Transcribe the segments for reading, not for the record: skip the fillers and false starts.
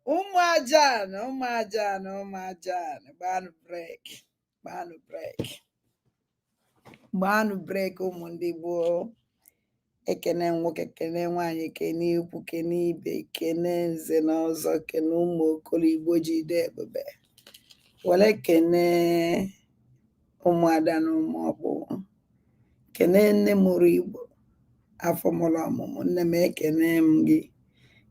Umajana, Banu break. Banu break umundi bo. Ekene nwoke, kene nwanyị, kene ikwu, kene ibe, kene nze na ọzọ, kene ụmụ okolo Igbo jide ebube. Wale kene ụmụada na ụmụ ọkpụ. Kene nne mụrụ Igbo, afọ mụrụ ọmụmụ, nne m ekene m gị.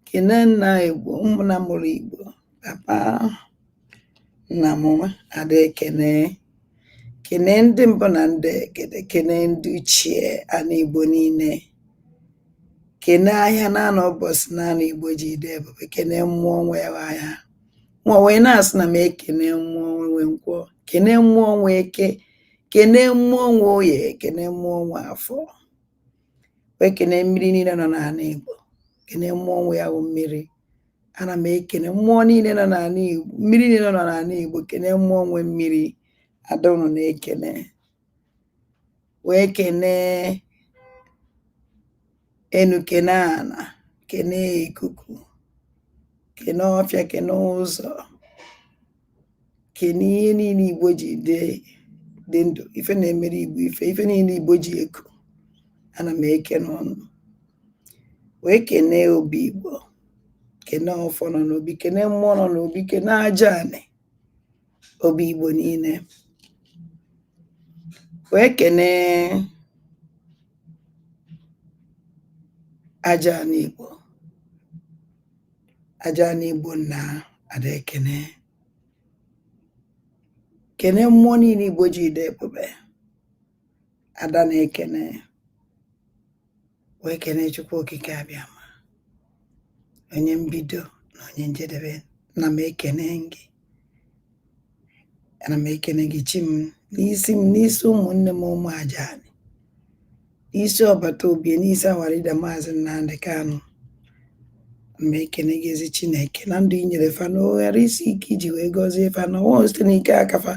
Kene nna Igbo, ụmụnna mụrụ Igbo, papa nna m ada ekene. Kene ndị mbụ na ndị ekede, kene ndị uchie ana Igbo niile. Kene ahịa na-anọ ụbọchị naanị Igbo jide ebube, kene mmụọ nwe ahịa. Mmụọ wee na-asị na m ekene mmụọ nwe nkwọ, kene mmụọ nwe eke, kene mmụọ nwe oye, kene mmụọ nwe afọ. Wee kene mmiri niile nọ n'ala Igbo, kene mmụọ nwe ya bụ mmiri. Ana m ekene mmụọ niile nọ n'ala Igbo, mmiri niile nọ n'ala Igbo, kene mmụọ nwe mmiri. Ada unu na-ekene. Wee kene enu, kene ana, kene ikuku, kene ọfịa, kene ụzọ, kene ihe niile Igbo ji dị ndụ, ife na-emere Igbo ife niile Igbo ji eku. Ana m ekene ọnụ. Wee kene obi Igbo, kene ọfọ nọ n'obi, kene mmụọ nọ n'obi, kene aja anị obi Igbo niile. Wee kene aja anị Igbo, aja anị Igbo na ada ekene. Kene mmụọ niile Igbo ji dị ebube, ada na ekene. Wee kene Chukwu okike abịama, onye mbido na onye njedebe. Na m ekene gị, ana m ekene gị chi m, n'isi ụmụnne m ụmụ aja anị, n'isi ọbata obi, n'isi awarida Maazị Nnamdi Kanu. Ma ekene gị ezi Chineke na ndụ inyere fa na oghere isi ike iji wee gọzie fa na ọ site n'ike aka fa,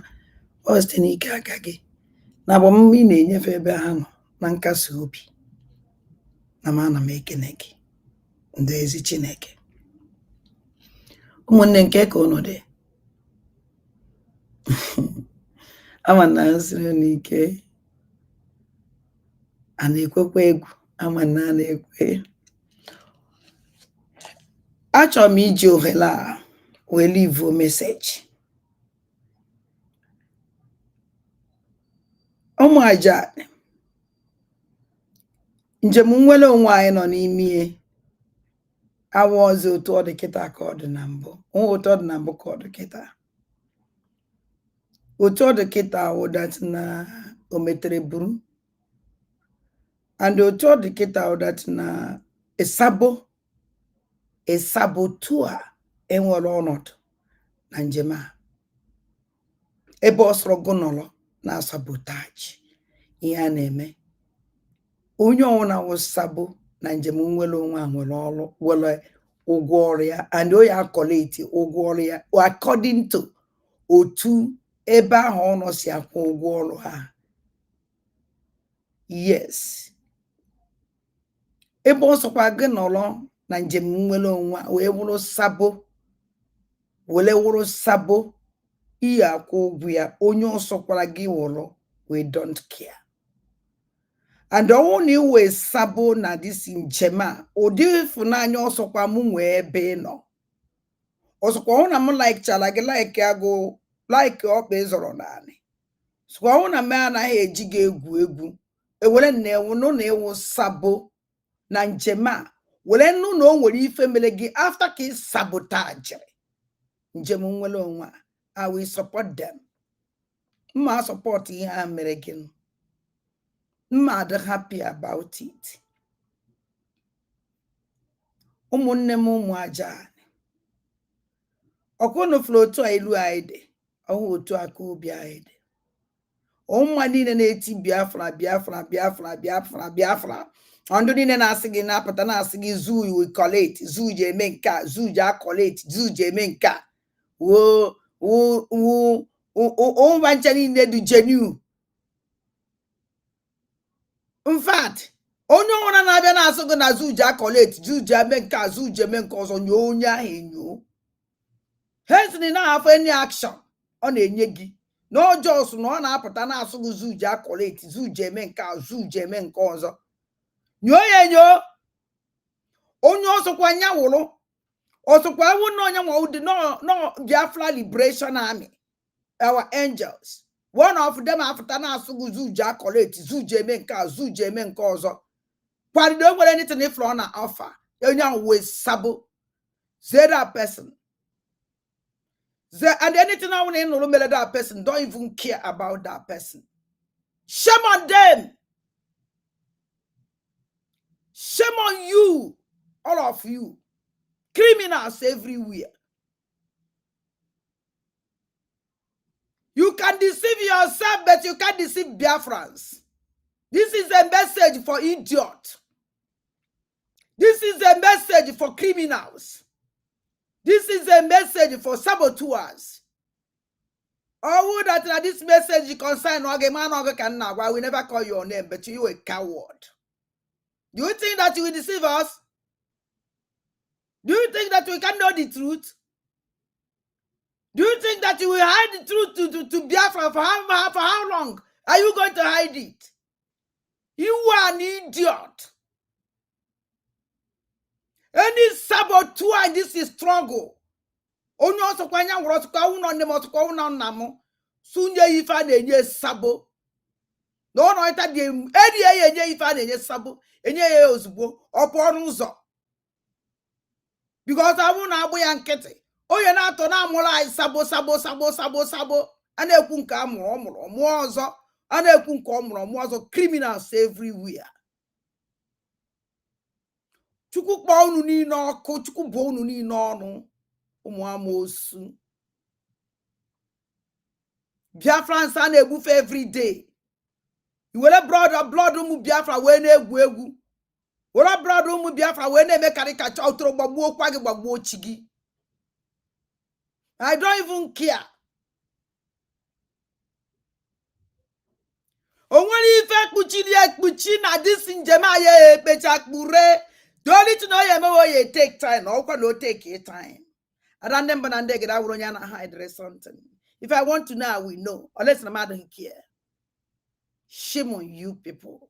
ọ site n'ike aka gị, na agbamụmbọ ị na-enyefe ebe ha nọ na nkasi obi. Na m ana m ekene gị ndị ezi Chineke. Ụmụnne nke ka unu dị, ama na nsiri n'ike a na-ekwekwa egwu, ama na a na-ekwe. Achọrọ m iji ohere a wee livuo meseji. Ụmụ aja anị, njem nwere onwe anyị nọ n'ime awa ọzọ otu ọ dị kịta ka ọ dị na mbụ. Otu ọ dị na mbụ ka ọ dị kịta. Otu ọ dị kịta ụdat na o metere buru, and otu ọ dị kịta ụdat na ịsabotu a enwere ọnọdụ na njem a, ebe ọ sọrọ gụnọrọ na sabotaji ihe a na-eme. Onye ọwụna wụsabo na njem nwere onwe a nwere ọrụ, were ụgwọ ọrụ ya, and o ya akọleti ụgwọ ọrụ ya according to otu ebe ahụ ọ nọ si akwụ ụgwọ ọrụ ha. Yes, ebe ọ sọkwa gị nọrọ na njem nwere onwe wee wụrụ sabo ihe akwụ ụgwọ ya, onye ọsọkwara gị wụrụ we don't care. And ọnwụ na iwe sabo na disi njem a, ụdị ịfụnanya ọsọkwa m nwee ebe ị nọ, ọsọkwa ọhụ na m laikchara gị like agụ like ọkpa ịzọrọ naanị, sọkwa ọhụ na m anaghị eji gị egwu ewere na ewu nụ na ewu sabo na njem a, were nụ na o nwere ife mere gị after ka ị sabotajiri njem nwere onwe a. I will support them. Mma support ihe ha mere gị, mma adị happy about it. Ụmụnne m ụmụ aja anị, ọkụnụ fụrụ otu a ilu anyị dị, ọhụ otu aka obi anyị dị. Ụmụ niile na-eti Biafra Biafra Biafra Biafra Biafra, ndụ niile na-asị gị na-apụta na-asị gị zuu iwe kọleti, zuu ji eme nke a, zuu ji akọleti, zuu ji eme nke a. Ụmụ nche niile dị genuine. In fact, onye ọbụla na-abịa na-asụ gị na zuu ji akọleti, zuu ji eme nke a, zuu ji eme nke ọzọ, nye onye ahụ enyo. person na have any action ọ na-enye gị no just na ọ na-apụta na-asụ gị zuje akọleti zuje eme nke a zuje eme nke ọzọ nyoo ya enyo onye ọsọkwa nya wụrụ ọsọkwa ewu na onye nwa ụdị no Biafra Liberation Army our angels one of them afụta na-asụ gị zuje akọleti zuje eme nke a zuje eme nke ọzọ kwado nwere anything if ọ na offer onye ahụ wee sabo zero person. And anything I want to know about that person, don't even care about that person. Shame on them. Shame on you, all of you. Criminals everywhere. You can deceive yourself, but you can't deceive Biafrans. This is a message for idiots. This is a message for criminals. This is a message for saboteurs. Oh, that this message concern we never call your name, but you a coward. Do you think that you will deceive us? Do you think that we can know the truth? Do you think that you will hide the truth to Biafra for how long? Are you going to hide it? You are an idiot. Any saboteur in this struggle. Onye ọsọkwa anya nwụrụ ọsọkwa ụnọ nne m ọsọkwa ụnọ nna m sunye ife a na-enye sabo na ọ nọịta dị edi ya enye ife a na-enye sabo enye ya ozugbo ọpụ ọnụ ụzọ because abụ na-agbụ ya nkịtị onye na-atọ na-amụrụ anyị sabo a na-ekwu nke a mụrụ ọmụrụ ọmụọ ọzọ a na-ekwu nke ọ mụrụ ọmụọ ọzọ criminals everywhere. Chukwu kpọọ unu niile ọkụ Chukwu bụ unu niile ọnụ ụmụ amoosu Biafrans a na-egbufe every day. Iwere blood ụmụ Biafra wee na-egwu egwu were blood ụmụ Biafra wee na-eme karikacha otoro gbagbuo kwa gị gbagbuo chi gị. I don't even care. Onwere ife kpuchiri ekpuchi na dis njem anyị ekpecha kpure. The only thing I know you take time, no take your time. I don't remember hide something. If I want to know, I will know. Unless no matter who care. Shame on you people.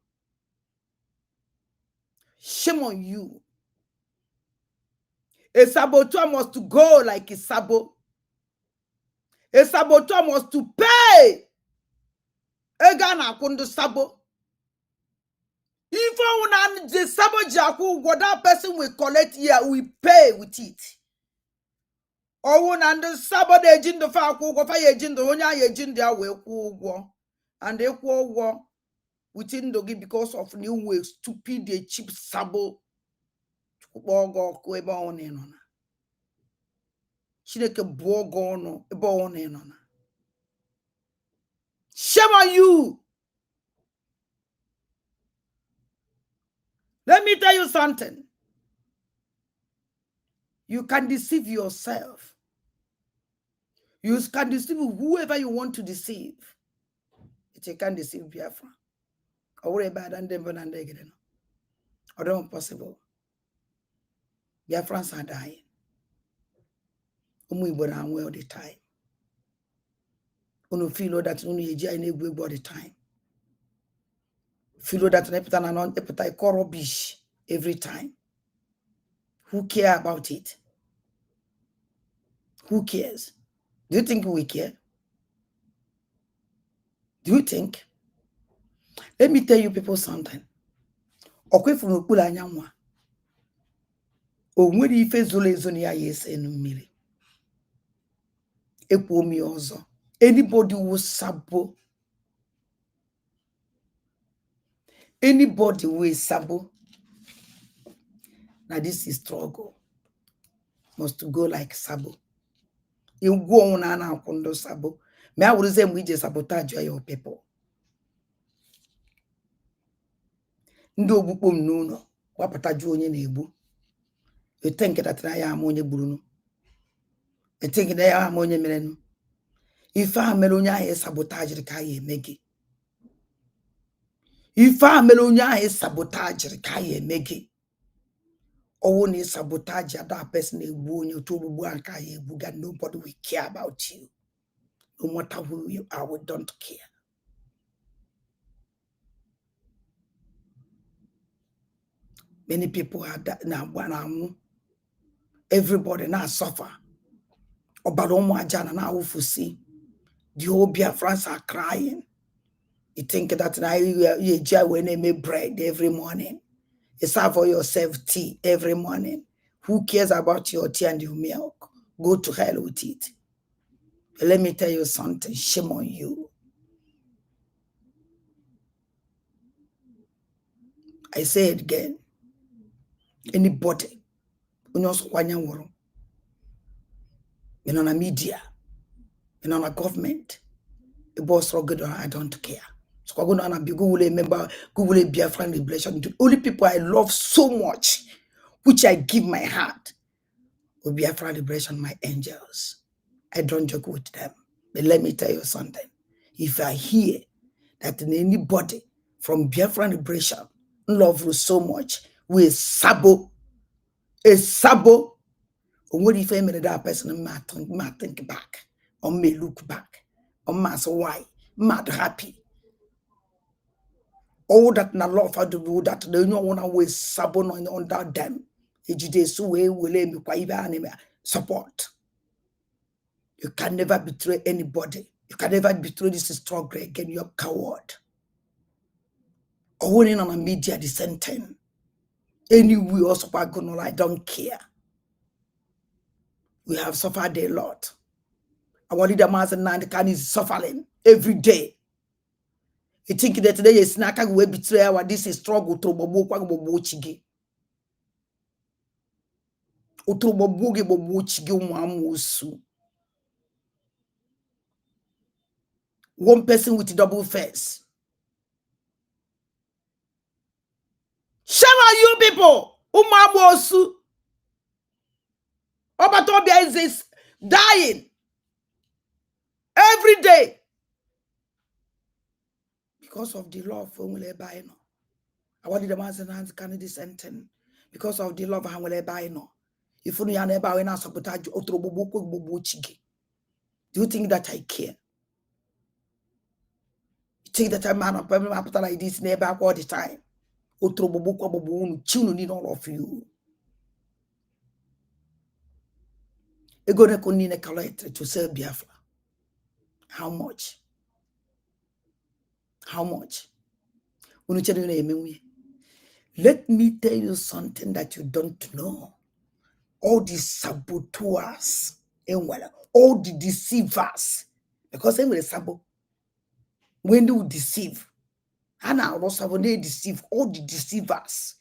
Shame on you. A saboteur must to go like a sabo. A saboteur must to pay. A Ghana kundo sabo. If the saboteur, what that person will collect here, we pay with it. Or when and the sabot agent the far go fire agent the one agent there will war and they war within the because of new way stupid the cheap sabo go on in on. She like a born in on. Shame on you. Let me tell you something. You can deceive yourself. You can deceive whoever you want to deceive. But you can't deceive Biafra. Or worry about and then and again. Or don't possible. Biafrans are dying. We were all the time. Unu feel that only a all the time. Feel that an appetite rubbish every time. Who care about it? Who cares? Do you think we care? Do you think? Let me tell you people something. Okwe from Okula Nyamwa. O nwere ife zolo ezo ni ya yese enu mmiri. Ekwo mi ozo. Anybody who sabo. Anybody who is sabo. Now this is struggle. Must to go like sabo. You go on and kondo sabo. Me I would say we just sabotage your people. Ndo bukpom nuno. Wapataju onye na-egbu. You think that I am onye gburu. You think that I am onye merenu. If I am melonya is sabotage the kai megi. If I am melonya is sabotage the kai megi. Or when you sabotage that person, nobody will care about you. No matter who you are, we don't care. Many people are that now. Everybody now suffer. The whole Biafrans are crying. You think that now when they make bread every morning. You serve for yourself tea every morning. Who cares about your tea and your milk? Go to hell with it. But let me tell you something. Shame on you. I say it again. Anybody who knows what you're on a media, on a government, the boss or good, I don't care. So I'm going to be Google member, Google be a friend liberation. The only people I love so much, which I give my heart, will be a friend liberation, my angels. I don't joke with them. But let me tell you something. If I hear that anybody from Biafra liberation love you so much, we sabo, a sabo, what if I made that person might think back, or may look back, or mass why, mad happy. All that na love for the do that they don't want to waste sabo on that them. Ejide so we will me kwa iba support. You can never betray anybody. You can never betray this struggle again. You're a coward. Or on a media the same thing. Anyway, also I don't care. We have suffered a lot. Our leader Master Nandekan is suffering every day. You think that today is snacka we betray our this is struggle to bobo kwa bobo chigi. Utro bobo ge bobo chigi umwamusu. One person with double face. Shame on you people. Umamusu. Obatobia is dying every day because of the love for Mulebino. I wanted the man's hands Kennedy sentence because of the love of Mulebino. If you are never in a sabotage, do you think that I care? You think that a man of problem after like this never all the time? Children need all of you. You're going to need a collector to sell Biafra. How much? How much? Let me tell you something that you don't know. All the saboteurs, all the deceivers, because they will sabo. When they will deceive, and I also they deceive all the deceivers.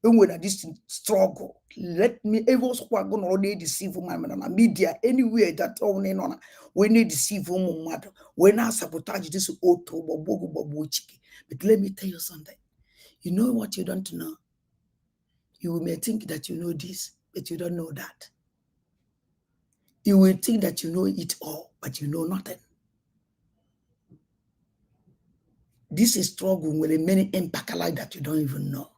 And when this struggle, let me everyone's going to deceive my media anywhere that all on when they deceive matter when I sabotage this old trouble. But let me tell you something. You know what you don't know? You may think that you know this, but you don't know that. You will think that you know it all, but you know nothing. This is struggle with a many impact like that you don't even know.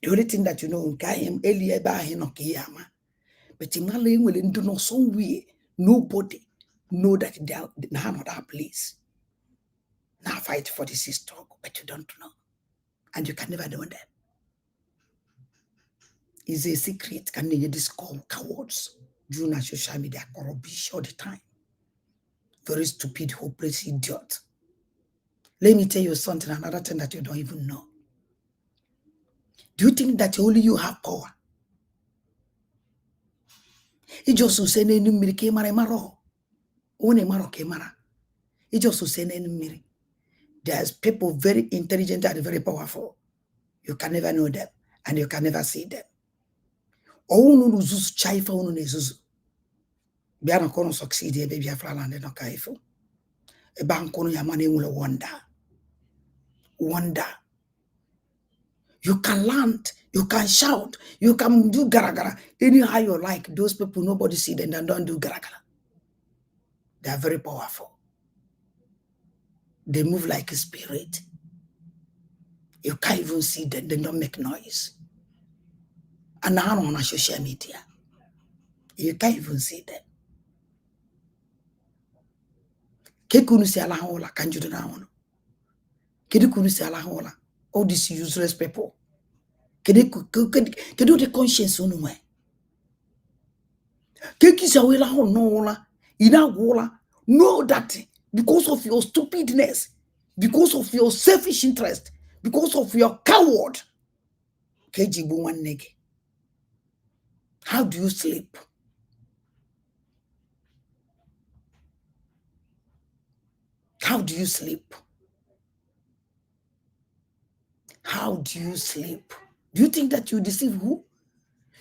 The only thing that you know, but in Malay will do not some way. Nobody know that they are not that place. Now fight for this struggle, but you don't know. And you can never know that. It's a secret. Can you discover cowards? During social media, rubbish all the time. Very stupid, hopeless idiot. Let me tell you something, another thing that you don't even know. Do you think that only you have power? It just so say any miri kemara maro. One maro kemara. It just so say any miri. There's people very intelligent and very powerful. You can never know them and you can never see them. Oh no zuzu chaifa no zuzu. Biana kono succeed baby afralande no kaifo. E bankono yamane wula wonder. You can land, you can shout, you can do garagara. Anyhow you like, those people, nobody see them and don't do garagara. They are very powerful. They move like a spirit. You can't even see them, they don't make noise. And now on social media. You can't even see them. Kekunu si ala hola kanjudu na hono. Kedikunu si ala hola. All these useless people. Kedu the conscience unwe. Keki si awela ho no hola. Ina wola. Know that because of your stupidness, because of your selfish interest, because of your coward. Kejibu one nigga. How do you sleep? How do you sleep? How do you sleep? Do you think that you deceive who?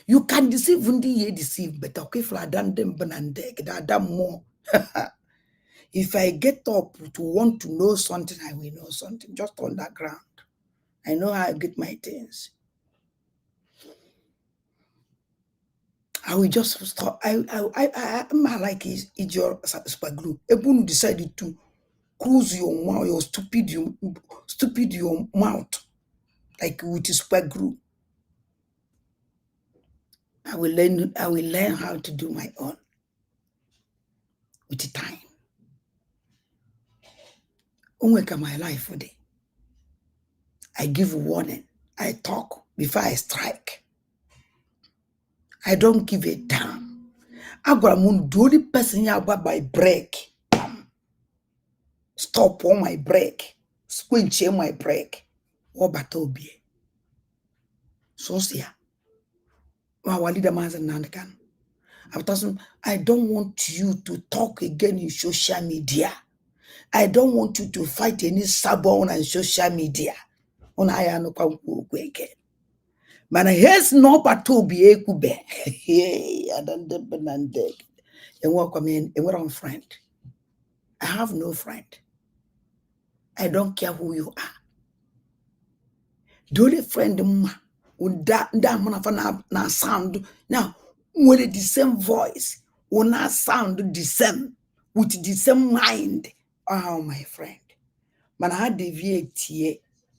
You can deceive undi ye deceive, but okay, fladan dem banandeg, that more. If I get up to want to know something, I will know something just on that ground. I know how I get my things. I will just stop. I'm like it's your super glue. Ebunu decided to close your mouth, your stupid your mouth, like with super glue. I will learn how to do my own with the time. Unweka my life for day. I give warning. I talk before I strike. I don't give a damn. I got the only person here about my break. Stop on my break. Squinch on my break. What about Obi? So see ya. I don't want you to talk again in social media. I don't want you to fight any sabon on social media. On I no again. Man, here's no Batobi Ekube. Hey, I don't depend. And welcome in, and we're on friend. I have no friend. I don't care who you are. The only friend with that na sound now with the same voice will not sound the same with the same mind. Oh, my friend. Man, I deviate here.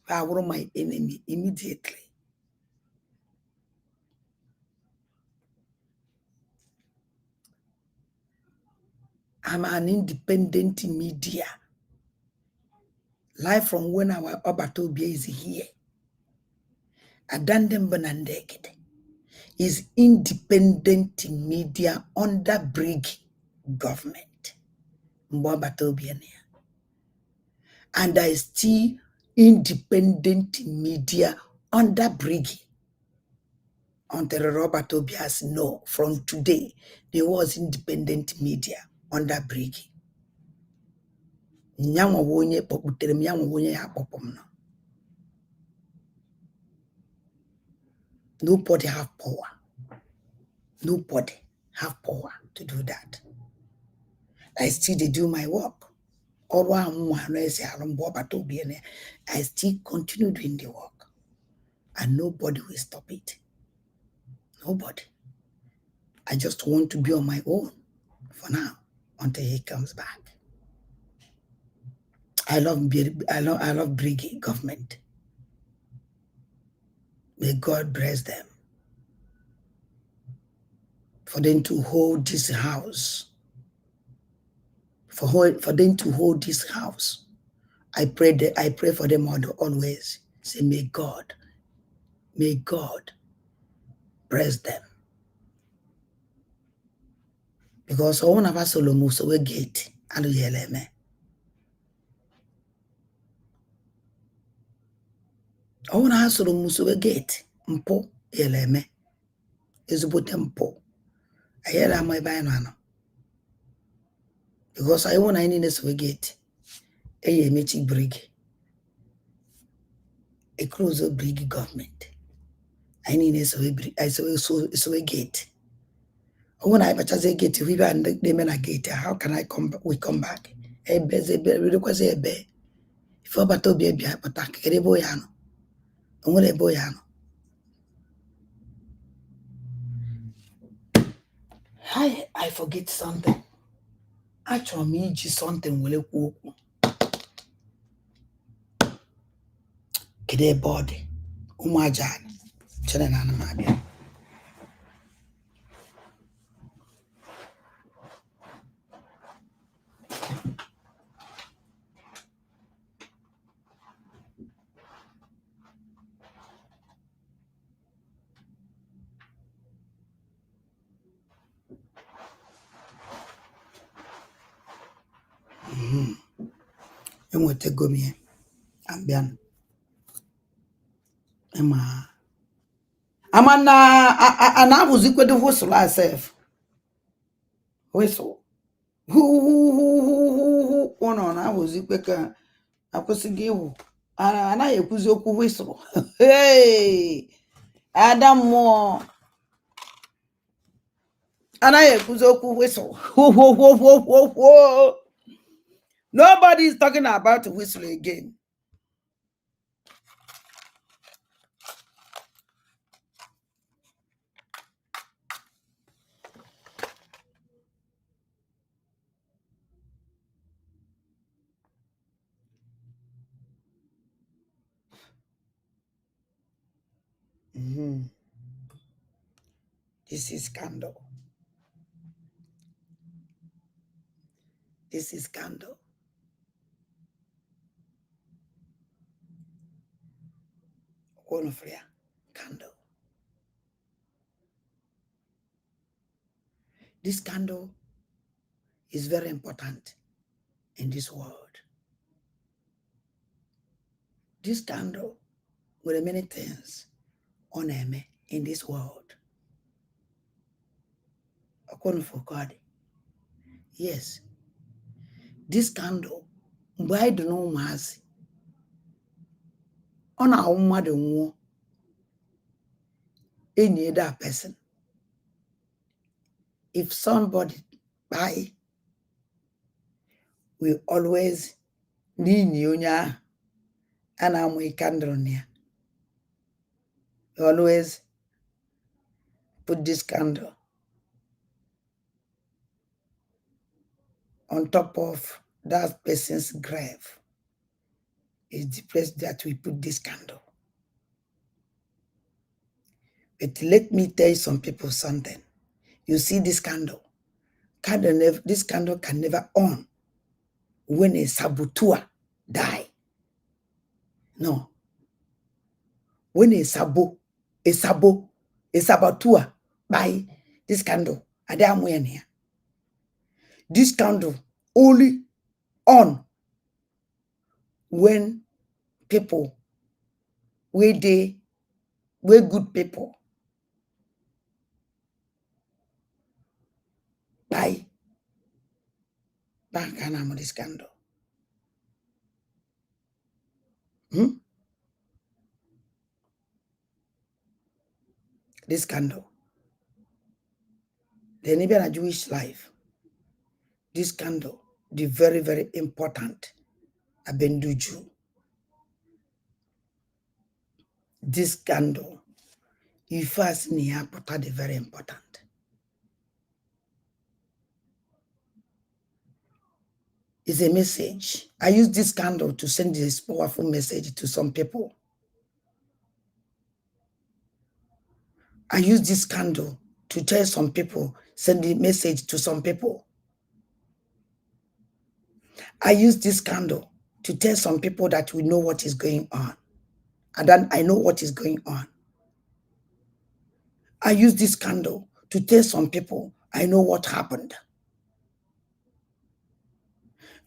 I want my enemy immediately. I'm an independent media. Live from when our Obatobia is here. Adandem Benandekede is independent media under Brig government. Mbobatobia. And I still independent media under Brig. Until Robert Obias no, from today, there was independent media under Brig. Nyama wonye poputerem nyama wonye ya popom no. Nobody have power. Nobody have power to do that. I still do my work. I still continue doing the work. And nobody will stop it. Nobody. I just want to be on my own for now until he comes back. I love Brigade government. May God bless them for them to hold this house. For them to hold this house. I pray for them always. Say, may God bless them. Because all of us Solomon so we get aluyeleme. All of us Solomon so we get mpo yeleme. Ezubote mpo. Ayela my banana. Because I want any so we get a mechi brig. A cruiser brig government. I need so we brig. I so we get. When I but as I get we and the men I get, how can I come? We come back. A bezebe request a be. If I to be a attack, a boyano. Only a boyano. I forget something. Actually, me just something will walk. Kide body. Umajan. Chenana mabia. enwetego m ya abịa ma na na-abụzikwedo whistle asef whistle hu ụnọ na-abụzikwe ka akwụsịghị iwu anaghị ekwuzi okwu whistle hey ada mmụọ anaghị ekwuzi okwu whistle nobody is talking about whistle again. This is scandal. This is scandal. Candle. This candle is very important in this world. This candle with many things on in this world. According for God. Yes. This candle, why do no mass on our mother war any other person? If somebody buy, we always need Yunya and I'm a candle near. Always put this candle on top of that person's grave. It's the place that we put this candle. But let me tell some people something. You see this candle. This candle can never on when a saboteur die. No. When a saboteur buy this candle, here. This candle only on when people where good people buy back and this candle. This candle. Then even a Jewish life. This candle, the very, very important Abenduju. This candle, if first near but very important. It's a message. I use this candle to send this powerful message to some people. I use this candle to tell some people, send the message to some people. I use this candle to tell some people that we know what is going on. And then I know what is going on. I use this candle to tell some people I know what happened.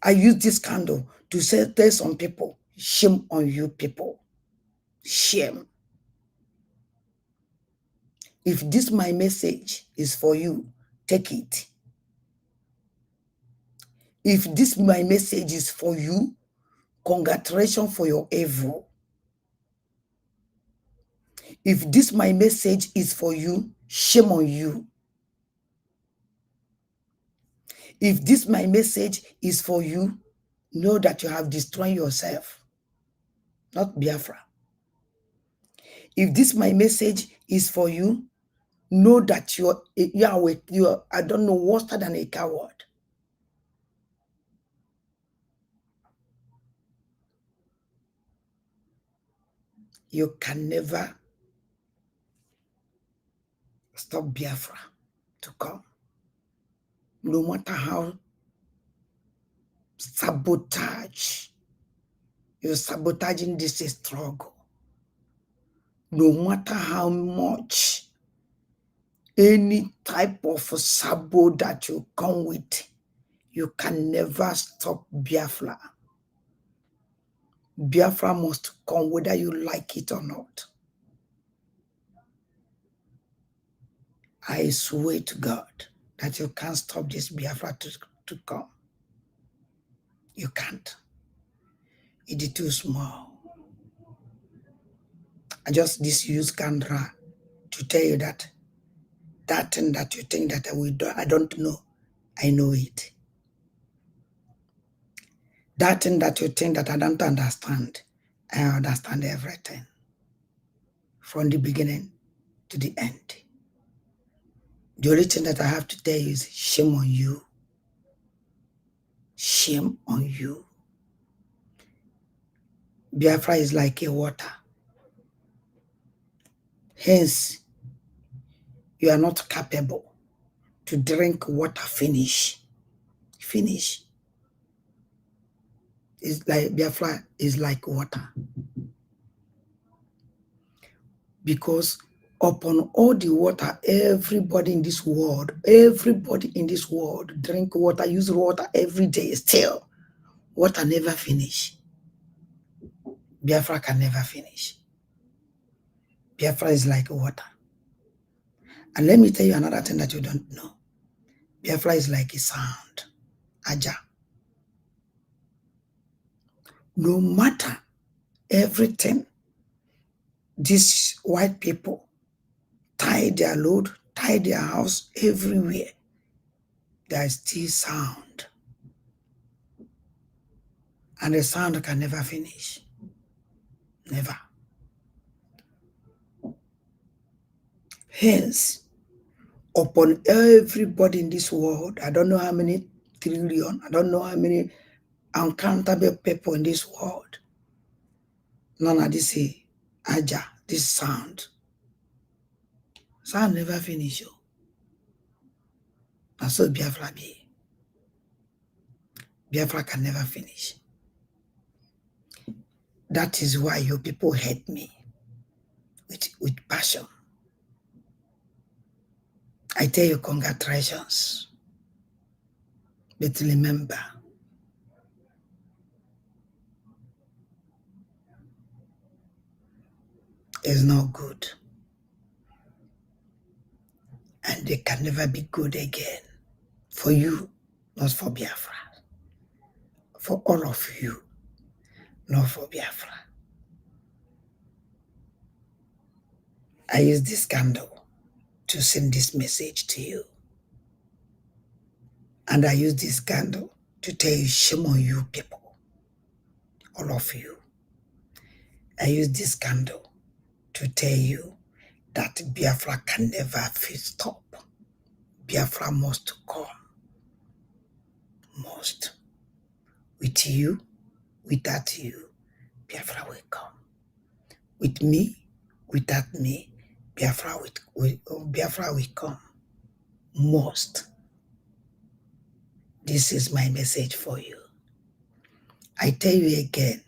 I use this candle to tell some people, shame on you people. Shame. If this my message is for you, take it. If this my message is for you, congratulations for your evil. If this my message is for you, shame on you. If this my message is for you, know that you have destroyed yourself, not Biafra. If this my message is for you, know that you're I don't know, worse than a coward. You can never stop Biafra to come. No matter how you're sabotaging this struggle. No matter how much, any type of sabo that you come with, you can never stop Biafra. Biafra must come whether you like it or not. I swear to God that you can't stop this Biafra to come. You can't. It is too small. I just this use Kandra to tell you that thing that you think that I don't know, I know it. That thing that you think that I don't understand, I understand everything. From the beginning to the end. The only thing that I have to tell you is shame on you. Shame on you. Biafra is like a water. Hence, you are not capable to drink water finish. Finish. It's like Biafra is like water. Because upon all the water, everybody in this world drink water, use water every day. Still, water never finish. Biafra can never finish. Biafra is like water. And let me tell you another thing that you don't know. Biafra is like a sound. Aja. No matter everything, these white people tie their load, tie their house everywhere. There is still sound. And the sound can never finish. Never. Hence, upon everybody in this world, I don't know how many trillion, I don't know how many uncountable people in this world, none of this aja, this sound. Sound never finish. And so Biafra be. Biafra can never finish. That is why your people hate me with passion. I tell you congratulations. But remember, it's not good. And they can never be good again. For you, not for Biafra. For all of you, not for Biafra. I use this candle to send this message to you. And I use this candle to tell you, shame on you people. All of you. I use this candle to tell you that Biafra can never stop. Biafra must come. Must. With you, without you, Biafra will come. With me, without me, Biafra will come. Must. This is my message for you. I tell you again,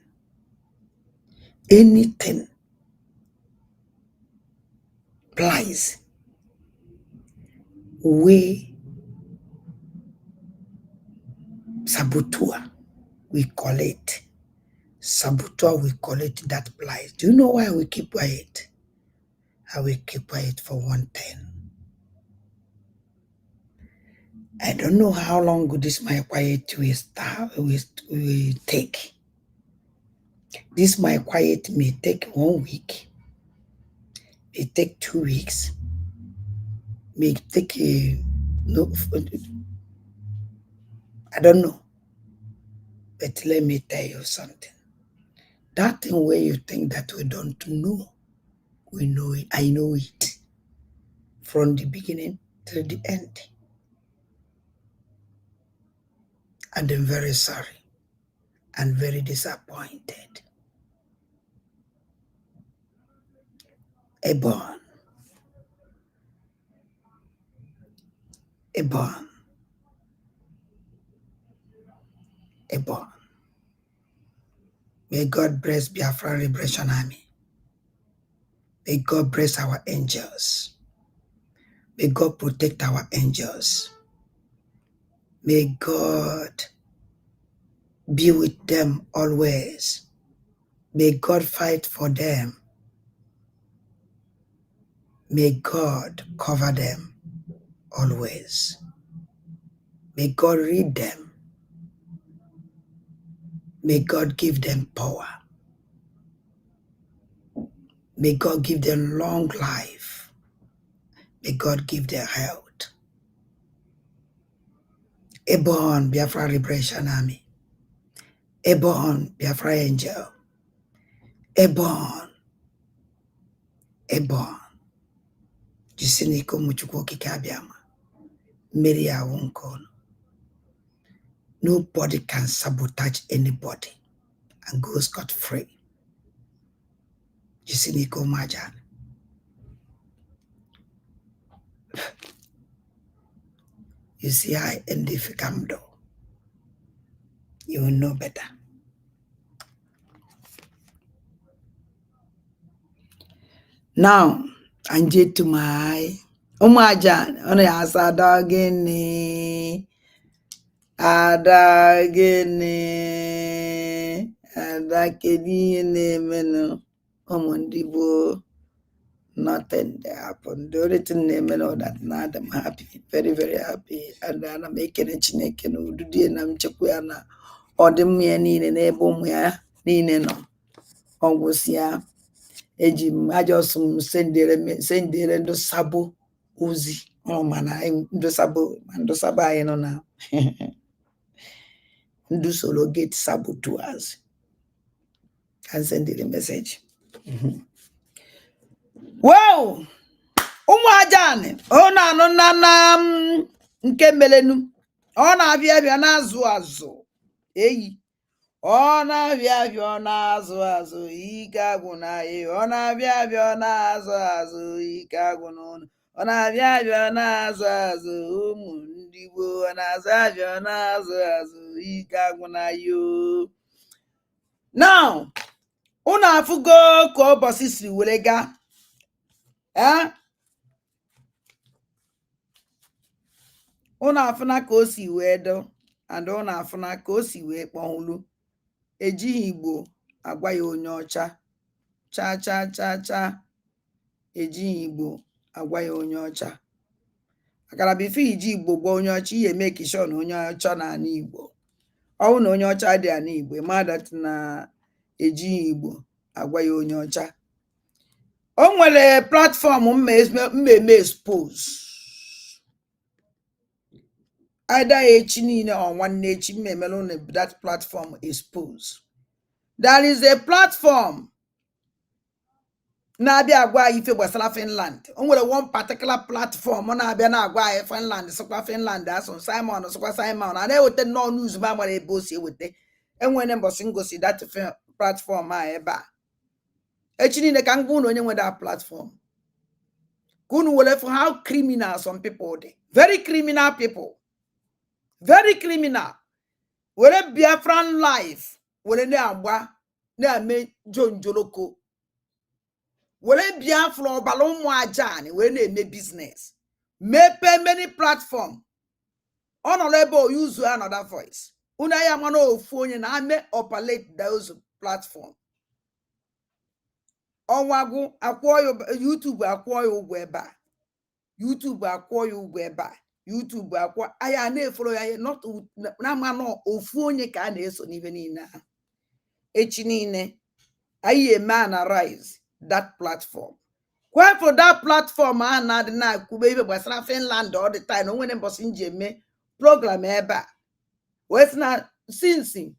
anything plies we saboteur, we call it. Saboteur, we call it that plies. Do you know why we keep quiet? I will keep quiet for one thing. I don't know how long this my quiet will take. This my quiet may take 1 week, may take 2 weeks, may take I don't know. But let me tell you something. That thing where you think that we don't know, we know it. I know it. From the beginning to the end. And I'm very sorry and very disappointed. Ebon. Ebon. Ebon. May God bless Biafra Liberation Army. May God bless our angels. May God protect our angels. May God be with them always. May God fight for them. May God cover them always. May God lead them. May God give them power. May God give them long life. May God give them health. Ebon Biafra Liberation Army. Ebon Biafra Angel. Ebon. Jisiniko Chukwu Di Ya. Mary Awunkon. Nobody can sabotage anybody and go scot-free. Jisiniko Majan. You see I end the Fikamdo. You will know better. Now, Anje to my Umajan, only as a dog in Adakedi name Omondibo. Nothing happened. The only thing they know that now I'm happy, very, very happy. And I'm making a chineke no do and I'm Chukwu or the me and enable me, Nino, Ongusia, Ejim, I just send the and sabo Uzi. Oh man, I'm do sabo, and do sabai no now. Do solo get sabo to us. Can send the message. Wow! Ụmụajani ọ na-anụ nna nke melenu ọ na-abịa abịa na-azụ azụ eyi ọ na-abịa abịa ọ na-azụ azụ ike agwụ na ọ na-abịa abịa ọ na-azụ azụ ike agwụ n'ụlọ ọ na-abịa abịa ọ na-azụ azụ ụmụ ndị gboo ọ na-azụ abịa ọ na-azụ azụ ike agwụ na o. Now unu afụgo ka ụbọchị siri were gaa unu afụna ka o si wee do and unu afụna ka o si wee kpọnwụlu ejighị Igbo agwa ya onye ọcha cha ejighị Igbo agwa ya onye ọcha akara bifo iji Igbo gwa onye ọcha ihe eme kisho na onye ọcha na ana Igbo ọwụ na onye ọcha dị ana Igbo madat na ejighị Igbo agwa ya onye ọcha. O nwere platform mmemme expose either echi niile or nwanne echi mmemelu that platform expose. There is a platform na-abịa agwa ife gbasara Finland. O nwere one particular platform na-abịa na-agwa Finland sokwa Finland asụ Simon sokwa Simon a na-eweta nnọọ news ma gbara ebe o si eweta. Enwere mbọsị ngosi that platform a ebe a echi niile ka ngwa unu onye nwe that platform ka unu were for how criminal some people dey. Very criminal people, very criminal. Were Biafran life were na-agba na-eme jonjoloko. Were Biafra ọbara ụmụajani were na-eme business mepe many platform honorable use another voice unu ya mana ofu onye na ame operate those platform ọnwagwu akwụọ YouTube akwụọ ya ụgwọ ebe a YouTube akwụọ ya ụgwọ ebe a YouTube akwụọ aya na-eforo ya not na mana ofu onye ka a na-eso n'ibe niile ahụ echi niile anyị eme analyze that platform. Why for that platform a na-adị na-akwube ibe gbasara Finland all the time o nwere mbọsị nji eme program ebe a wee sị na since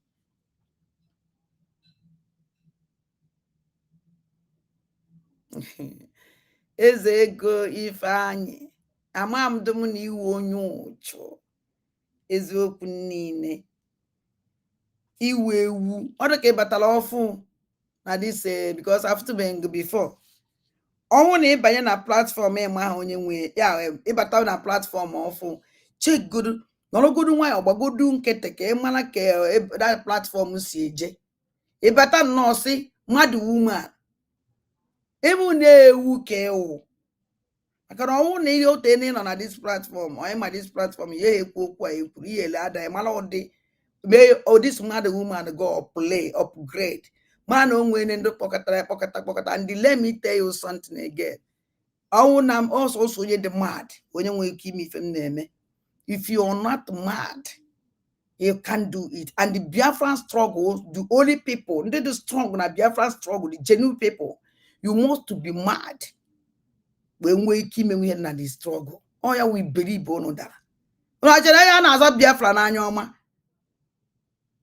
eze ego Ifeanyị amamdum na iwu onye ụchụ eziokwu niile iwu ewu ọ dị ka ịbatara ọfụ na this because I've been before ọnwụ na ịbanye na platform ịma ahụ onye nwe ya ịbata na platform ọfụ chegodu nọrọgodu nwayọ gbagodu nkịtị ka ị mara ka that platform si eje ịbata nnọọ sị mmadụ woman ịmụ na-ewu ka ewu maka na ọnwụ na ihe ote na ịnọ na this platform onye ma this platform ihe ekwu okwu a ekwuru ihe ele ada mara ụdị mee this mmadụ woman go play upgrade Man onwe ne ndo pokata. And let me tell you something again. I'm also the mad when you keep me from name. If you are not mad, you can't do it. And the Biafran struggle, the only people, the strong na Biafran struggle, the genuine people, you must to be mad when we keep me in the struggle. Oh yeah, we believe on that. No, I na azọ Biafra na anya ọma.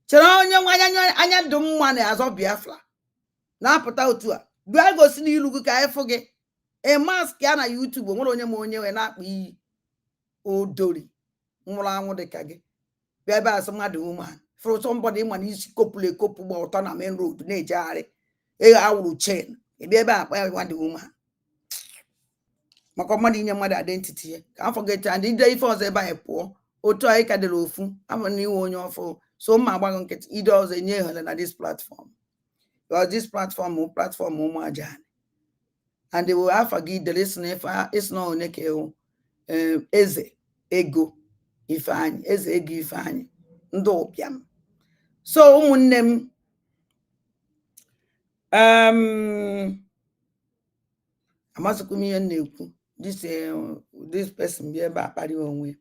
Chere onye nwa anya dum mma na azọ Biafra. Na-apụta otu a. Bịa gosi n'ilu gị ka anyị fụ gị. A mask ya na YouTube nwere onye ma onye we na-akpa iyi odori nwụrụ anwụ dịka gị. Bịa ebe asị mmadụ woman. For somebody ma n'isi kopụlụ ekopụ gba ụtọ na main road na-ejegharị. Awụrụ chain. Bịa ebe akpa ya mmadụ woman. Maka mmadụ inye mmadụ identity ya. Ka afọ gị and ide ife ọzọ ebe anyị pụọ. Otu anyị ka dịrị ofu. Ama na iwe onye ọfụ. So mma agbaghị nkịtị ide ọzọ enye ihe na this platform. Because this platform ụmụ aja. And they will have forgive the listener if it's not only eze ego ifeanyi eze ego ifeanyi ndị ụbịam. So ụmụnne m amasịkwa m ihe na-ekwu this person bi ebe akparị onwe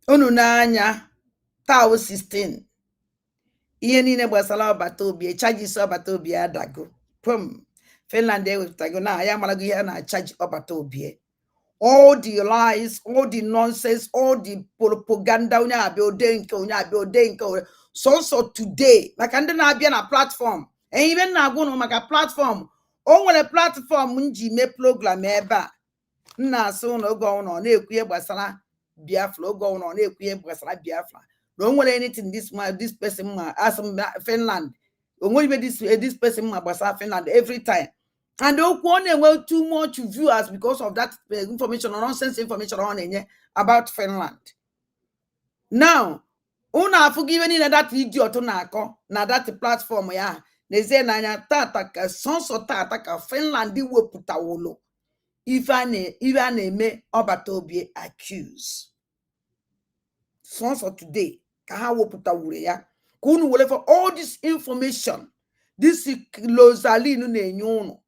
unu n'anya taa 16 ihe niile gbasara ọbata obi echajisi ọbata obi adago pum Finland ewepụtago na ya marago ihe na-achaji ọbata obi. All the lies, all the nonsense, all the propaganda onye abịa ode nke onye abịa ode nke so today maka ndị na-abịa na platform ibe na-agwụ nụ maka platform o nwere platform nji mee program ebe a nna asị ụlọ oge ọnwụ na-ekwu ihe gbasara Biafra oge ọnwụ na-ekwu ihe gbasara Biafra na o nwere anything this person ma as Finland o nwere this person ma gbasara Finland every time. And okwu ọ na-enwe too much viewers because of that information or nonsense information ọ na-enye about Finland. Now unu afụgo iwe niile that idiot na-akọ na that platform ya n'ezie n'anya tata ka sọnsọ tata ka Finland wepụtawolo ife a na-eme ọbata obi accuse sọnsọ today ka ha wepụtawuru ya ka unu were for all this information this Lozalin na-enye unu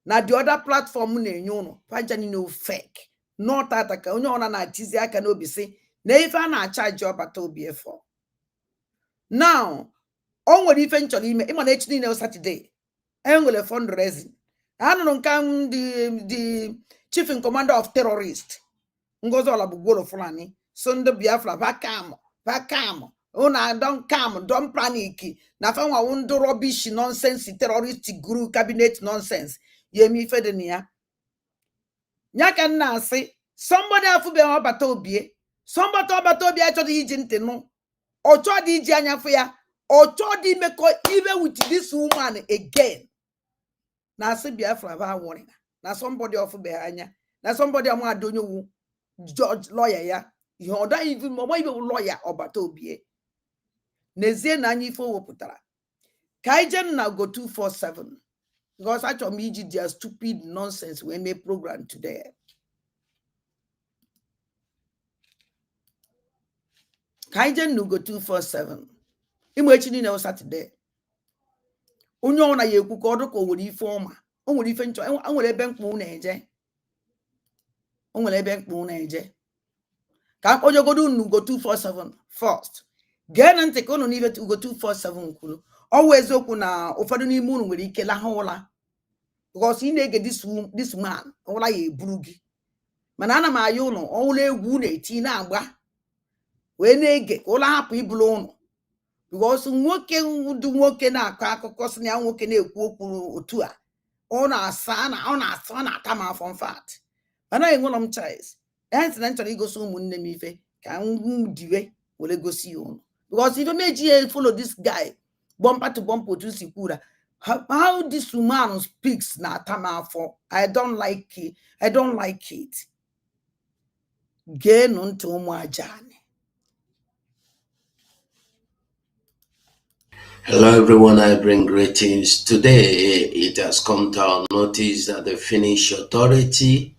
na the other platform na-enye unu pajani no fake not tata ka onye ọna na-atizi aka n'obi si na ife a na-achaji ọbata obi efọ. Now o nwere ife nchọrọ ime ịma na echi niile Saturday enwere fundraising anụrụ nke the chief in commander of terrorist Ngozi Olagbugworo Fulani so ndị Biafra vakam una don't come don't panic na fanwa ndị rubbish nonsense terrorist group cabinet nonsense yemi ife dị na ya nyaka nna asị somebody afụbe ọbata obi achọghị iji ntị nụ ọchọ dị iji anya fụ ya ọchọ dị imekọ ibe with this woman again na asị Biafra va warning na somebody ọfụbe anya na somebody amado onye wu judge lawyer ya ihe ọ daghị even mọ ibe lawyer ọbata obi n'ezie na anya ife o wepụtara ka anyị jem na go 247 because achọrọ m iji their stupid nonsense wee mee program today. Ka anyị jem na go 247 ịmụ echi niile Saturday onye ọ na ya ekwu ka ọ dị ka o nwere ife ọma o nwere ife nchọ o nwere ebe mkpu na-eje ka mkpọjogodo unu go 247 first gee na ntị ka unu n'ife ugo 247 kwuru ọwụ eziokwu na ụfọdụ n'ime unu nwere ike lahụ ụla because ị na-ege this man ụla ya eburu gị mana ana m aya unu ọwụla egwu na-eti na-agba wee na-ege ka ụla hapụ ibulu unu because nwoke na-akọ akụkọ si na ya nwoke na-ekwu okwu otu a ọ na-ata m afọ mfat anaghị enwere m choice ya ntị na nchọrọ igosi ụmụnne m ife ka m diwe were gosi ya unu because if meji ya follow this guy bumper to bumper otu si kwura how this woman speaks na atamafo I don't like it. Genu ntị ụmụ ajani. Hello everyone, I bring greetings. Today it has come to our notice that the Finnish authority,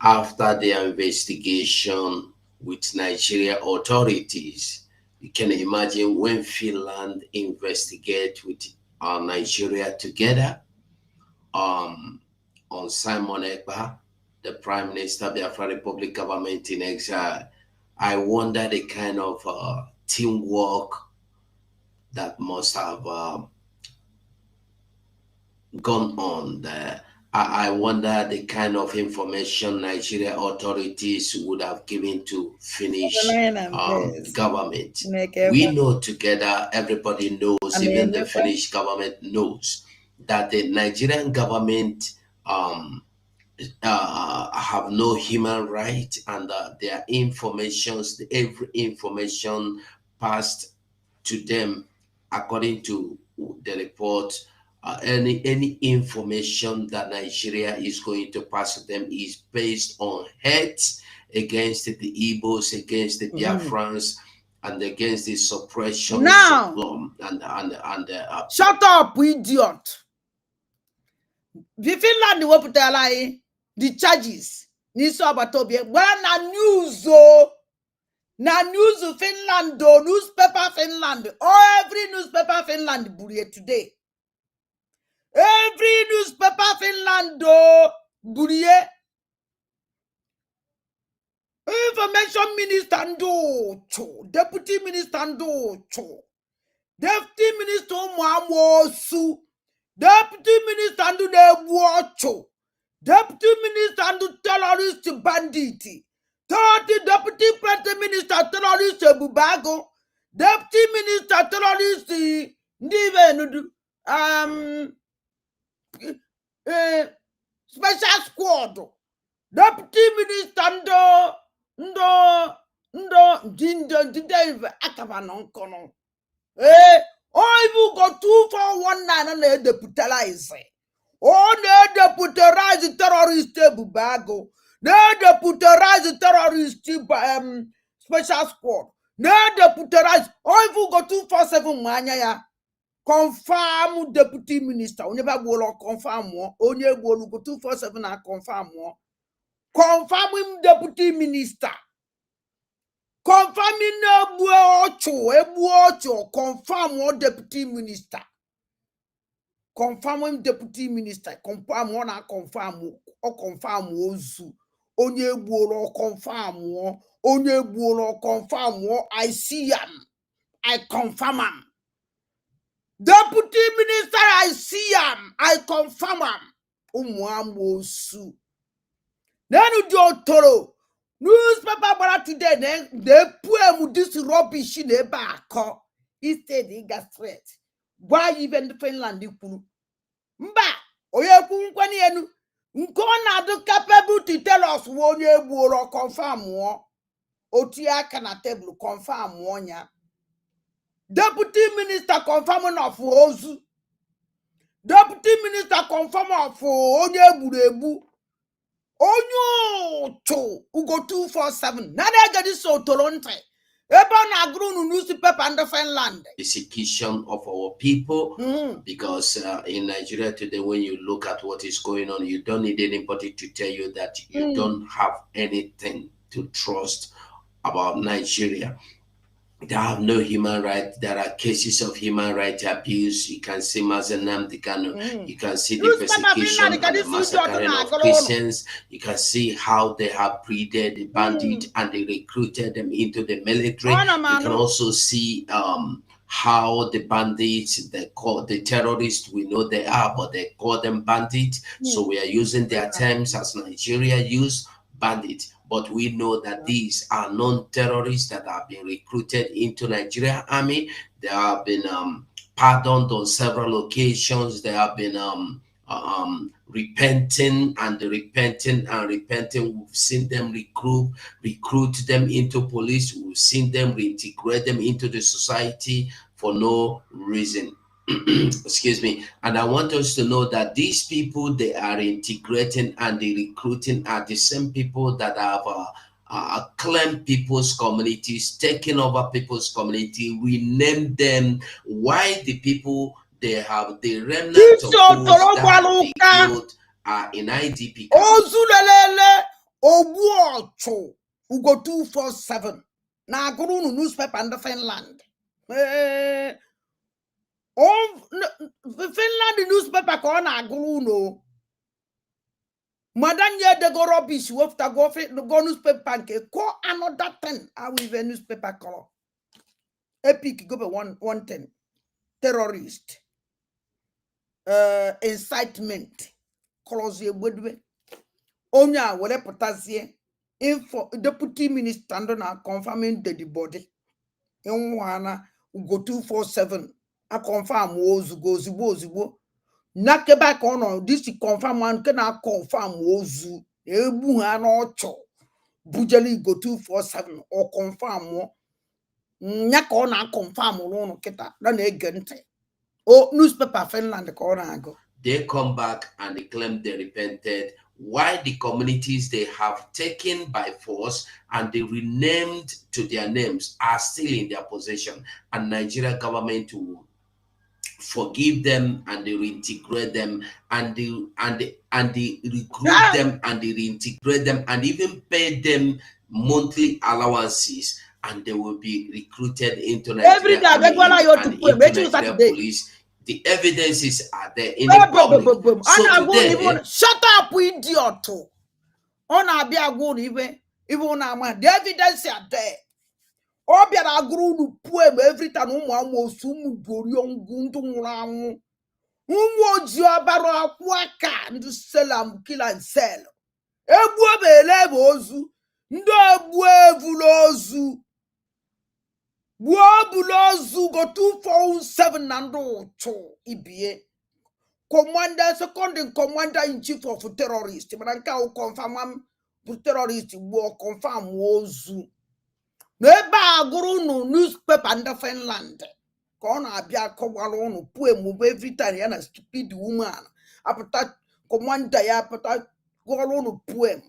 after their investigation with Nigeria authorities, You can imagine when Finland investigate with Nigeria together on Simon Ekpa, the Prime Minister of the Biafra Republic government in exile. I wonder the kind of teamwork that must have gone on there. I wonder the kind of information Nigeria authorities would have given to Finnish government. We know together, everybody knows, even the Finnish government knows, that the Nigerian government have no human right, and their informations, every information passed to them according to the report. Any information that Nigeria is going to pass to them is based on hate against the Igbos, against the Biafrans, and against the suppression now, shut up, idiot. The Finland wepụtara anyị the charges n'isi agbata obi gbara na news na news Finland newspaper Finland, every newspaper Finland buru ya today. Every newspaper Finland buru ya. Information minister ndocho, deputy minister ndocho, deputy minister ụmụ deputy minister ndu na-egbu ọchụ, deputy minister ndu terrorist bandit, deputy prime minister terrorist ebubago, deputy minister terrorist ndị ibenudu special squad, deputy minister ndo akaba no nkono even go 2419 na deputalize. Na deputalize terrorist ebubago, na deputalize terrorist special squad, na deputalize even go 247 mwanya ya confirm deputy minister. Onye ba gbolo confirm mo, onye gbolo go 247 na confirm mo. Confirm him deputy minister. Confirming ebu ocho, confirm one deputy minister. Confirm him deputy minister. Confirm one and confirm or confirm ozu. Onye ebu confirm one. Onye ebu confirm one. I see him. I confirm him. Deputy minister, I see him. I confirm him. Ozu. Then you do toro. Newspaper bara today, they put this rubbish in the back. Instead, they got straight. Why even the Finland? Mba, oye kwani enu. Nkona do capable to tell us when you will confirm one. Otia kana table confirm one ya. Deputy minister confirming of Ozu. Deputy minister confirm of onye burebu. Onyo cho ugo 247. Nade gadi so Toronto. Eba na agru newspaper and Finland. Persecution of our people, because in Nigeria today, when you look at what is going on, you don't need anybody to tell you that you don't have anything to trust about Nigeria. They have no human rights. There are cases of human rights abuse. You can see Mazenam Dikano. You can see the persecution and the massacring of Christians. You can see how they have breeded the bandit and they recruited them into the military. You can also see how the bandits, they call the terrorists, we know they are, but they call them bandits. So we are using their terms as Nigeria use bandit. But we know that these are non-terrorists that have been recruited into Nigeria army. They have been pardoned on several occasions. They have been repenting. We've seen them recruit them into police. We've seen them reintegrate them into the society for no reason. Excuse me. And I want us to know that these people they are integrating and they recruiting are the same people that have claimed people's communities, taken over people's community, renamed them. Why the people they have the remnant of those that they killed are in IDP. Ozulele Obuocho Ugo 247. na agụrụ unu newspaper ndị Finland. Finland newspaper ka ọ na-agụrụ unu. Madam ye de go rubbish wofta go newspaper nke call another thing. I will even newspaper color. Epic go be one thing. Terrorist. Incitement. Close ye wedwe. Onya wele potasie. Info deputy minister na confirming the body. In wana go 247. I confirm ozugbo. Nake back on this confirm one can I confirm ozu. Ebu ha no cho. Bujeli go 247 or confirm mo. Nyaka ona confirm no kita. Dan egente. Oh, newspaper Finland corner go. They come back and they claim they repented. Why the communities they have taken by force and they renamed to their names are still in their possession, and Nigeria government will forgive them and they reintegrate them and they recruit them and they reintegrate them and even pay them monthly allowances, and they will be recruited into Nigeria police. The evidences are there in the public. So today, shut up, idiot. On a be a good even the evidence are there. Obiara aguru poem every time almost young guntung oji obaro akwaka ndu selam kill and sell. Egbu obele ozu ndo egbu evulozu bulozu go 247 nando cho ibie commander second commander in chief of terrorist mananka o confirm terrorist wo confirm ozu. N'ebe agụrụ unu newspaper ndị Finland ka ọ na-abịa akọwara unu poem bụ every time ya na stupid woman apụta commander ya apụta gụọrọ unu poem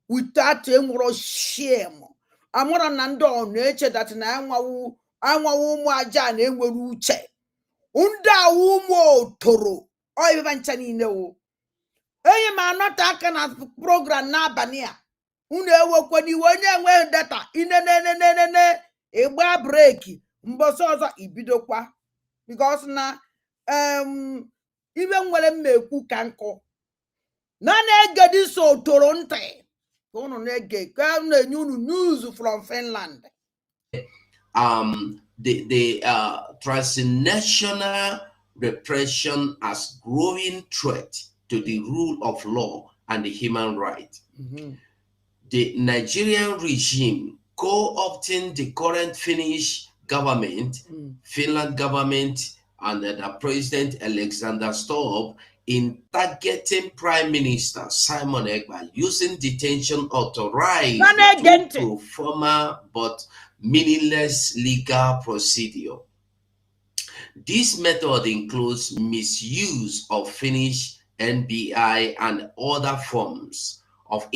without enwero shame. Amara na ndị ọ na-eche that na anwawu ụmụ aja na-enwere uche. Ndị awụ ụmụ otoro ọ ebe ncha niile o. Enyi m anọta aka na program n'abalị a. Unu ewekweni onye enweghị data inenenenene ịgba breki mbosi ọzọ ibidokwa because na ibe nwere mmekwu ka nkụ na na-ege dị so toro ntị unu na-ege ka na-enye unu news from Finland. The transnational repression as growing threat to the rule of law and the human right. The Nigerian regime co-opting the current Finnish government, Finland government, and the President Alexander Stubb in targeting Prime Minister Simon Ekpa using detention authorized to former but meaningless legal procedure. This method includes misuse of Finnish NBI and other forms of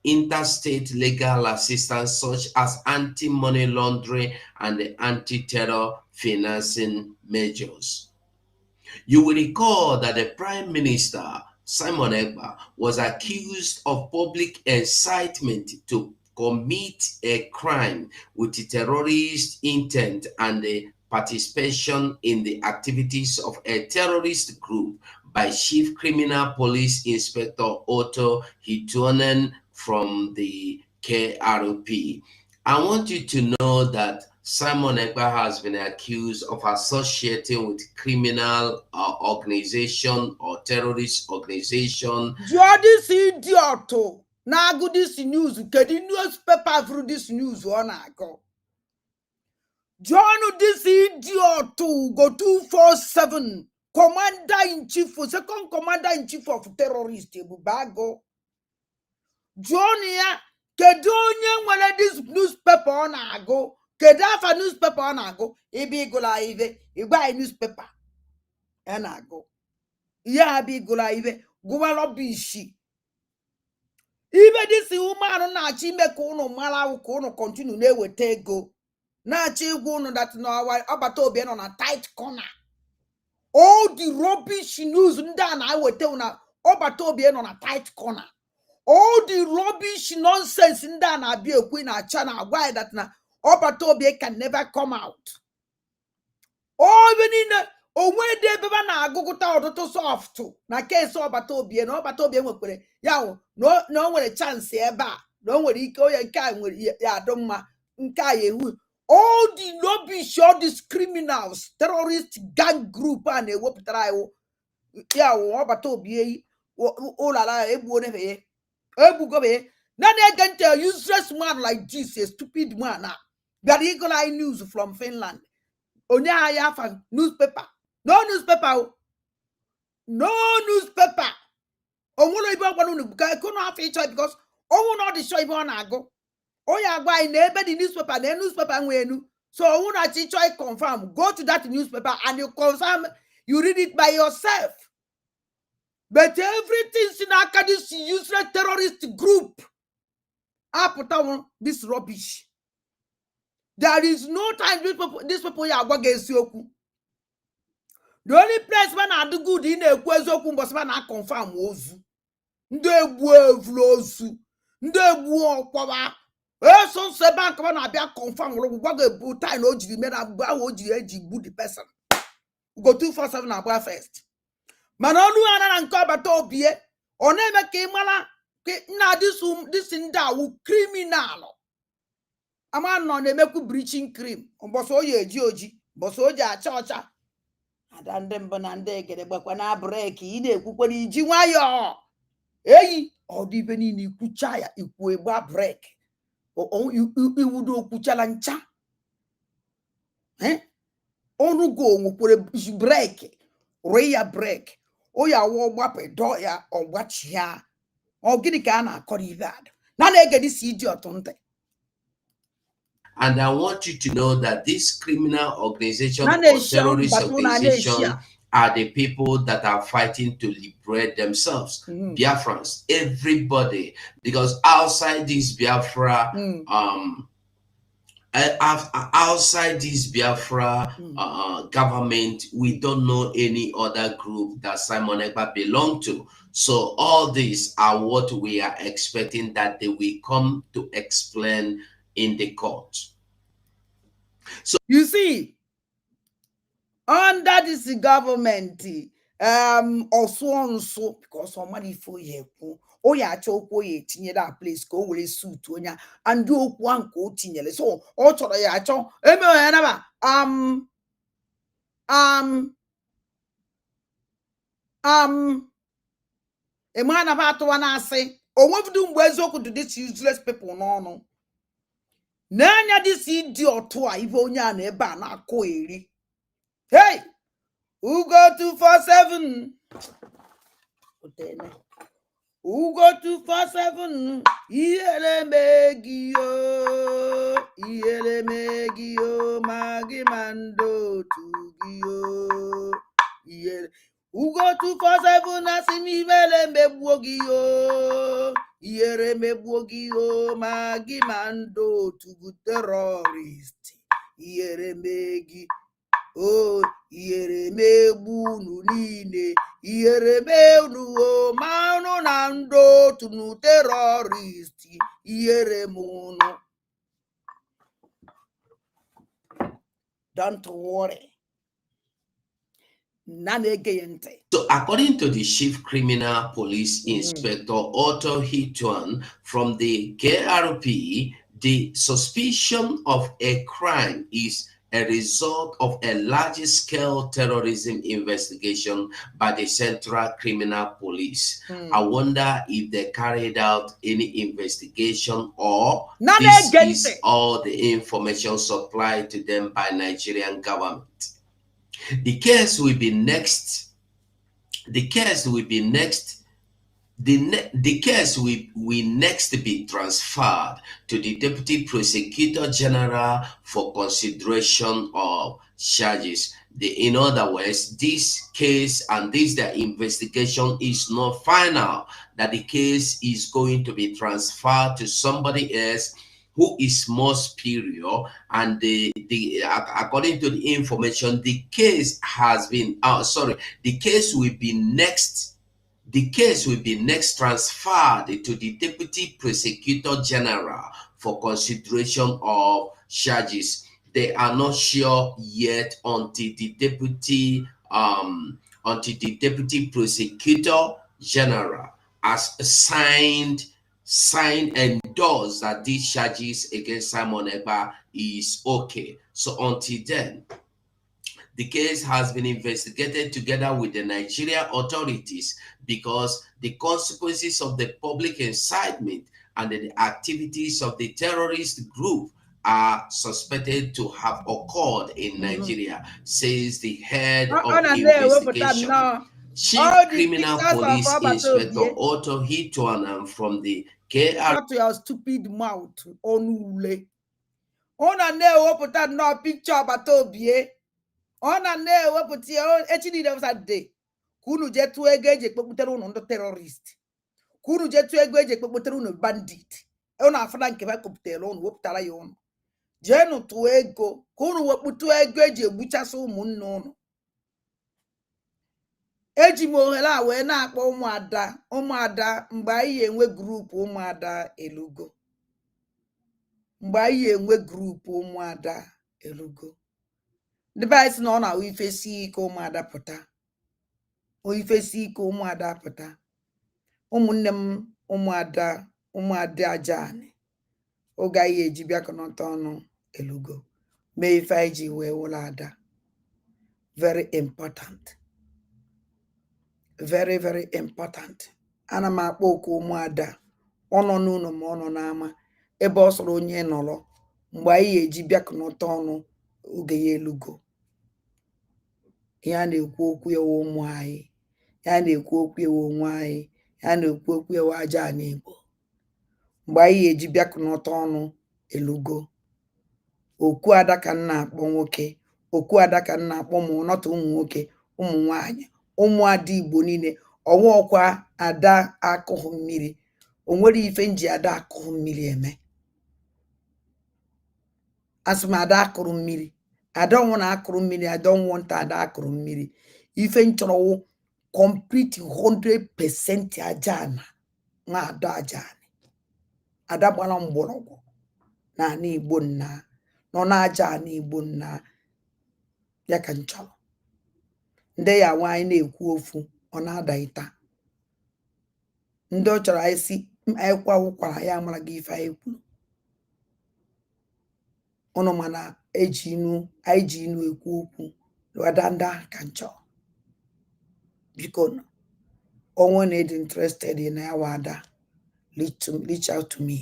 interstate legal assistance such as anti-money laundering and the anti-terror financing measures. You will recall that the Prime Minister, Simon Ekpa, was accused of public incitement to commit a crime with a terrorist intent and the participation in the activities of a terrorist group by Chief Criminal Police Inspector Otto Hitunen from the KRP. I want you to know that Simon Ekpa has been accused of associating with criminal organization or terrorist organization. This idiot na go this news kedi newspaper through this news one go. John this idiot go 247 commander-in-chief, second commander-in-chief of terrorists Bubago. John ya kedu onye nwere this newspaper ọ na-agụ kedu afa newspaper ọ na-agụ ibe igụla ibe igwa newspaper ọ na-agụ ya bi igụla ibe gụwara bishi ibe disi ụmụanụ na-achọ ime ka unu mara ka unu continue na-eweta ego na-achọ igwu unu that na ọbata obi nọ na tight corner. All the rubbish news ndị a na-eweta una ọbata obi nọ na tight corner. All the rubbish nonsense ndị a na-abịa ekwu na-acha na agwa that na Obatobie can never come out. Even in onwe de beba na aguguta odoto soft na case Obatobie na Obatobie nwekwere ya no nwere chance ebe a no nwere ike onye nke a nwere ya adọmma nke a yehu all the rubbish, all these criminals, terrorist gang group and ewepụtara iwu ya Obatobie olala egbuonebe egbugobe na na-ege useless man like this, a stupid man now. That Eagle Eye News from Finland. Onye aya fa newspaper. No newspaper. No newspaper. Onwolo ibe ogwanu buka kono have choice because owu no the show ibe na go. Oya agba na ebe the newspaper, the newspaper nwenu. So owu na chi choice confirm. Go to that newspaper and you confirm, you read it by yourself. But everything in aka this useless terrorist group. Put on this rubbish. There is no time these people are against you. The only place when I do good in a kwezoku was when I confirm ozu. Nde bu vlozu. Nde bu okwa. So se bank when I be confirm we go go time oji me na gba oji eji bu the person. Go 247 na first. Man onu ana nke Obatobie. Ona eme ke mala ke na this nda wu criminal. Aman no na-emeku bleaching cream mboso oye eji oji mboso oji acha ọcha adande mbo na nde egede gbakwa na break ị na-ekwukwa iji nwayọ eyi ọ dị ibe niile ikwucha ya ikwu egba break iwudo okwuchala ncha onu go nwekwere break re ya break o ya wo gbapụ do ya ọgbachi ya ọ gịnị ka a na-akọrọ ibe ada na na-egede si idiot ntị. And I want you to know that this criminal organization or terrorist organization are the people that are fighting to liberate themselves. Biafrans, everybody, because outside this Biafra, outside this Biafra government, we don't know any other group that Simon Ekpa belong to. So all these are what we are expecting that they will come to explain in the court. So you see, under this government, also because somebody for you, oh yeah, choko ye tinye that place go will suit onya and do one go tinye so all to ya cho a man about to one say or what do mwezoku to this useless people no. Nanya this idiot to Ivonia neba na koeri. Hey, who go 247? Who go 247? Iele megio, magimando to gio. Who go 247? Asimi vele mebwogio. Iereme bwogio magimando to terrorist. Ieremegi oh iereme bunu nine. Iereme nu mano nando to nu terrorist. Ieremono. Don't worry. So, according to the Chief Criminal Police Inspector Otto Hituan from the KRP, the suspicion of a crime is a result of a large-scale terrorism investigation by the Central Criminal Police. I wonder if they carried out any investigation or this is all the information supplied to them by Nigerian government. The case will be next. The case will be next. The case will next be transferred to the Deputy Prosecutor General for consideration of charges. In other words, this case and the investigation is not final. That the case is going to be transferred to somebody else who is more superior, and according to the information, the case has been the case will be next. The case will be next transferred to the Deputy Prosecutor General for consideration of charges. They are not sure yet until the Deputy Prosecutor General has signed endorsed that these charges against Simon Ekpa is okay. So until then, the case has been investigated together with the Nigerian authorities because the consequences of the public incitement and the activities of the terrorist group are suspected to have occurred in Nigeria, says the head of the investigation, Chief Criminal Police Inspector Otto Hituanam from the KR. Shut your stupid mouth, Onule. Ona na-ewepụta nnọọ picture agbata obi. Ona na-ewepụta echi niile of Saturday ka unu jee tụọ ego eji ekpekputere unu ndị terrorist, ka unu jee tụọ ego eji ekpekputere unu bandit. Unu afụna nke ha kpepụtara unu wepụtara ya unu. Jeenu tụọ ego ka unu wepụtụ ego eji egbuchasị ụmụnne unu. Eji m ohere a wee na-akpọ ụmụada mgbe anyị enwe grupu ụmụada elugo. Mgbe anyị enwe grupu ụmụada elugo. Ndị be anyị sị na ọ na-awụ ifesi ike ụmụada pụta. Ifesi ike ụmụada pụta. Ụmụnne m ụmụada ajani. Oge anyị eji bịakọnọta ọnụ elugo. Mee ife anyị ji wee wụla ada. Very important. Very, very important. Ana m akpọ oku ụmụada. Ọ nọ n'ụlọ ma ọ nọ n'ama. Ebe ọ sọrọ onye nọrọ. Mgbe anyị eji bịakọnọta ọnụ oge ya elugo. Ya na-ekwu okwu ya ụmụ anyị. Ya na-ekwu okwu ya onwe anyị. Ya na-ekwu okwu ya aja n'Igbo. Mgbe anyị eji bịakọnọta ọnụ elugo. Okwu ada ka nna akpọ nwoke. Okwu ada ka nna akpọ ụmụ nọta ụmụ nwoke, ụmụ nwaanyị, ụmụada Igbo niile. Ọnwụọkwa ada akụghị mmiri. O nwere ife nji ada akụghị mmiri eme. Asị m ada akụrụ mmiri. Ada ọnwụ na akụrụ mmiri. Ada ọnwụ nta ada akụrụ mmiri. Ife nchọrọwụ complete 100% ajana nwa ada ajani. Ada gbara mgbọrọgwụ n'ala Igbo nna. Nọ n'aja ana Igbo nna. Ya ka nchọrọ. Ndị ya nwaanyị na-ekwu ofu ọ na-ada ịta. Ndị ọ chọrọ anyị si anyị kwara ya amara gị ife anyị kwuru. Ụnụ mana anyị ji inu ekwu okwu. Wada ndị ahụ ka nchọrọ. Biko onwe na ịdị interested in ya wada. Reach out to me.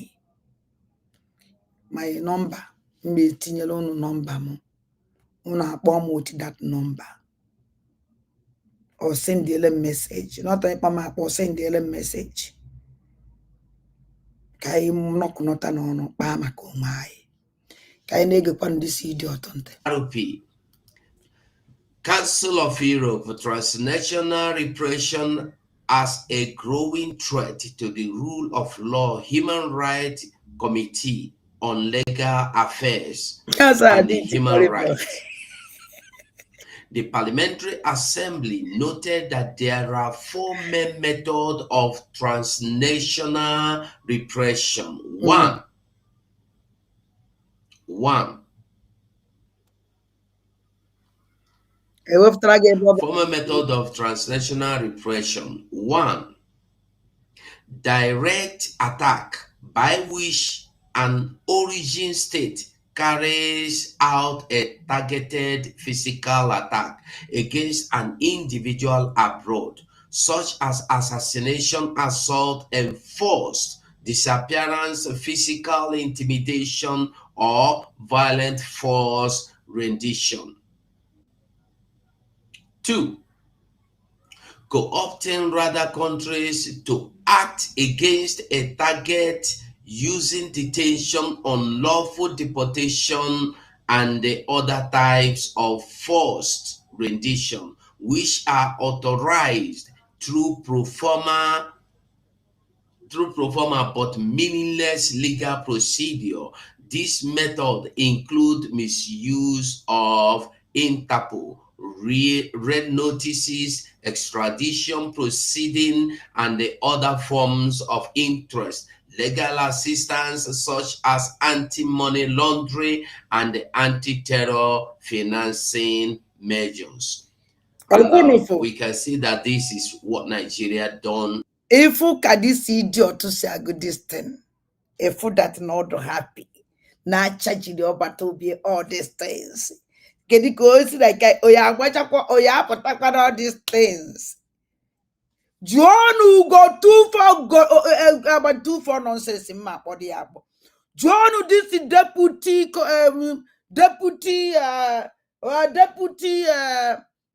My number. Mgbe etinyela unu nọmba m. Unu akpọ m with that number. Or send a message. Not a akpọ send a message. Ka anyị nọkọnọta n'ọnụ kpaa maka onwe anyị. Ka anyị na-egekwa ndị si ịdị ọtọ ntị. RP Council of Europe transnational repression as a growing threat to the rule of law. Human Rights Committee on Legal Affairs and the Human Rights. The Parliamentary Assembly noted that there are 4 main methods of transnational repression. One, former method of transnational repression. 1, direct attack, by which an origin state carries out a targeted physical attack against an individual abroad, such as assassination, assault, enforced disappearance, physical intimidation, or violent force rendition. 2, co-opting other countries to act against a target using detention, unlawful deportation, and the other types of forced rendition, which are authorized through pro forma but meaningless legal procedure. This method includes misuse of Interpol, red notices, extradition proceeding, and the other forms of interest, legal assistance such as anti-money laundering and anti-terror financing measures. And we can see that this is what Nigeria done. If you can this idiot to say a good this thing, if you that not happy, now charge the battle be all these things. Get it goes like oh yeah, watch out, oh yeah, but all these things. John who go too far, go about too far nonsense in my body. John, this is deputy, deputy,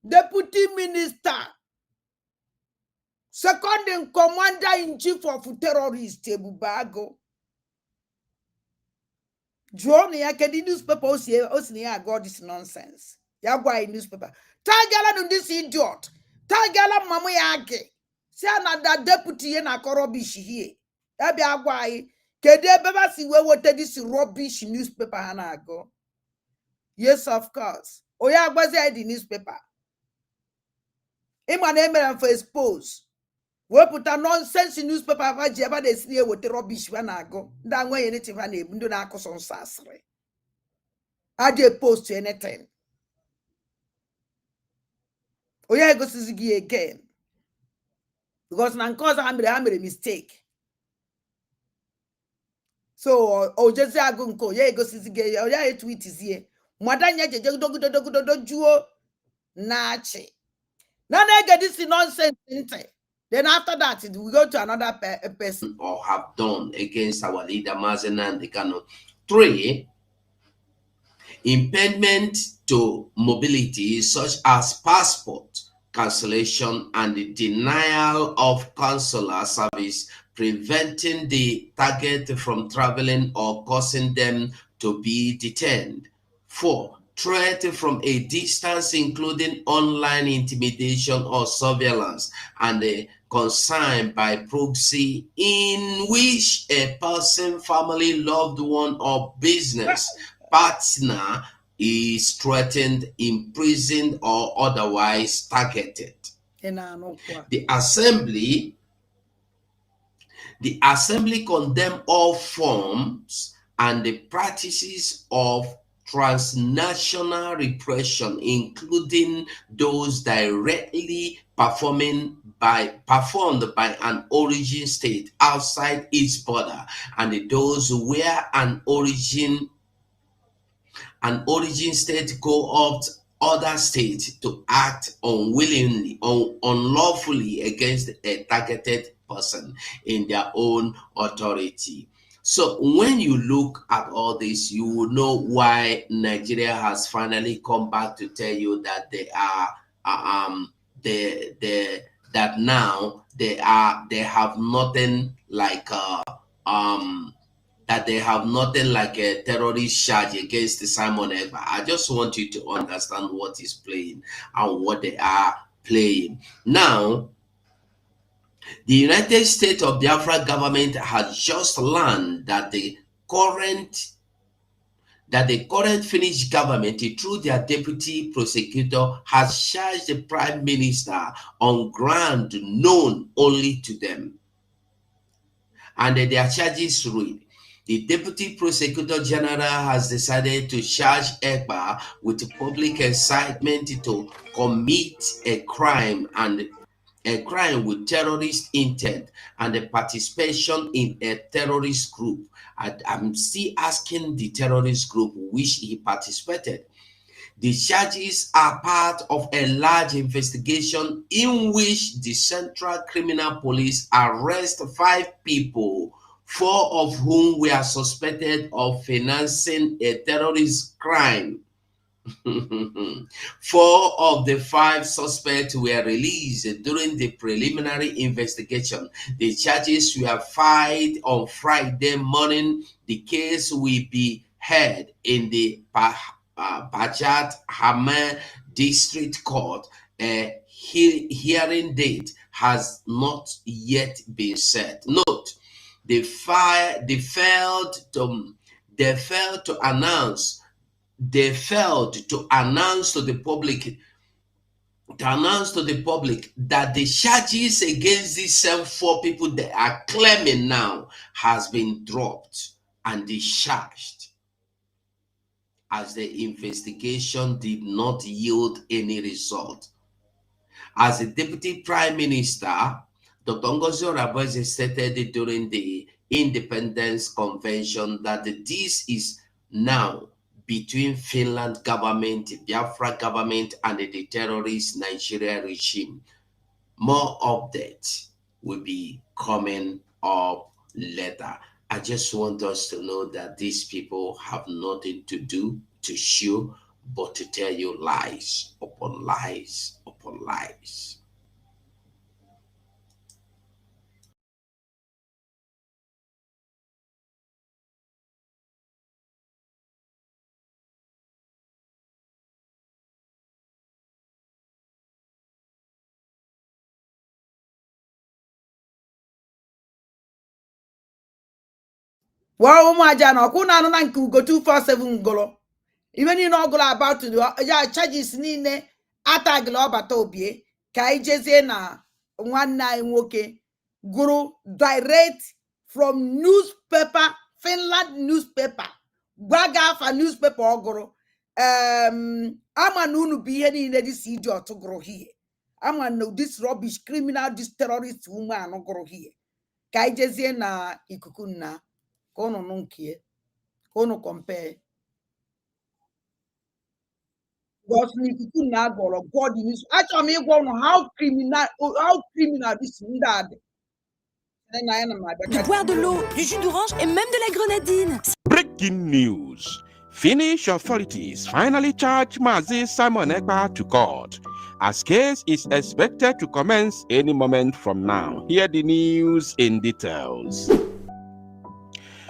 deputy minister, second in commander in chief of terrorists, Bubago. John, ya can the newspaper osnia got this nonsense. Ya go newspaper. Tagala no this idiot. Tagala mamu yake. Say another deputy na rubbish here. Ya be agwai. Kede beba si we wote this rubbish newspaper hana go. Yes, of course. Oya agwazi the newspaper. Ima name for expose. We put a nonsense in newspaper about Jeba de Sneer with the rubbish when I go. That way anything I name do not on sasre. I did post to anything. Oh yeah, go to again. Because now cause I made a mistake. So oh just say I go and call yeah go to the oh yeah tweet is here. Madanya juo nache. Now I get this nonsense into. Then after that, we go to another person. Or have done against our leader Mazen Nnamdi Kanu. 3, impediment to mobility such as passport cancellation and the denial of consular service, preventing the target from traveling or causing them to be detained. 4, threat from a distance, including online intimidation or surveillance, and the concern by proxy in which a person, family, loved one, or business partner is threatened, imprisoned, or otherwise targeted. The assembly condemned all forms and the practices of transnational repression, including those directly performed by an origin state outside its border, and those where an origin state co-opt other states to act unwillingly or unlawfully against a targeted person in their own authority. So when you look at all this, you will know why Nigeria has finally come back to tell you that they are that now they have nothing like that they have nothing like a terrorist charge against Simon Ekpa. I just want you to understand what is playing and what they are playing. Now, the United States of Biafra government has just learned that the current Finnish government, through their deputy prosecutor, has charged the prime minister on ground known only to them. And their charges read: the Deputy Prosecutor General has decided to charge Ekpa with public incitement to commit a crime with terrorist intent and the participation in a terrorist group. I'm still asking the terrorist group which he participated. The charges are part of a large investigation in which the Central Criminal Police arrested 5 people, 4 of whom were suspected of financing a terrorist crime. 4 of the 5 suspects were released during the preliminary investigation. The charges were filed on Friday morning. The case will be heard in the Bajat Hamel District Court. A hearing date has not yet been set. Note, they failed to announce to the public to announce to the public that the charges against these same 4 people they are claiming now has been dropped and discharged, as the investigation did not yield any result. As the Deputy Prime Minister, Dr. Ngozi Oraboeze stated during the Independence Convention that this is now between Finland government, Biafra government, and the terrorist Nigeria regime. More updates will be coming up later. I just want us to know that these people have nothing to do to show but to tell you lies upon lies upon lies. Well, Majano, Kuna Nanku go 247 golo. Even in all about the charges nine attack Lobatobie, Kaijeze na 19 woke, Guru direct from newspaper, Finland newspaper, Baga for newspaper ogoro. Amanunu be any in this idiot to grow here. Amano this rubbish criminal, this terrorist woman no grow here. Kaijeze na ikukuna. Kono nunkie, kono compare. God is actually how criminal this dad. De boire de l'eau, du jus d'orange et même de la grenadine. Breaking news. Finnish authorities finally charged Mazi Simon Ekpa to court, as case is expected to commence any moment from now. Hear the news in details.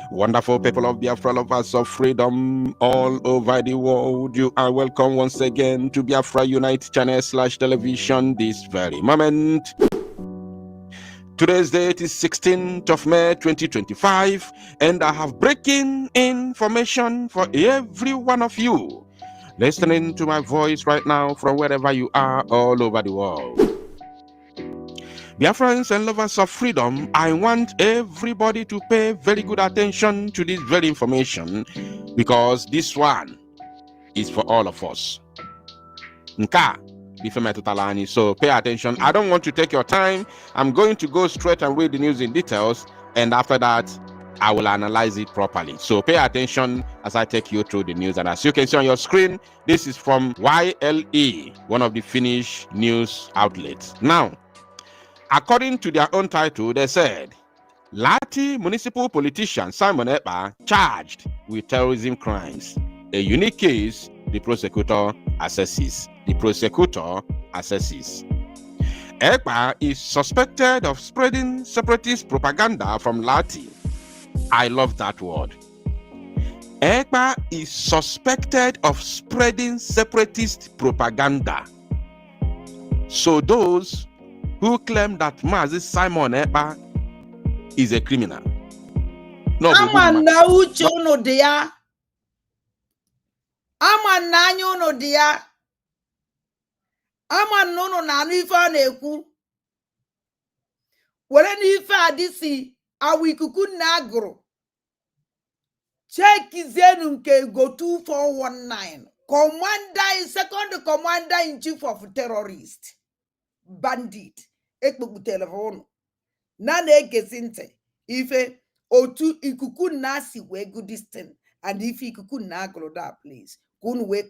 Wonderful people of Biafra, lovers of freedom all over the world, you are welcome once again to Biafra Unite channel /television this very moment. Today's date is 16th of May 2025, and I have breaking information for every one of you listening to my voice right now from wherever you are all over the world. Dear friends and lovers of freedom, I want everybody to pay very good attention to this very information, because this one is for all of us. So pay attention. I don't want to take your time. I'm going to go straight and read the news in details, and after that, I will analyze it properly. So pay attention as I take you through the news. And as you can see on your screen, this is from YLE, one of the Finnish news outlets. Now, according to their own title, they said, Lati municipal politician Simon Ekpa charged with terrorism crimes. A unique case, the prosecutor assesses. Ekpa is suspected of spreading separatist propaganda from Lati. I love that word. Ekpa is suspected of spreading separatist propaganda. So those who claim that Mazi Simon Ekpa is a criminal. No, Amanda uche uno dia. Amanda anyo uno dia. Amanda uno na ife a na-ekwu. Were n'ife adisi awikuku na agụrụ. Chekizienu nke go 2419. Second commander in chief of terrorist. Bandit. Ekpukpu telefonu. Na na-egezi ntị ife otu ikuku na si wee go distant, and ife ikuku na agụrụ that place kunu wee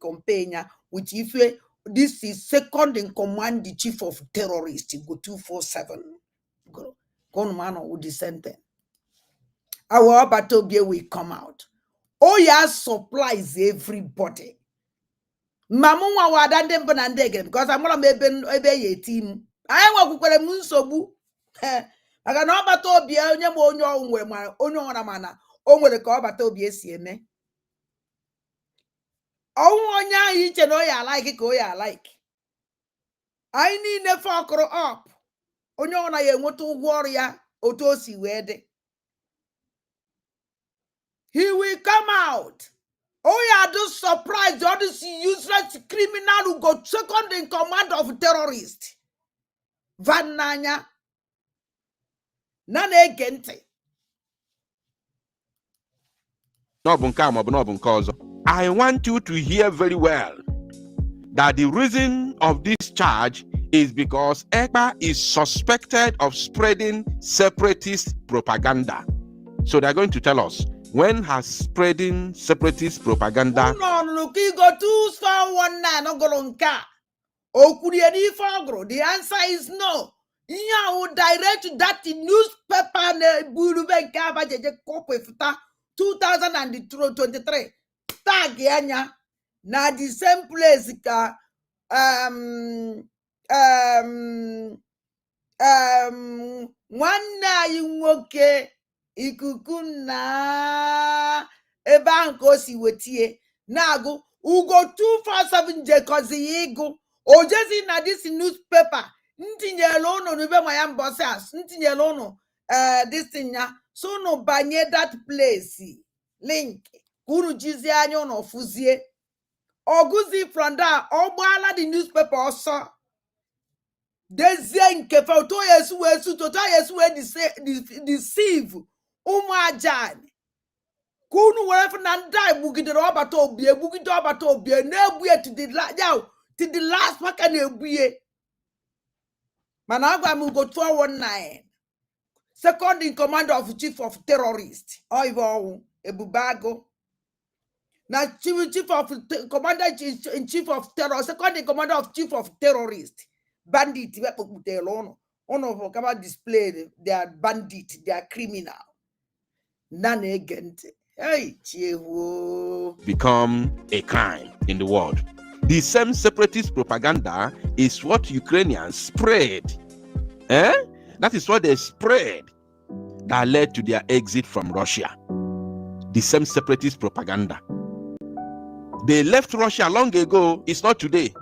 compare ya with ife this is second in command, the chief of terrorists go 247 kunu man with the sentence. Our Batobie will come out. Oh yeah, supplies everybody. Mamu wa wadande mbanandege because I'm gonna ebe ye team. I want to put nsogbu. Aga na ọbata obi onye ma onye onwe ma onye ọra mana o nwere ka ọbata obi esi eme. Ọnwụ onye ahụ iche na o ya like ka o ya like. Anyị niile fọkụrụ up. Onye ọra ya enweta ụgwọ ọrụ ya otu o si wee dị. He will come out Oh, yeah, those surprised, all this useless criminal who got second in command of terrorists. Van Nanya. Nane Gente. I want you to hear very well that the reason of this charge is because Ekpa is suspected of spreading separatist propaganda. So they're going to tell us, when has spreading separatist propaganda? No, you go 2419 Ogolonka. The answer is no. You will direct that newspaper 2023. Tag yanya na the same place ka nwanne anyị nwoke ikuku na ebe ahụ ka o si wetie na-agụ ugo 247 jekozi ya ịgụ ojezi na this newspaper ntinyere ụnụ n'ebe ma ya mbọsas ntinyere ụnụ this thing ya so ụnụ banye that place link ka unu jizie anya ụnụ fụzie ọgụzi from there ọ gbaala the newspaper ọsọ dezie nke fa otu ya esi wee suto otu ya esi wee deceive ụmụ ajani ka unu were fụ na ndị a egbugidere ọbata obi egbugide ọbata obi na-egbu ya to the last maka na-egbu ya mana agwa m ugo 419 second in command of chief of terrorist oive ọnwụ ebubago na chief of commander in chief of terror second in commander of chief of terrorist bandit wekpokputere ụnụ bụ kama display their bandit their criminal na na-ege ntị hey chiewo become a crime in the world. The same separatist propaganda is what Ukrainians spread. That is what they spread that led to their exit from Russia. The same separatist propaganda. They left Russia long ago. It's not today.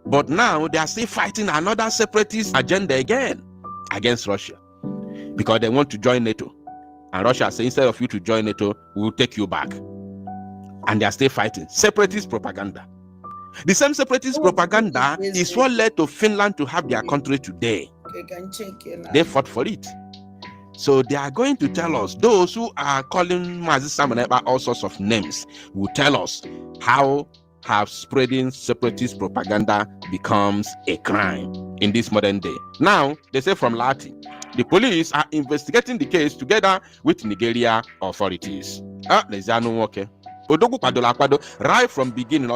But now they are still fighting another separatist agenda again against Russia because they want to join NATO. And Russia says, instead of you to join NATO, we will take you back. And they are still fighting separatist propaganda. The same separatist propaganda is what led to Finland to have their country today. They fought for it. So they are going to tell us, those who are calling Mazi Samaneba all sorts of names, will tell us how have spreading separatist propaganda becomes a crime in this modern day. Now, they say from Lati, the police are investigating the case together with Nigeria authorities. Okay. Right from beginning,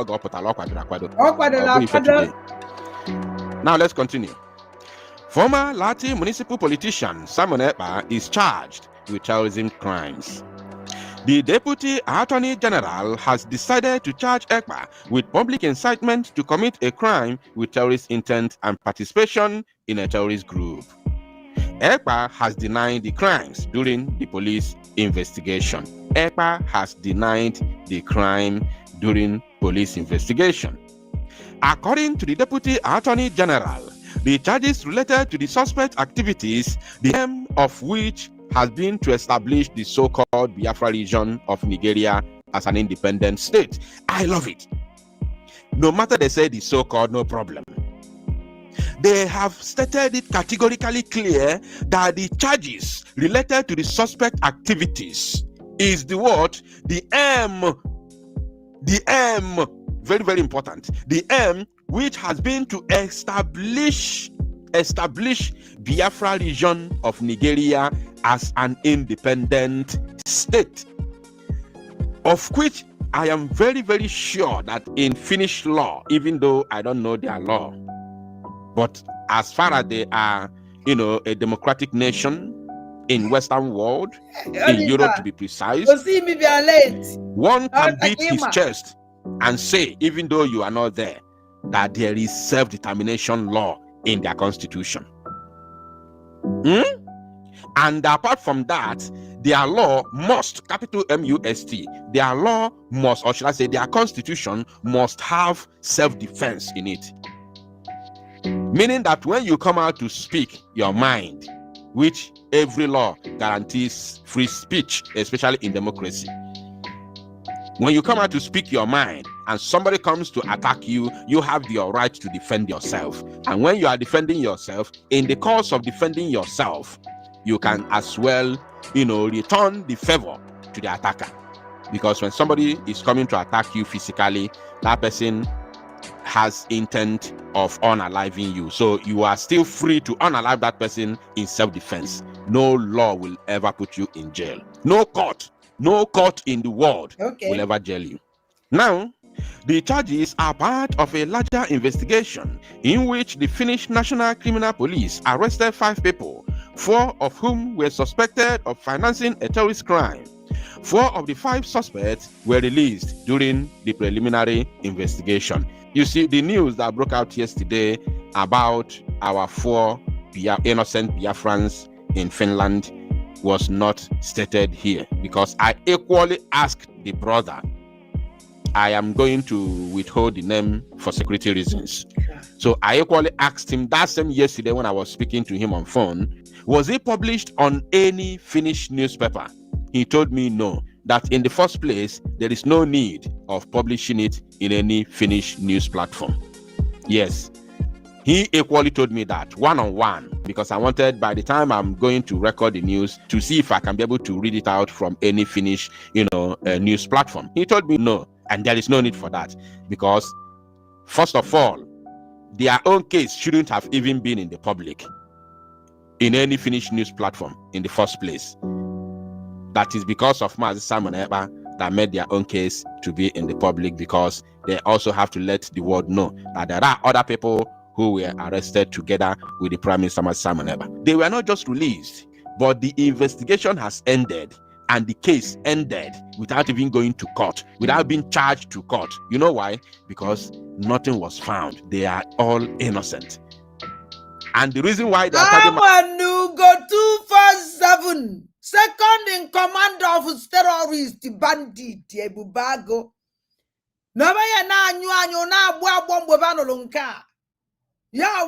now let's continue. Former Lati municipal politician Simon Ekpa is charged with terrorism crimes. The Deputy Attorney General has decided to charge Ekpa with public incitement to commit a crime with terrorist intent and participation in a terrorist group. Ekpa has denied the crimes during the police investigation. Ekpa has denied the crime during police investigation. According to the Deputy Attorney General, the charges related to the suspect activities, the aim of which has been to establish the so-called Biafra region of Nigeria as an independent state. I love it. No matter they say the so-called, no problem. They have stated it categorically clear that the charges related to the suspect activities is the what? The aim, very, very important. The aim which has been to establish Biafra region of Nigeria as an independent state, of which I am very, very sure that in Finnish law, even though I don't know their law, but as far as they are, a democratic nation in Western world, in Europe to be precise, one can beat his chest and say, even though you are not there, that there is self-determination law in their constitution. And apart from that, their law must, capital M-U-S-T, their law must, or should I say their constitution must have self-defense in it. Meaning that when you come out to speak your mind, which every law guarantees free speech, especially in democracy, When you come out to speak your mind and somebody comes to attack you, you have the right to defend yourself. And when you are defending yourself, in the course of defending yourself, you can as well, return the favor to the attacker. Because when somebody is coming to attack you physically, that person has intent of unaliving you. So you are still free to unalive that person in self-defense. No law will ever put you in jail. No court in the world will ever jail you. Now, the charges are part of a larger investigation in which the Finnish National Criminal Police arrested 5 people, 4 of whom were suspected of financing a terrorist crime. 4 of the 5 suspects were released during the preliminary investigation. You see, the news that broke out yesterday about our 4 innocent Biafrans in Finland was not stated here, because I equally asked the brother. I am going to withhold the name for security reasons. So I equally asked him that same yesterday when I was speaking to him on phone, was it published on any Finnish newspaper? He told me no, that in the first place, there is no need of publishing it in any Finnish news platform. Yes, he equally told me that one-on-one, because I wanted, by the time I'm going to record the news, to see if I can be able to read it out from any Finnish, news platform. He told me no, and there is no need for that, because first of all, their own case shouldn't have even been in the public, in any Finnish news platform in the first place. That is because of Mazi Simon Eba that made their own case to be in the public, because they also have to let the world know that there are other people who were arrested together with the Prime Minister Mazi Simon Eba. They were not just released, but the investigation has ended and the case ended without even going to court, without being charged to court. You know why? Because nothing was found. They are all innocent. And the reason why they are charging Amanugo 247, second in command of terrorist bandit Ebubago. Nobaya na anyu na agbo mgbe ba nụrụ nke a. Ya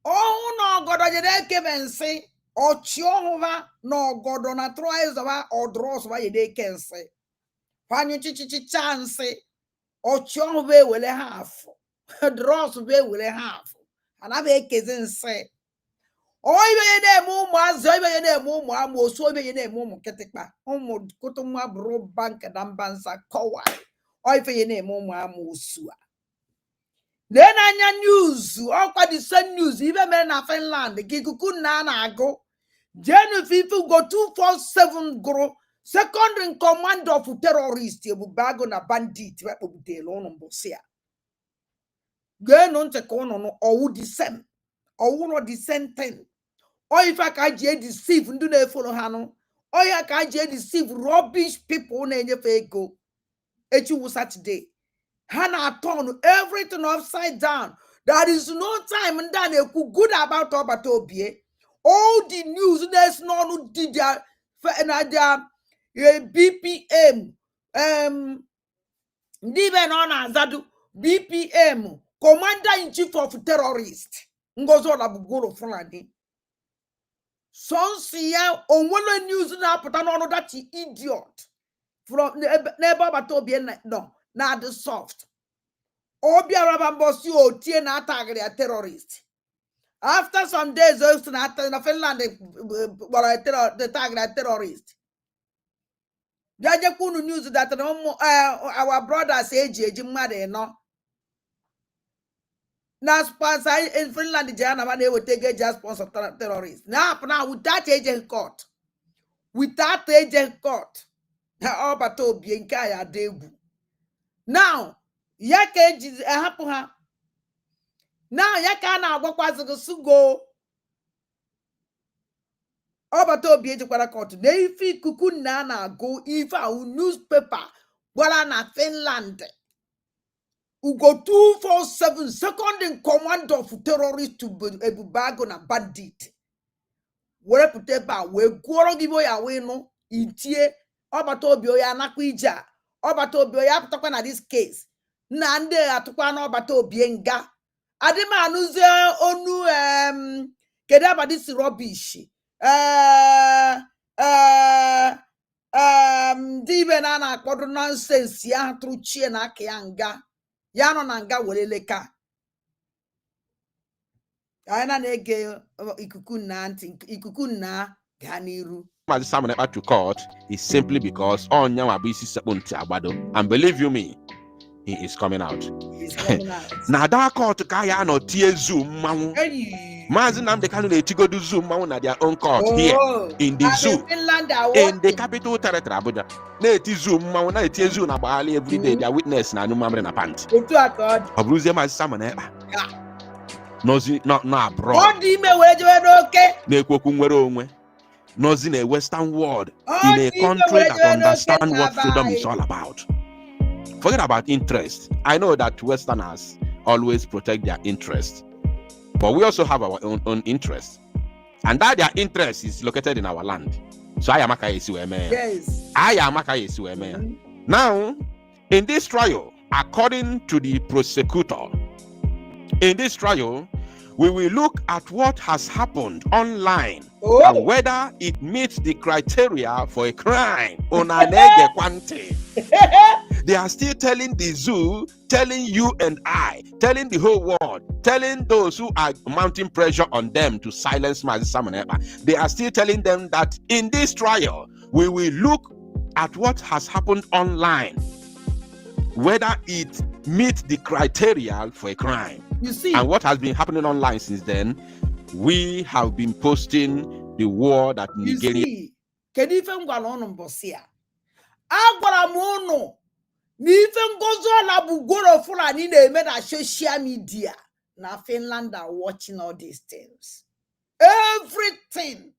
ọhụ na ọgọdọ jede kebensi ọchị ọhụva na ọgọdọ na troizọba ọdrọsọba jede kensi. Fanyu chichichi chansi ọchị ọhụva ewele ha afọ. Drọsọba ewele ha afọ. Anabe ekezi nsi. Oibe na-eme ụmụ azụ, oibe na-eme ụmụ amoosu, oibe na-eme ụmụ kịtịkpa, ụmụ kụtụnwa bụrụ bank na mba nsa kọwa. Oibe na-eme ụmụ amoosu a. Lee n'anya news, ọkwa the same news, ibe mere na Finland, ka ikuku na-agụ. Jenu fifu go 247 gụrụ, second in command of terrorist Ebubago na bandit wekpobutelu ụnụ mbụsị a. Geenụ ntị ka ụnụ ọwụ the same, ọwụ no the same thing. Oifa ka ji deceive ndị na-efolo ha nụ. Oya ka ji deceive rubbish people na-enyefe ego. Echi wu Saturday. Ha na-turn everything upside down. There is no time ndị a na-ekwu good about Obata Obie. All the news na-esi n'ọnụ dị their BPM, ndị be na ọ na-azadu BPM, Commander-in-Chief of Terrorists, Ngozi Olabugoro Fulani. Sonsi ya onwele news na-apụta n'ọnụ that idiot from n'ebe Obata Obie no na the soft. Obiara Bambosi otie na atagri a terrorist. After some days, na Finland the tag a terrorist. Jaja kunu news that our brothers eji mmadụ no. Na sponsor in Finland jana man they will take a just sponsor terrorist. Now without agent court. Without agent court. Obata Obie nke ya degwu. Now, ya ka eji hapụ ha. Now, ya ka na-agwakwazi sugo. Obata Obie ejikwara court. Na ife ikuku na-agụ ife ahụ newspaper gwara na Finland. Ugo 247, second in command of terrorist to Ebubago na bandit. Were puteba we gworo gibo ya we no itie Obata Obie ya nakwa ija. Obata Obie ya pụtakwa na this case. Na ndị atụkwa na Obata Obie nga. Adịma anụzie onu kedu abadi si rubbish. Di Ndibe na akpodo nonsense ya tru chie na aka ya nga. Ya no na nga weleleka. Ana na-ege ikuku na ntị, ikuku na gaa n'iru. Mazi Simon Ekpa to court is simply because Onya Wabisi Sepunti Agbado. And believe you me, he is coming out. He's coming out. Na that court kaya no tie Zoom mawu. Hey. Mazi Nnamdi Kanu na-etigo do Zoom mawu na their own court here in the zoo. Finland, In the capital territory Abuja. Na-eti Zoom mawu na etie Zoom na gbali every day their witness na anu mamre na pant. otu akod. Obruzie Mazi Simon Ekpa. Nozi no abroad. Ọ dị ime wee jewe n'oke. Na-ekwu okwu nwere onwe. Nozi in a Western world, in a country that understands what freedom is all about. Forget about interest. I know that Westerners always protect their interest, but we also have our own interest, and that their interest is located in our land. So I am a Yes. I am a Now, in this trial, according to the prosecutor, in this trial, we will look at what has happened online and whether it meets the criteria for a crime. They are still telling the zoo, telling you and I, telling the whole world, telling those who are mounting pressure on them to silence Mazi Simon Ekpa. They are still telling them that in this trial, we will look at what has happened online, whether it meets the criteria for a crime. You see, And what has been happening online since then, we have been posting the war that you Nigeria. see, kedu ife m gwara unu mbọsị a? Agwara m unu na ife ngozi ọla bụ gworo Fulani na-eme na social media na Finland are watching all these things. Everything.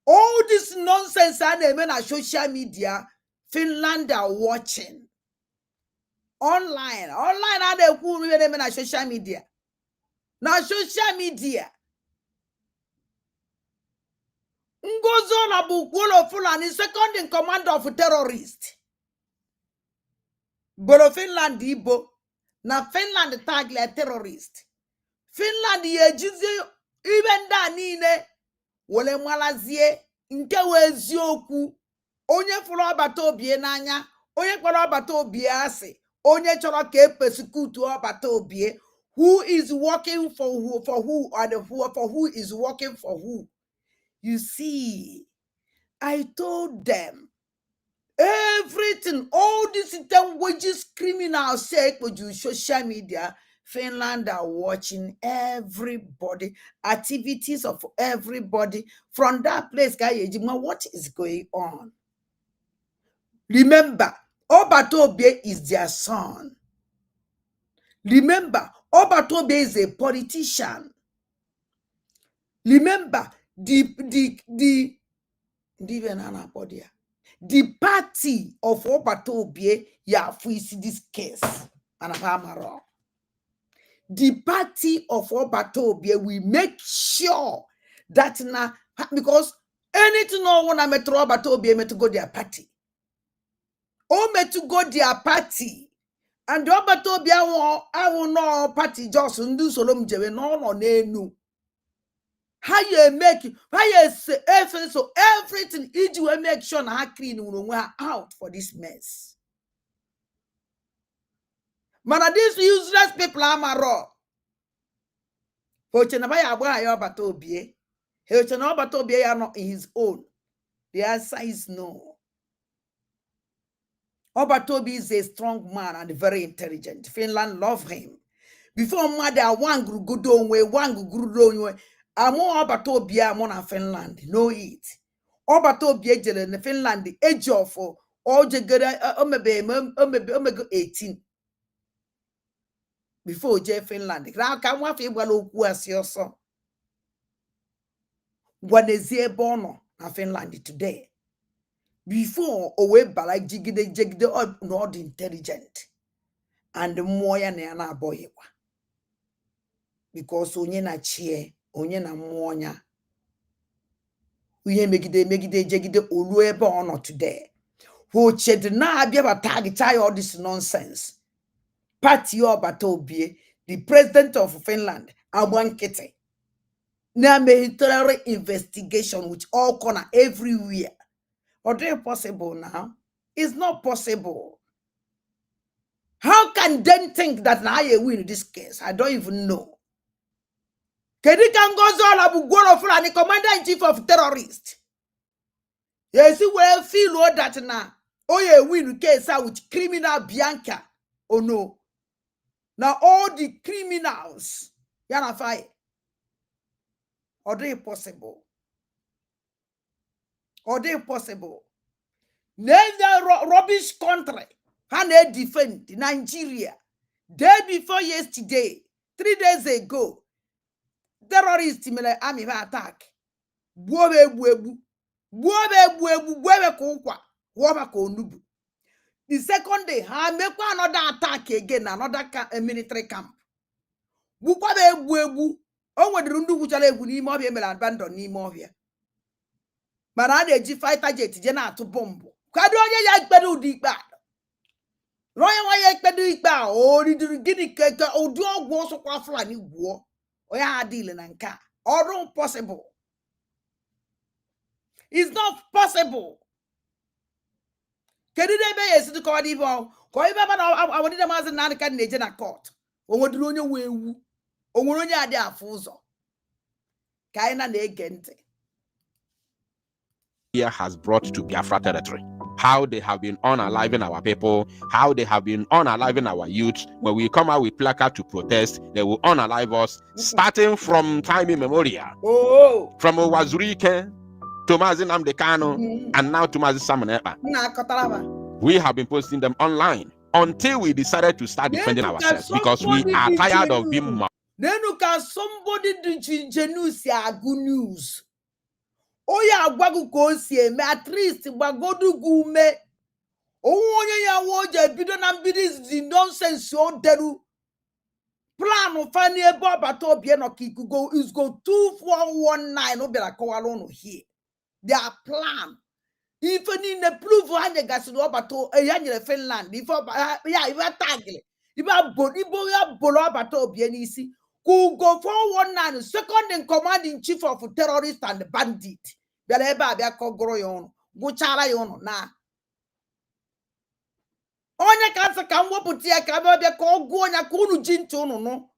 All this nonsense a na-eme na social media, Finland are watching. Online a na-ekwu ihe na-eme na social media. Na social media. Ngozi ọla bụ gworo Fulani, second in command of terrorist. Boro Finland Igbo na Finland tag like terrorist. Finland yejizi ibe ndị a niile wole malazie nke wee eziokwu. Onye fụrụ ọbata obie n'anya, onye kpọrọ ọbata obie asị, onye chọrọ ka persecute ọbata obie. Who is working for who, for who is working for who? You see, I told them everything, all these languages, criminals say, but you social media, Finland are watching everybody, activities of everybody from that place. What is going on? Remember, Obatobie is their son. Remember, Obatobie is a politician. Remember, the party of Obatobie, we see this case. The party of Obatobie, we make sure that now, because anything no one met Obatobie met to go their party. Oh, met to go their party. And Obatobie I will know party just do solom jewe no nenu. How you make it? How you say everything? So everything you will make sure na clean we are out for this mess. Man, these useless people are raw. For Chenabaya Abba Yobatobie, Hechanobatobi are not his own. The answer is no. Obatobi is a strong man and very intelligent. Finland love him. Before mother one good way, one good way. Amo Obatobie amona Finland. No it. Obatobie jele in Finland the age of all jegere omebe 18. Before J Finland. Now can one feel well yourself. What is here born na Finland today? Before owe bala jigide not intelligent and more na boy. Because onye na chie, onye na monya. Uye megide jegide olu ebe ono today. Who ched na abia target all this nonsense. Party Obatobie, the president of Finland, Abankete. Now military investigation which all corner everywhere. Are they possible now? It's not possible. How can they think that now you win this case? I don't even know. Kedikan Gozola Bugoro Fulani, commander-in-chief of terrorists. Yes, you will feel all that now. Oh, yeah, win case out with criminal Bianca. Oh, no. Now, all the criminals, yana fire. Or they possible? Or they possible? Name the rubbish country. And they defend Nigeria. Day before yesterday, 3 days ago, terrorists in the army attack. The second day, I make another attack again, another military camp. Manade G fighter jet jena to bomb. Kadoya yak bedu dik bad. Roya yak bedu ikba or the guinea cake or dog was a quaffle new war. Or ya dealing and car. Or not possible. It's not possible. Can you be a call even? I wanted a master Nanakan Nagena court. Or what do you know? Or when you are there, Fuzo. Kaina negente. Has brought to Biafra territory. How they have been unaliving our people, how they have been unaliving our youth. When we come out with placard to protest, they will unalive us, starting from time immemorial. Oh, from Owazurike to Mazin Amdekano, and now to Mazin Samanepa. We have been posting them online until we decided to start defending ourselves because we are tired of being. Then you can somebody do genusia good news. Oh yeah, wagu kosie me at least wagodu gume. Oh yeah, woja bidon and bidis the nonsense so deru. Plan of funny about bato no kiku go is go 2419 no be like alone here. Their plan. Even in the proof one the gas no bato a yan Finland. If yeah, if I tagle. If I bolo bato bienisi. Go 419 second in command in chief of terrorists and the bandit. Beleba be akogoro yon go chala yon na onya kansa kan woputi e ka be ko go onya ko unu jinto no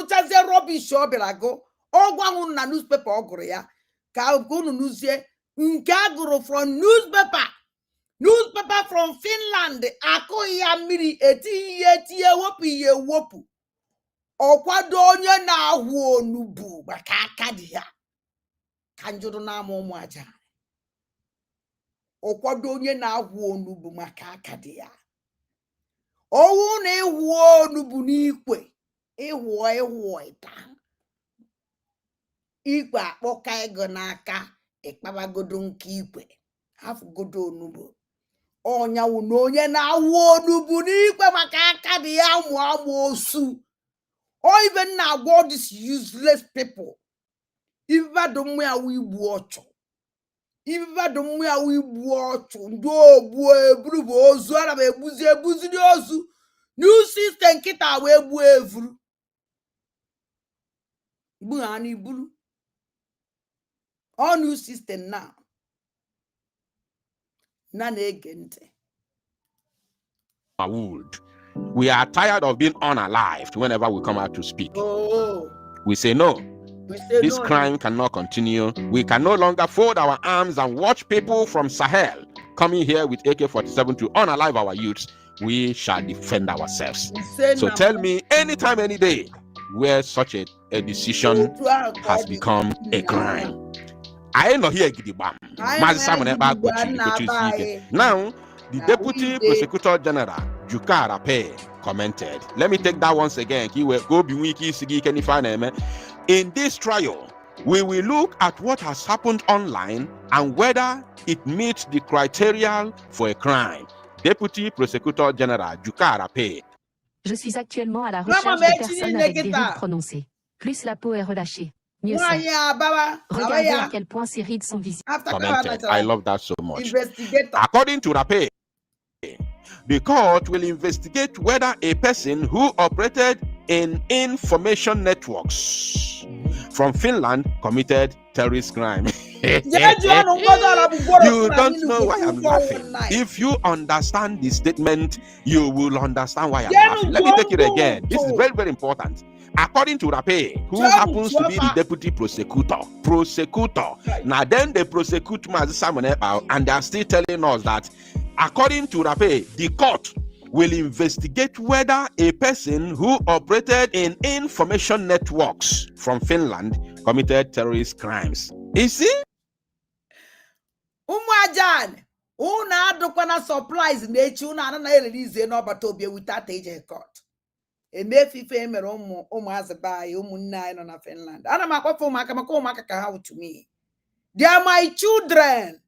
chaze rubbish obelago ogwa unu na newspaper ogoro ya ka unu nuzie nke agoro from newspaper from Finland ako ya miri eti wopu okwado onye na ahu onubu maka aka di ya kanjuru na ụmụ aja okwado onye na-ahụ onugbu maka aka dị ya owu na ịhụ onugbu n'ikwe ịhụ ịta ikwe akpọka ego n'aka ịkpabagodo nke ikwe afụgodo onugbu ọnyanwụ na onye na-ahụ onugbu n'ikwe maka aka dị ya ụmụ osu or even now all these useless people. If I don't wear we watch, if I don't wear we watch, do boy, bruvo, Zara, Buziozu, new system, kita away, buevru. Buani bulu. All new system now. None again. We are tired of being unalived whenever we come out to speak. Oh. We say no. This crime cannot continue. We can no longer fold our arms and watch people from Sahel coming here with AK-47 to unalive our youths. We shall defend ourselves. So tell me anytime, any day, where such a decision has become a crime. I ain't not here, Gidibam. Now, the Deputy Prosecutor General, Chukwu Di Ya, commented. Let me take that once again. In this trial, we will look at what has happened online and whether it meets the criteria for a crime. Deputy Prosecutor General Chukwu Di Ya. Je suis actuellement à la recherche de personnes avec des rides prononcées. Plus la peau est relâchée, mieux c'est. Regardez à quel point ces rides sont visibles. Commented. I love that so much. According to Rape, the court will investigate whether a person who operated in information networks from Finland committed terrorist crime. You don't know why I'm laughing. If you understand the statement, you will understand why I'm laughing. Let me take it again. This is very, very important. According to Rape, who happens to be the deputy prosecutor, now then they prosecute Mazi Simon Ekpa, and they are still telling us that according to Rape, the court will investigate whether a person who operated in information networks from Finland committed terrorist crimes. You see? Umajan, una adukwana supplies nechi una na release no batobia without agent court. Emefife mere ụmụ azabai ụmụnne anyị nọ na Finland. Ana m akpọfe ụmụaka maka ụmụaka ka ha to me. They are my children.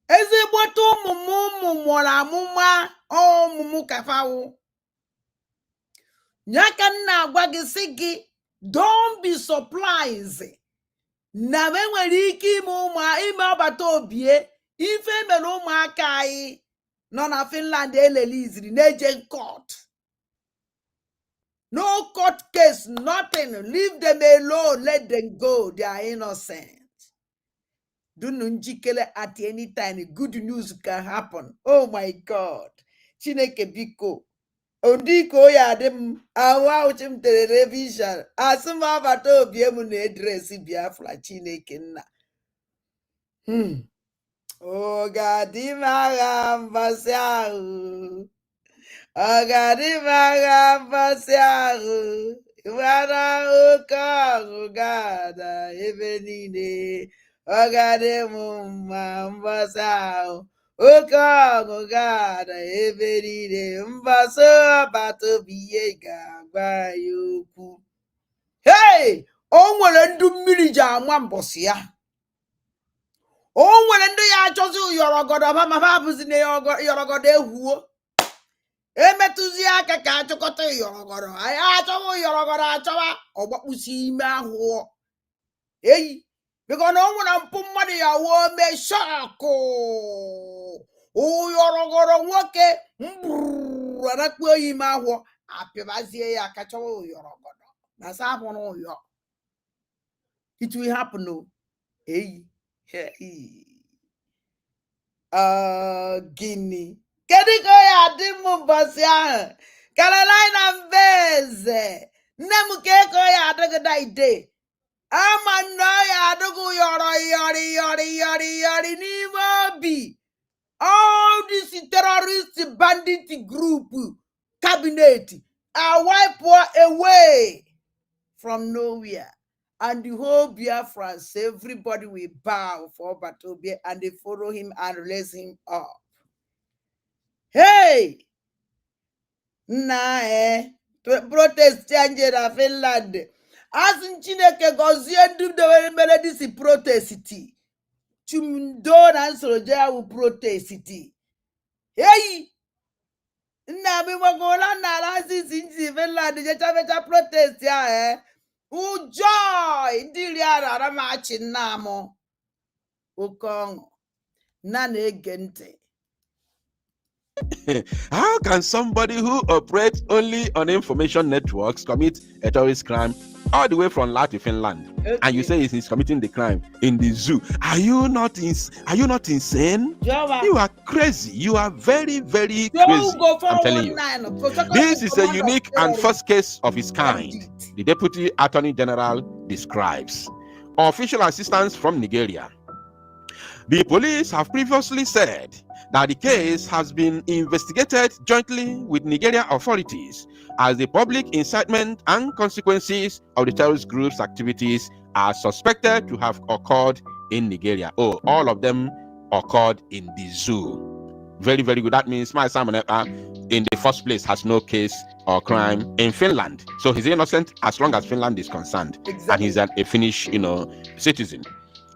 Ezigbote ụmụ mụrụ amụma ọmụmụ kafawu. Nyaka nna agwa gị sị gị, don't be surprised. Na me nwere ike ime ọbata obie ife mere ụmụaka anyị nọ na Finland eleliziri na-eje court. No court case, nothing. Leave them alone. Let them go. They are innocent. Do njikele at any time. Good news can happen. Oh my God. Chineke biko. Ondiko ya dem awa uchim television. Asuma bato biemu ne dresi Biafra Chineke nna. Oh God, imagambasiahu. Ogadimagambasiahu. Iwana uka gada ebenine. Ogadimumambasiahu. Uka gada ebenine. Mbaso bato biega bayuku. Hey! O nwere ndu mmiri ji ama mbosi ya. O nwere ndị ya achọzi yorogodo ma ha bụzi na yorogodo ehuo. Emetụzi aka ka achọkọta yorogodo. Anyị achọwa yorogodo achọwa ọgbakpusi ime ahụ. Eyi, biko na o nwere mpụ mmadụ ya wuo me shọkụ. O yorogodo nwoke mburu anakpuo ime ahụ apịbazie ya aka chọwa yorogodo. Na sa ahụ n'ụyọ. It will happen no. Eyi. Guinea. Kediko ya dimu bosia. Carolina Mbeze. Nemukeko ya adogo daide. Ama no ya adogo yori ni mobi. All this terrorist bandit group cabinet are wiped away from nowhere. And the whole Biafrans, everybody will bow for Batobia and they follow him and raise him up. Hey! Protest change in Finland. As in Chineke gozie do the melody protest. Chumdo and soldier will protest. Hey! Nami wagola na lasis in Finland. Jeta protest ya Ujoy diliara ramachi namo ukongo nane gente. How can somebody who operates only on information networks commit a terrorist crime all the way from Laos to Finland? Okay. And you say he's committing the crime in the zoo? Are you not insane? Jova. You are crazy. You are very, very crazy. I'm telling you. This is a unique and first case of its kind. The Deputy Attorney General describes. Official assistance from Nigeria. The police have previously said that the case has been investigated jointly with Nigerian authorities as the public incitement and consequences of the terrorist group's activities are suspected to have occurred in Nigeria. Oh, all of them occurred in the zoo. Very, very good. That means my Simon in the first place has no case or crime in Finland. So he's innocent as long as Finland is concerned. Exactly. And he's a Finnish, citizen.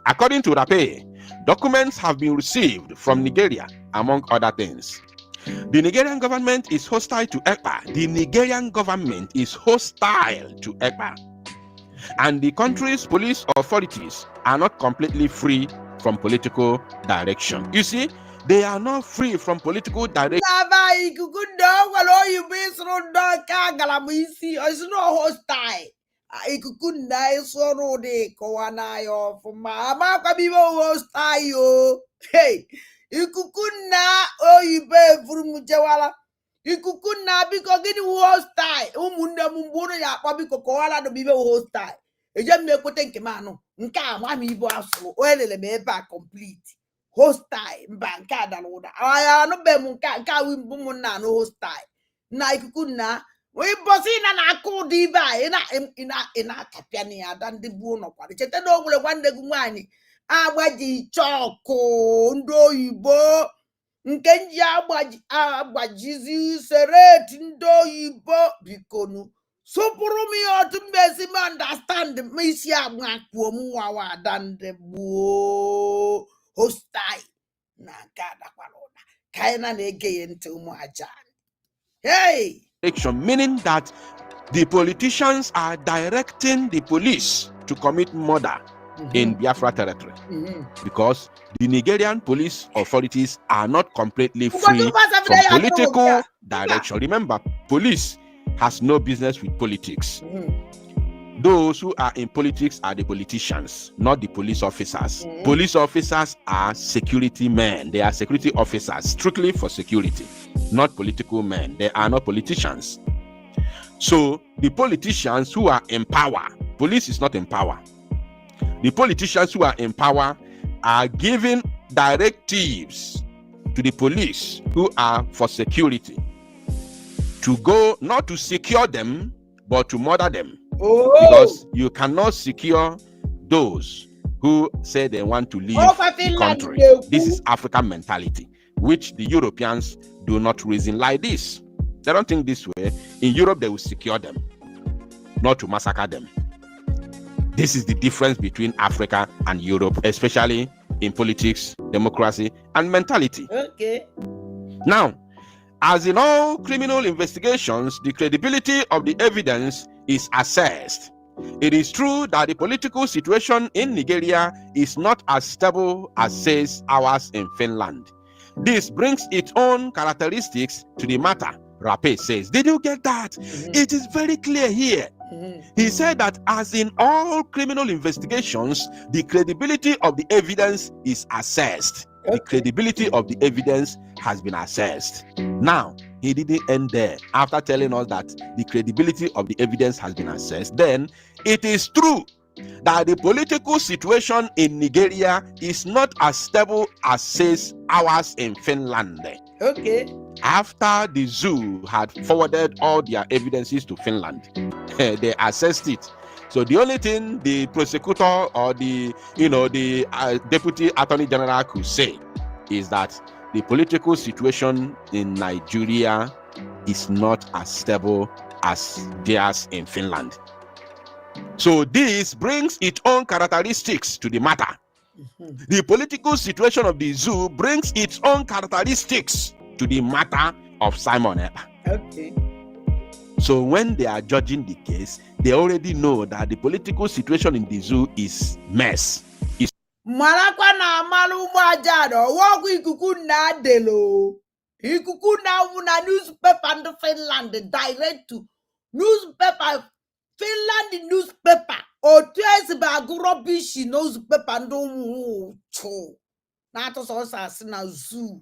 According to Rape, documents have been received from Nigeria, among other things. The Nigerian government is hostile to Ekpa. The Nigerian government is hostile to Ekpa. And the country's police authorities are not completely free from political direction. You see, they are not free from political direction. It's not hostile. ikuku nna isoro de kowa na yo fuma amakwa bibo hostile yo hey ikuku nna oyibe furu mu jewala ikuku nna biko gini hostile umunne mu mburu ya akpa biko kowala do bibe hostile eje m na-ekwete nke manụ nke a nwa m ibu asụrụ o elele m ebe a complete hostile mba nke a dara ụda ya anụbe m nke a mbụ m nna anụ hostile na ikuku nna ịbọsị na na-akụ ụdị ibe a ị na-akapịa na ya ada ndị bụ nọkwara cheta na o nwere nwanne gị nwaanyị agbaji chọkụ ndị oyibo nke nji agbajizi sereti ndị oyibo bikonu sụpụrụ m ihe otu mmezi m understand m isi agbakwuo m nwawa ada ndị gbuo hostile na nke adakwara ụda ka anyị na-ege ya ntị ụmụ aja hey meaning that the politicians are directing the police to commit murder in Biafra territory because the Nigerian police authorities are not completely free from political direction. Remember, police has no business with politics. Those who are in politics are the politicians, not the police officers. Police officers are security men. They are security officers strictly for security, not political men. They are not politicians. So the politicians who are in power, police is not in power. The politicians who are in power are giving directives to the police who are for security to go, not to secure them, but to murder them. Because you cannot secure those who say they want to leave the country. This is African mentality, which the Europeans do not reason like this. They don't think this way. In Europe, they will secure them, not to massacre them. This is the difference between Africa and Europe, especially in politics, democracy, and mentality. Okay. Now, as in all criminal investigations, the credibility of the evidence is assessed. It is true that the political situation in Nigeria is not as stable as says ours in Finland. This brings its own characteristics to the matter. Rape says, did you get that? It is very clear here. He said that as in all criminal investigations, the credibility of the evidence is assessed. The credibility of the evidence has been assessed. Now, he didn't end there. After telling us that the credibility of the evidence has been assessed, then it is true that the political situation in Nigeria is not as stable as says ours in Finland. Okay. After the zoo had forwarded all their evidences to Finland, they assessed it. So the only thing the prosecutor or the deputy attorney general could say is that the political situation in Nigeria is not as stable as theirs in Finland. So this brings its own characteristics to the matter. The political situation of the zoo brings its own characteristics to the matter of Simon Ekpa. Okay. So when they are judging the case, they already know that the political situation in the zoo is mess. Marakwa na amalu mwajado wogu ikuku na delo. Ikuku na newspaper and Finland direct to newspaper Finland newspaper. Otuesi bagu rubbish newspaper ndo cho. Na to so na zoo.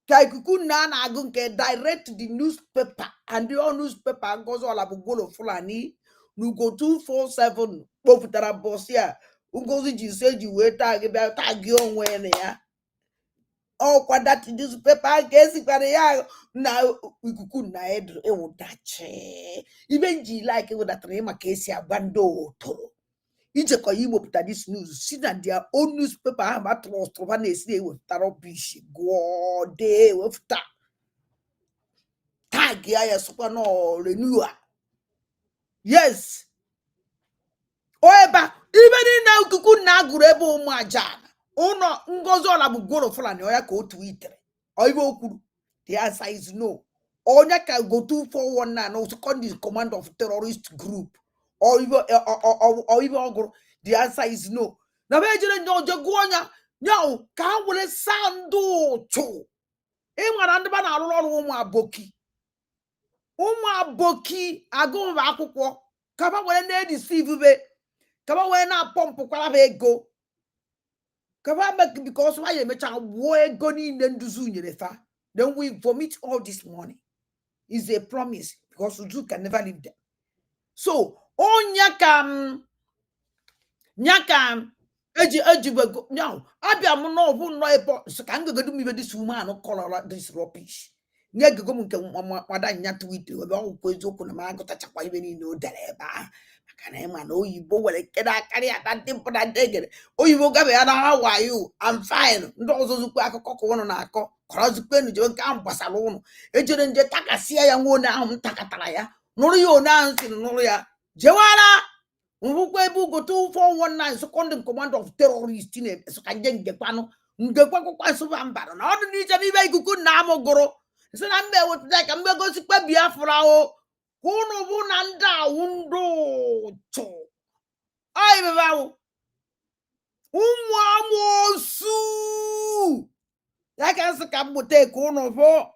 Ikuku na agu nke direct the newspaper and the all newspaper goes all about Golo Fulani. You go 247 Bofutara Bosia. Ungozi ji said you wait tag on when ya. Oh, what that newspaper case ya now ikuku na e would that even ji like it would that name a case ya bando toro. It's a coyibo put this news. See that their own newspaper have a trust of an essay with tarapish. Go day with tag ya super no renewer. Yes. Oeba, even now kuku na gurebo umajana. Uno ngozo la bugoro fulani oya ko Twitter. Oibo kuru. The answer is no. Onya can go 241 no second is command of terrorist group. Or even the answer is no. Na mejele no jagonya no ka wole sando cho. E nwara ndị ba na arụ ọrụ ụmụ aboki. Ụmụ aboki agụ akwụkwọ Kaba were na deceive be. Kaba were na pump kwala be go. Kaba make because why you mecha wo ego ni nduzu nyere fa. Then we vomit all this money. Is a promise because Uju can never leave them. So, oh nyakam eji go now. Abia mo no who no ebo so can go do me this woman no color this rubbish. Nyege go nke wada nya tweet we ba ko ezoku na ma gota chakwa ibe ni no dere ba. Kana ma no yibo wele keda kari ata tempo da degere. Oyibo gabe ya na how are you? I'm fine. Ndo ozozukwu akụkọ ko wono na akọ. Korozukwu nu je nke ambasalo wono. Ejere nje takasia ya nwo na ahụ takatara ya. Nuru yo na nsi nuru ya. Jewara Nwukwe bu go 2419 second in command of terrorists in so kan jenge kwano. Ngekwa kwa so bambara. Na odu ni je bi be ikuku na amogoro. So na mbe wo tda ka mbe go sikpa Biafra o. Kunu bu na nda wundo cho. Ai be bawo. Amosu. Ya kan se ka bote kunu bo.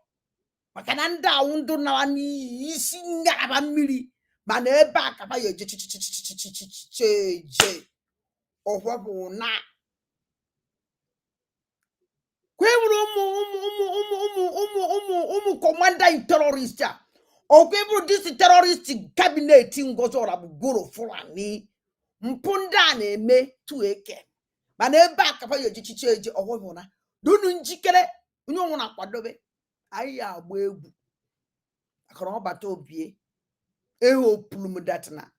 Maka na nda wundo na ni isi nga ba mmiri. Mana ebe a kaba ya je ohwabu na kweburu umu commander in terrorist a o kweburu this terrorist cabinet ngozo ora bugoro fulani mpunda na eme tu eke mana ebe a kaba ya je ohwabu na dunu njikere onye onwu na kwadobe ayi agba egwu akara obata obie plum that na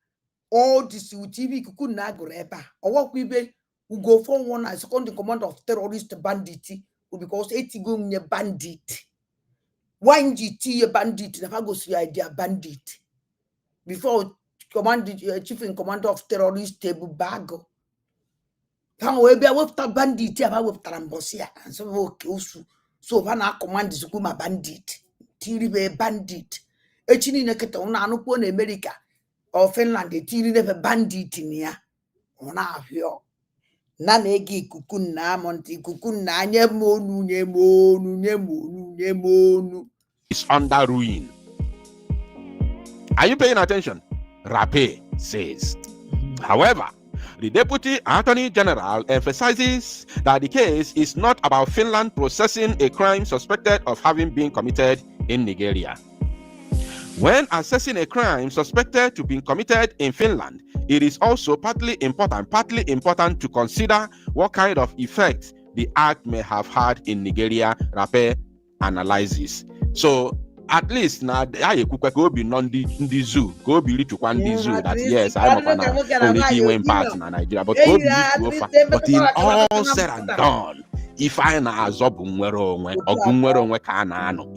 all this TV kuku na agoreba or we be we go for one as second in command of terrorist bandit because 80 go nye bandit 1GT bandit never go see idea bandit before chief in command of terrorist table bago how we be with bandit about with tarambosia and so okay so na command is kuma bandit tiri be bandit echini neketa una anukwo na America or Finland tiri ne bandit ni ya ona ahio na egi ikuku na monti ikuku na nyemonu is under ruin. Are you paying attention? Rape says. However, the Deputy Attorney General emphasizes that the case is not about Finland processing a crime suspected of having been committed in Nigeria. When assessing a crime suspected to be committed in Finland, it is also partly important to consider what kind of effect the act may have had in Nigeria, Rape analyzes. So, at least now I could be non-the zoo, go be to the zoo that yes, I'm only went part in Nigeria, but but in all said and done, if I na azob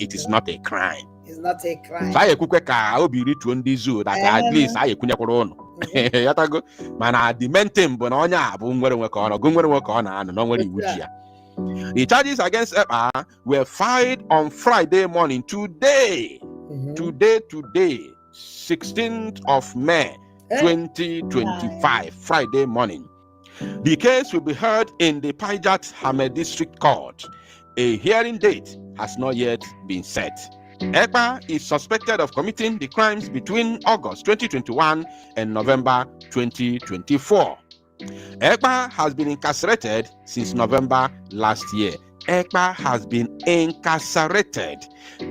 it is not a crime. It's not a crime. So I could ka obi to the zoo that at least I could yatago mana the mentem but onya abu nwere ka ono gunwere ka ono anu no nwere iwu ji ya. The charges against FR were filed on Friday morning, today, 16th of May, 2025, Friday morning. The case will be heard in the Pajat Hamed District Court. A hearing date has not yet been set. Ekpa is suspected of committing the crimes between August 2021 and November 2024. Ekpa has been incarcerated since November last year. Ekpa has been incarcerated.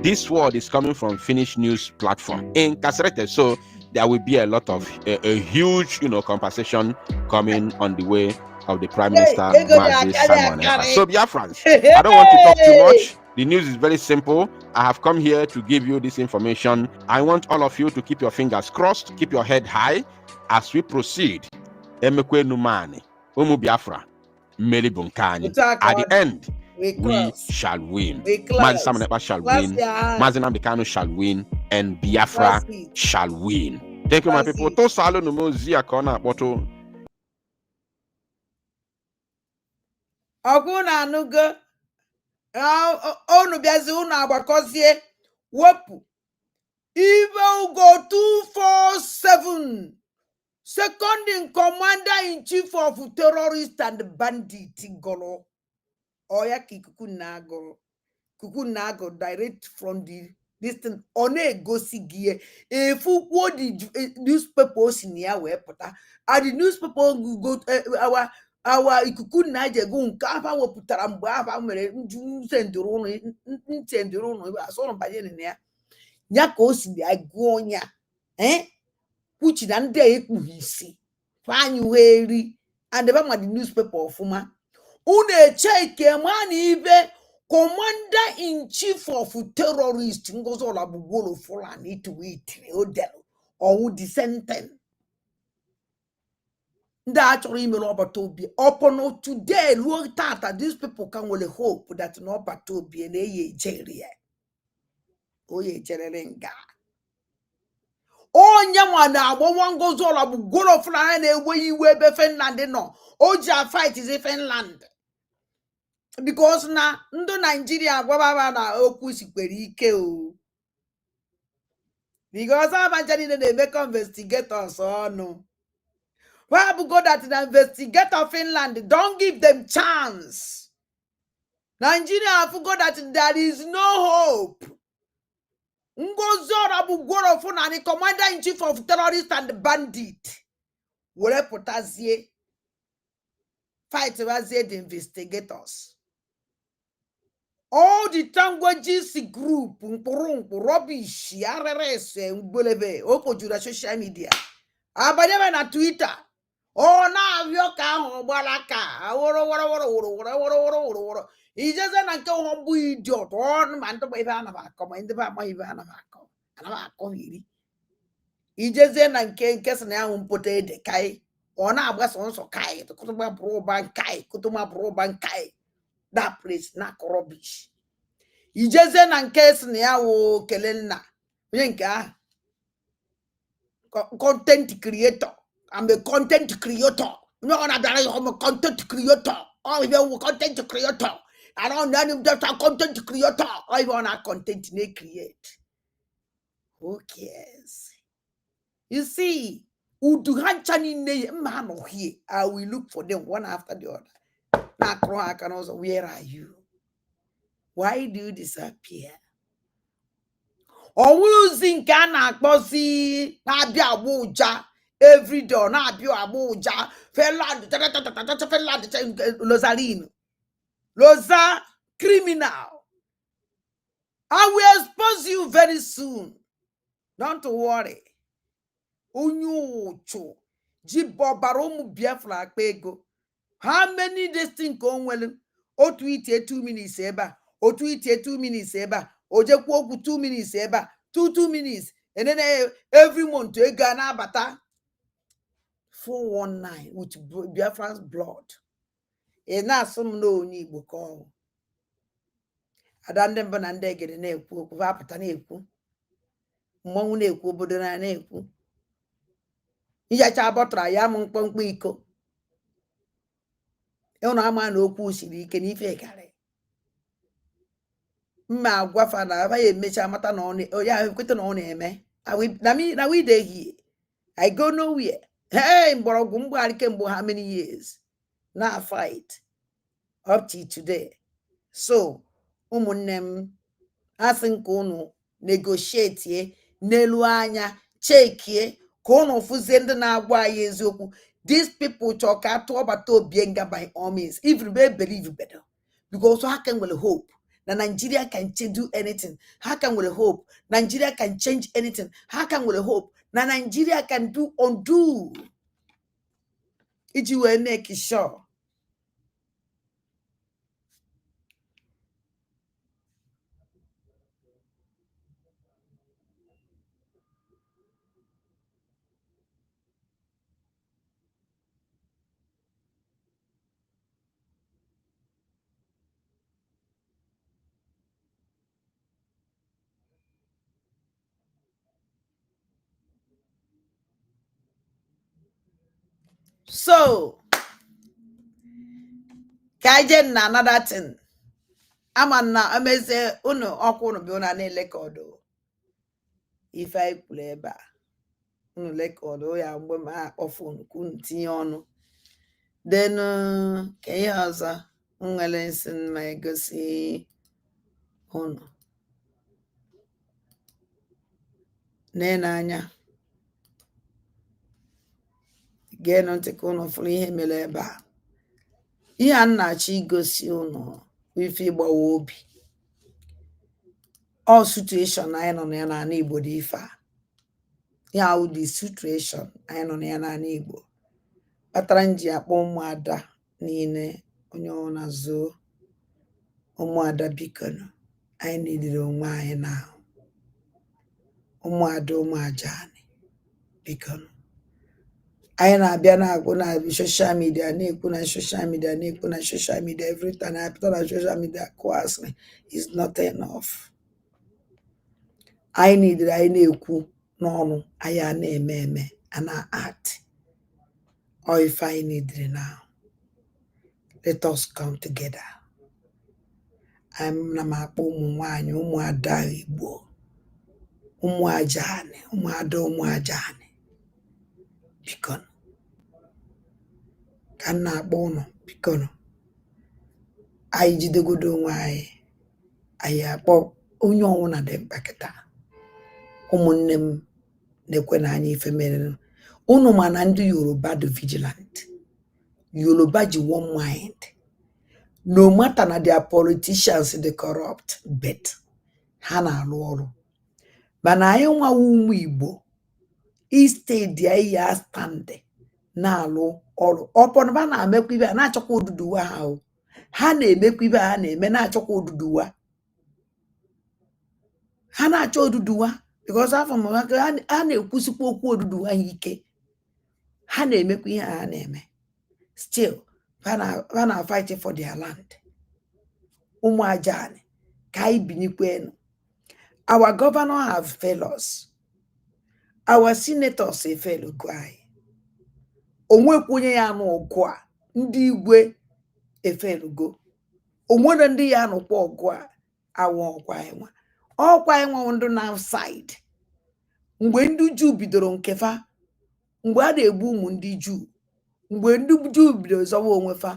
This word is coming from Finnish news platform. Incarcerated. So there will be a lot of a huge, compensation coming on the way of the Prime Minister, Mazi Simon Ekpa. So Biafrans, I don't want to talk too much. The news is very simple. I have come here to give you this information. I want all of you to keep your fingers crossed, keep your head high as we proceed. Emekwe Numani, Umu Biafra, Meli Bunkani. At the end, we shall win. Mazi Simon Ekpa shall win. Mazi Namdekano shall win. And Biafra shall win. Thank you, my people. To salo numo zia kona boto. Aguna anuga. Onu biazi unu agbakozie. Wopu. Even go 247. Second in commander-in-chief of terrorists and bandit Golo. Oya ki kukunago direct from the this thing ọ na-egosi gị efukwuo the newspaper o si na ya wee pụta and the newspaper go awa ikuku na jego nke afa wepụtara mgbe afa mere nsendụrụ ụnụ asụrụ banye na ya ya ka o si ya gụọ ya kwuchi na ndị a ekpughi isi anyị wee ri and ebe ma the newspaper ọfụma unu echeke ma na ibe commander in chief of terrorist Ngozi Olagbugwolo Fulani itiri odelu ọwụ the sentence ndị a chọrọ ime n'ọbata obi ọpọnọ today ruo tata these people ka nwere hope that n'ọbata obi na eyi ejere ya oye ejerere nga onye nwa na-agbawa Ngozi Olagbugwolo Fulani na-ewe iwe ebe Finland nọ o ji a fight is Finland because na ndị Nigeria gwababa na okwu sikwere ike o because abanja niile na-emekọ investigators ọnụ why go that the investigator Finland don't give them chance. Nigeria forgot that there is no hope. Ngozi Olagbugwolo Fulani, commander-in-chief of terrorists and bandit, were potassier fight with the investigators. All the Tangwajisi group, rubbish, RRS, Mbulebe, Opojura social media. Abanyeme na Twitter. Oh, na avyoka ahụ gbalaka woro ijeze na nke hombu idiot on ma ntọ ibe ana ba akọ ma ndị ba ama ibe ana ba akọ iri ijeze na nke sị na ahụ mpote ede kai ọ na-agbasa nsọ kai kutuma buru ban kai that place na rubbish ijeze na nke sị na ya wo kelenna onye nke ahụ content creator. I'm a content creator. No, I'm a content creator. Oh, you're a content creator. I don't know just a content creator. I want a content they create. Who cares? You see, I will look for them one after the other. Where are you? Why do you disappear? Owuzi nke a na-akpọzi na-abịa Abuja every day na-abịa Abuja Finland Lozarino Loza criminal. I will expose you very soon. Don't worry. Unyuchu Jibobaromu Biafra akpego. How many days think on well? O tweet 2 minutes eba. O tweet 2 minutes eba. Ojekwoku 2 minutes eba. 2 minutes. And then every month to Ghana bata 419 with Biafra's blood. And now some no need to call. Adandem banande get a neku, Vapataneku. Moneku, Budonaneku. Yachabotra, Yamon Ponquico. Eonama no pussy, can you fake it? Ma guafana, I make a matan on it. Oh, yeah, I've quit on him, eh? Now we day here. I go nowhere. Hey, Borogumba, I can how many years? Now fight. Up to today. So, umunem asinkono negotiate ye, neluanya, check ye, kono fuzende na agwa yezoku. These people talk out about to bienga by all means. Even they believe better. Because how can we hope that Nigeria can do anything? How can we hope Nigeria can change anything? How can we hope that Nigeria can undo? It will make sure. So, kajen na another thing. Amana ameze uno okuno bi una na lekodo. If I play ba unu lekodo ya mgbe ma ofun kun tinye ọnụ. Then kenye ọzọ nwere nsin ma egosi unu. Nenanya. Again on take on for him meleba. Ihe nnachi gosi unu ife igba obi. All situation I nọ na na Igbo dị ife a. Ya wụ the situation anyị nọ na na Igbo. Kpatara nji akpọ ụmụada niile onye ọ na-azụ ụmụada bikonu. Anyị nidiri onwe anyị na ụmụada ụmụajani bikonu. Anyị na-abịa na-agwụ na social media na-ekwu na social media na-ekwu na social media every time I put on social media kwasịrị is not enough. Anyị nidiri anyị na-ekwu n'ọnụ anyị a na-eme eme a na-act. Or if I need it now, let us come together. I'm na makpo ụmụnwaanyị ụmụada Igbo ụmụajani ụmụada ụmụajani bikonu ka m na-akpọ ụnụ bikonu anyị jidegodo onwe anyị akpọ onye ọnwụna dị mkpa kịta. Ụmụnne m na-ekwe na anyị ife mere unu ma na ndị Yoruba dị vigilant. Yoruba ji one mind. No matter na their politicians dey corrupt, but ha na-alụ ọrụ. Mana anyị nwa ụmụ Igbo instead ya stand na-alụ ọrụ. Ọpọnba na-emekwa ibe a na-achọkwa oduduwa ha o. Ha na-emekwa ibe ha na-eme na-achọkwa oduduwa. Ha na-achọ oduduwa because afọ m ha na-ekwusikwa okwu oduduwa ha ike. Ha na-emekwa ihe ha na-eme. Still, ha na fight for their land. Ụmụajani ka anyị binyekwa. Our governor have failed us. Our senators have failed anyị. Onwekwenye ya n'ọgụ a ndị igwe efelugo. Onwere ndị ya nọkwa ọgụ a awọ ọkwa enwa. Ọkwa enwa ndụ na outside. Mgbe ndị Juu bidoro nkefa, mgbe a na-egbu ụmụ ndị Juu, mgbe ndị Juu bidoro zọwa onwe fa,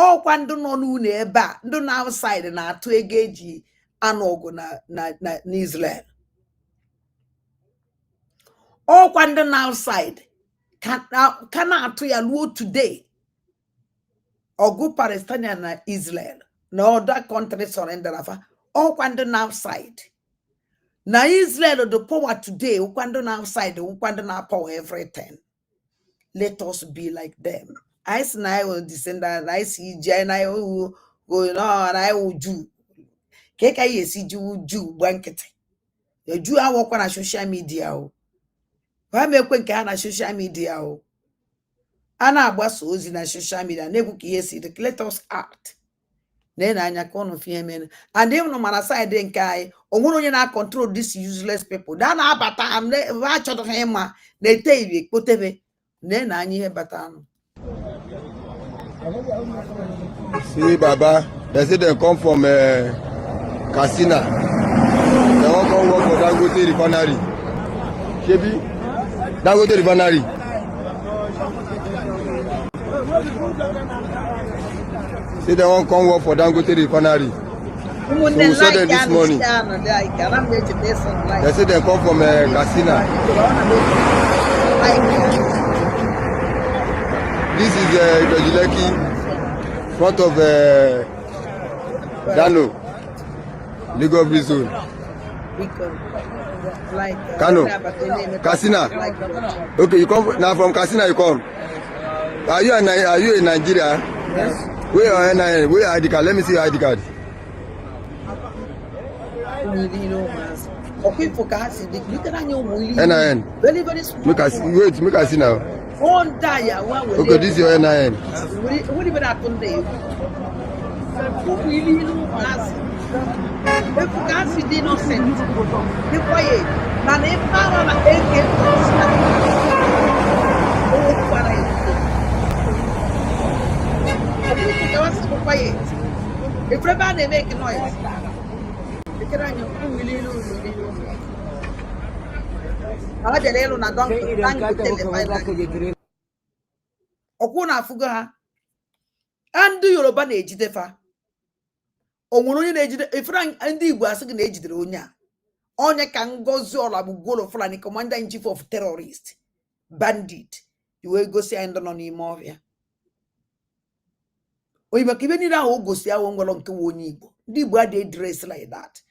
ọkwa ndụ nọ n'ụlọ ebe a ndụ na outside na-atụ ego eji anụ ọgụ na Israel. Ọkwa ndụ na outside ka na-atụ ya luo today. Ọgụ Palestinian na Israel na other countries surrender afa. Ọkwa ndụ na outside. Na Israel the power today, ụkwando na outside, ụkwando na power everything. Let us be like them. I see na I will descend and I see Jen, I will go on, I will Jew. Keka yesi Jew blanket. The Jew I work on social media. Why me kwen ka na social media o? Ana agbaso ozi na social media na egwu ka yesi let us act. Then anya kono fieme and even no mana side nke anyị onwere onye na control this useless people da na abata am na wa chodo hema na ete iwe kpotebe na anya ihe bata anu. See Baba, they say they come from Katsina. They won't come work for Dangote refinery. Shebi Dangote refinery. Say they won't come work for Dangote refinery. So we saw them this morning. They say they come from Katsina. This is Bejileki, front of Dano, Legal Free Zone. Kano, Katsina. Okay, you come now from Katsina. You come. Are you in Nigeria? Yes. Where are NIN? Where ID card? Let me see your ID card. NIN. Very, very small. Make I see. Wait, make I see now. Okay, this is your NIN. What even happened there? If you can't see the innocent, the quiet, and if I quiet. If everybody make noise, you can Okuna fuga ha andu Yoruba na ejidefa onwere onye na ejide ifra ndị Igbo asị gị na ejidere onye a onye ka Ngozi Olagbugolo Fulani, commander-in-chief of terrorists, bandit, you will go see and on him of ya. Or you even need a go see a one along to one Igbo. Igbo they dress like that.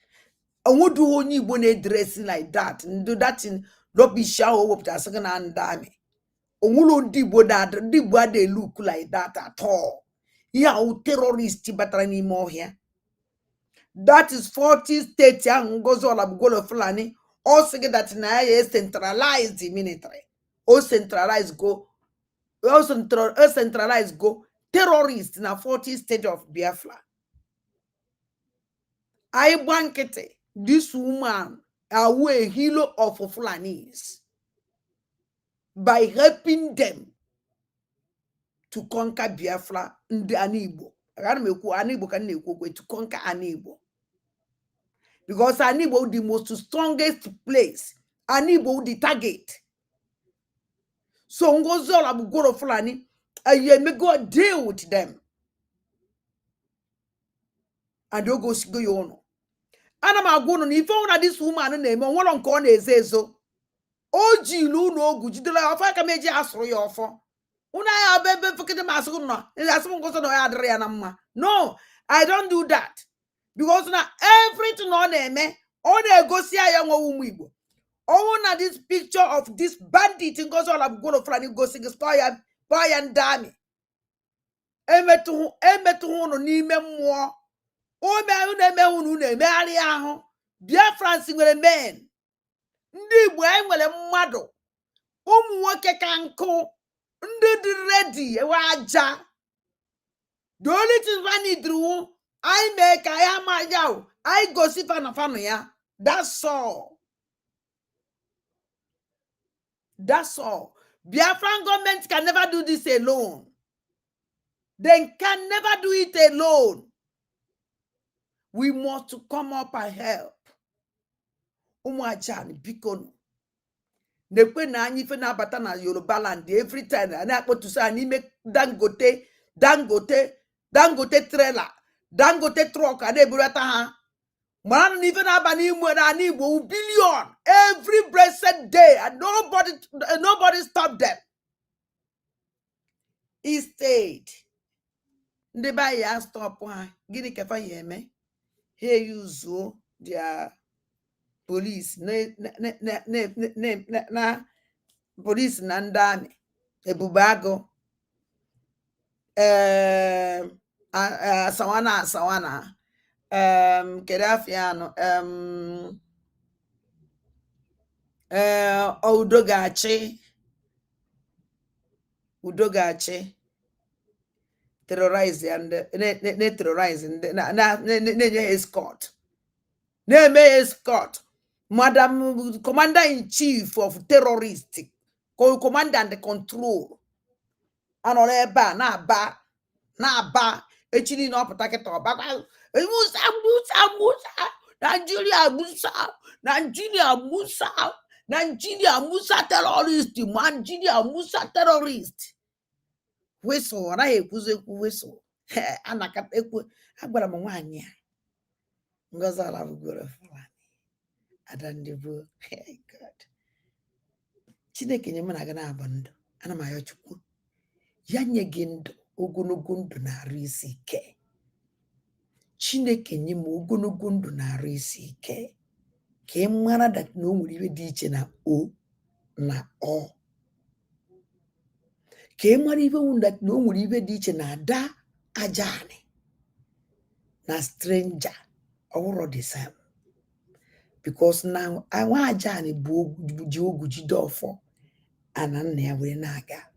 And what do one Igbo they dress like that? And do that in Lobby Show up to a second hand army. Ongulo Igbo that Igbo they look like that at all. Yeah, terrorists but anymore here. That is 40 states yang Ngozi Olagbugolo Fulani. Also get that na centralized military. Or centralized go. Also centralized go. Terrorists na 40 states of Biafra. I blankete. This woman a hero of Fulanis by helping them to conquer Biafra and Anibo. Anibo can to conquer Anibo. Because Anibo the most strongest place. Anibo the target. So Ngozi Olagbugolo Fulani, may go deal with them. And you go you know. And I'm going to if this woman name on one on corner is so. Oji lu no gujidela ofa ka meji asoro ya ofo. Una ya bebe fukete masuru no. Asum go so no ya adre ya na mma. No, I don't do that. Because now everything on na go see ya nwo umu Igbo. Oh, na this picture of this bandit in Ngozi Olagbugolo Fulani go sing story boy and dami. Emetu no n'ime mmụọ. O me unu unu na-emegharị ahụ. Biafra nwere men. Ndị Igbo anyị nwere mmadụ. Ụmụ nwoke ka nkụ. Ndị dị ready ewe aja. The only thing I need to I make I am a I go see fanu ya. That's all. That's all. Biafran government can never do this alone. They can never do it alone. We must come up and help. Umuachan bikono. Nekwe na anyi fe na abata na Yoruba land every time. And I put to say ani make dangote trailer, dangote truck and eburata ha. Man even abani mwani billion every blessed day and nobody stopped them. He stayed. Ndeba ya stop one. Gini kefa yeme. Here you zo their police na police na ndani ebubago sawana kedafiano udogachi terrorize and terrorize escort. Name escort. Madam Commander-in-Chief of Terrorists. Commander and control. And all na ba. Echini no patake to ba. Nigeria Musa terrorist. Nigeria Musa terrorist. Whistle, and I whistle. And I kept agbara m nwanyị a Ngozi Olagbugolo Fulani adandibu. Hey God, Chineke nye m na gana abando ana m ayọ Chukwu ya nye gị ndụ ogologo ndụ na arụ isi ike. Chineke nye m ogologo ndụ na arụ isi ike ka ị mara that na o nwere iwe dị iche na o na ọ. Ka ị mara iwe that na o nwere iwe dị iche na ada ajani na stranger all the same. Because now I want ajani ji ogu jide ofo ana nna ya were na-aga.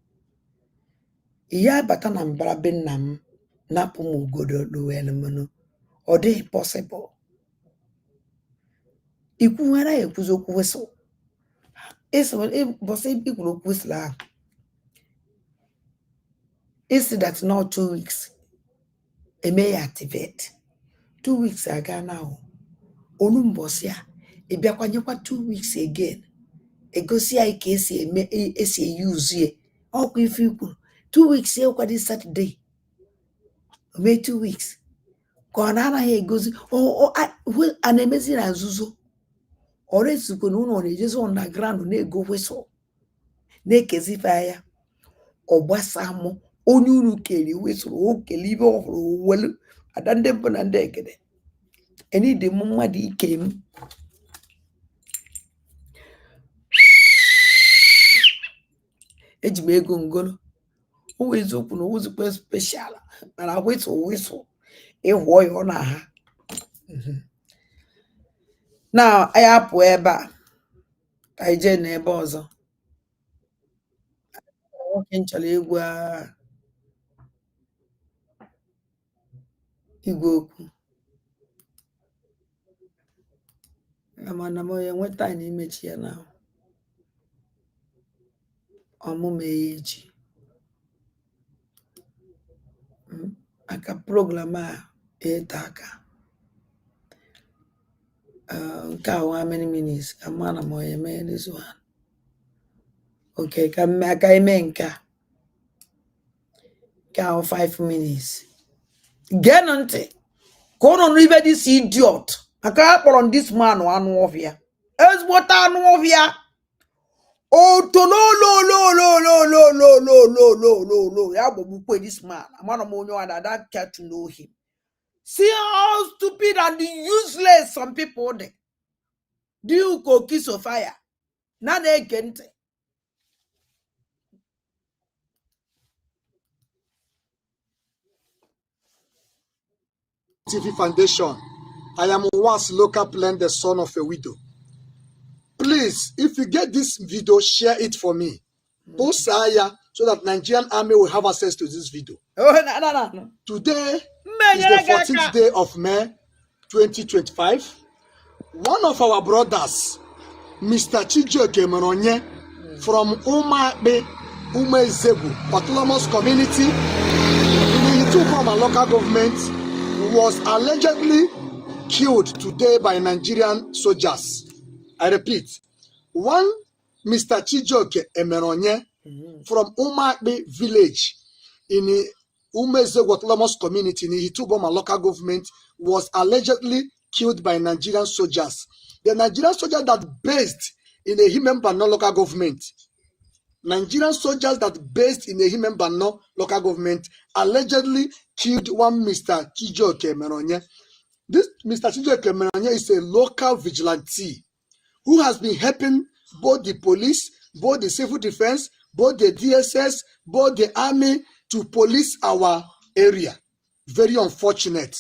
Iya bata na mbara be nna m napụ m ugodo luwelu munu. Ọ dịghị possible. Ikwu nwere ekwuzi okwu wesel. Bọsị ikwuru okwu wesel ahụ. Is that not 2 weeks? It may activate. 2 weeks aga now. Onumbosia. It be akwanyekwa 2 weeks again. Egosi ya ike esi use ye. Okwu ife ikwu. 2 weeks ye kwa this Saturday. May 2 weeks. Kwa na anaghị egosi. Anemezi na nzuzo. Ore suko no no just underground na ego whistle. Na kezi fire. Obasamo onye unu keri whistle o keli ibe ohuru welu adande mpo na nde egede. Eni de mmadụ ike m. Eji m ego ngolo. O weziokwu na ozukwe special mana whistle ịhụọ ya ọ na ha. Now I apụ ebe a ka anyị jee n'ebe ọzọ. Nwoke nchọrọ egwu igwe okwu. Amana m onye nweta anyị imechi ya na ọmụmụ ya echi. Aka program a eta aka. Nke a how many minutes? Amana m onye mee this one. Okay, ka aka ime nke a. Nke a 5 minutes. Geenụ ntị ka unu nụ ibe this idiot. Aka akpọrọ this man anụ ọhịa. Ezigbote anụ ọhịa. Lo. Ya gbogbo this man. Amana m onye one that care to know him. See how stupid and useless some people dey. Do go kiss of fire. Na na-ege ntị. TV Foundation. I am once local plan, the son of a widow. Please, if you get this video, share it for me. Post so that Nigerian army will have access to this video. Oh, no. Today is the 14th day of May 2025. One of our brothers, Mr. Chijioke Meronye, from Umezegu, autonomous community in the Chukwu local government, was allegedly killed today by Nigerian soldiers. I repeat, one Mr. Chijioke Emeronye from Umakbe village in the Umezegu autonomous community in the Hituboma local government was allegedly killed by Nigerian soldiers. The Nigerian soldiers that based in the Himembano local government, Nigerian soldiers that based in the Himembano local government allegedly killed one Mr. Chijioke Meronye. This Mr. Chijioke Meronye is a local vigilante who has been helping both the police, both the civil defense, both the DSS, both the army to police our area. Very unfortunate.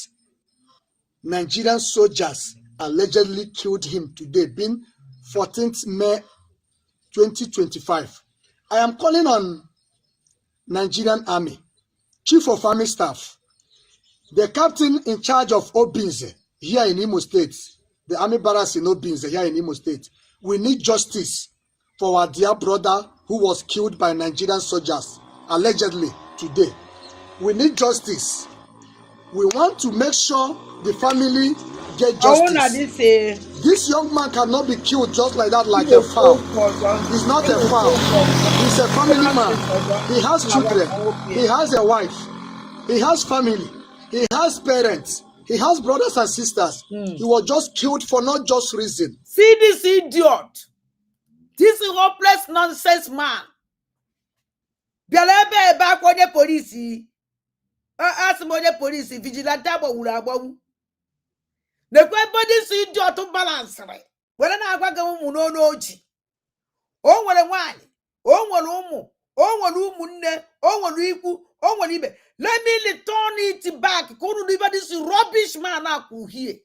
Nigerian soldiers allegedly killed him today, being 14th May 2025. I am calling on Nigerian Army, Chief of Army Staff, the captain in charge of Obinze here in Imo State, the Army Barracks in Obinze here in Imo State. We need justice for our dear brother who was killed by Nigerian soldiers, allegedly today. We need justice. We want to make sure the family get justice. This young man cannot be killed just like that, like a fowl. He's not a fowl. He's a family man. He has children. He has a wife. He has family. He has parents. He has brothers and sisters. He was just killed for not just reason. See this idiot. This hopeless nonsense man. Bialebe back on the police. Ask mo the police vigilante abo. The this idiot to balance right. When I go no ji. Oh, what a one. Oh, what umu. Oh, what umunne. Oh, what iku. Oh, what ibe. Let me return it back. Couldn't deliver this rubbish man up here.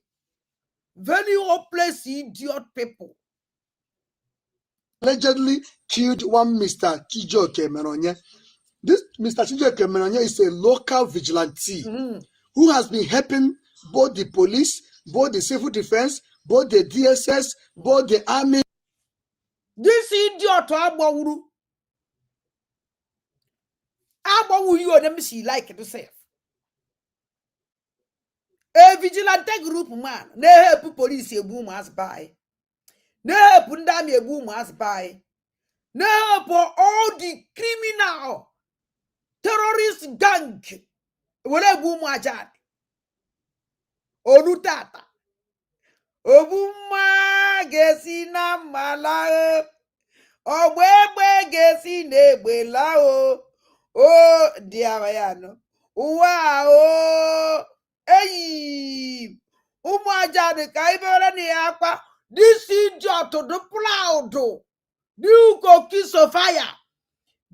Very hopeless idiot people. Allegedly killed one Mr. Chijioke Meronye. This Mr. Chijioke Meronye is a local vigilante who has been helping both the police, both the civil defense, both the DSS, both the army. This idiot Abawuru you them see like to say. A vigilante group man, ne help police a boom as by. Ne help Ndami a boom as by. Ne help all the criminal terrorist gang. Whatever boom ajad. Olutata. Obuma gesi na mala ogbe gesi na-egbe la o diarayano wow eyi ụmụ aja dị ka ibere na ya akpa this idiot do proud dị ukoki sofia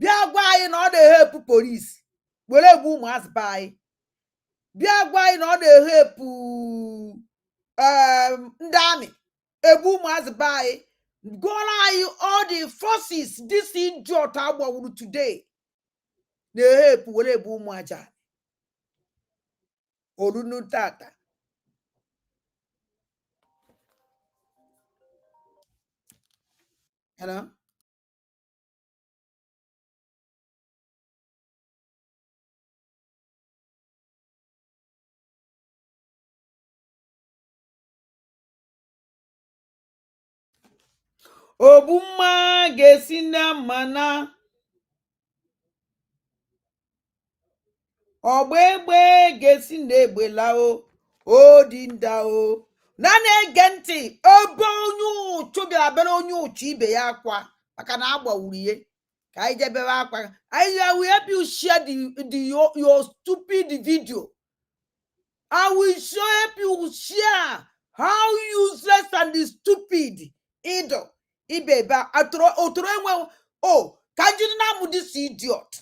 bịa gwa anyị na ọ na-ehepụ polisi were egbu ụmụazị be anyị bịa gwa anyị na ọ na-ehepụ ndị amị egbu ụmụazị be anyị gụọrọ anyị all the forces this idiot agbawuru today na-ehepụ were egbu ụmụ aja orunu tata hello Obumma gesi na mana ogbe gesi na egbela o dinda o na na-ege ntị obe onye ụchụ bịara bere onye ụchụ ibe ya akwa maka na agbawuru ihe ka anyị jebere akwa I will help you share your stupid video. I will help you share how useless and stupid ido ibeba otoro enwe ka njiri na amụ this idiot.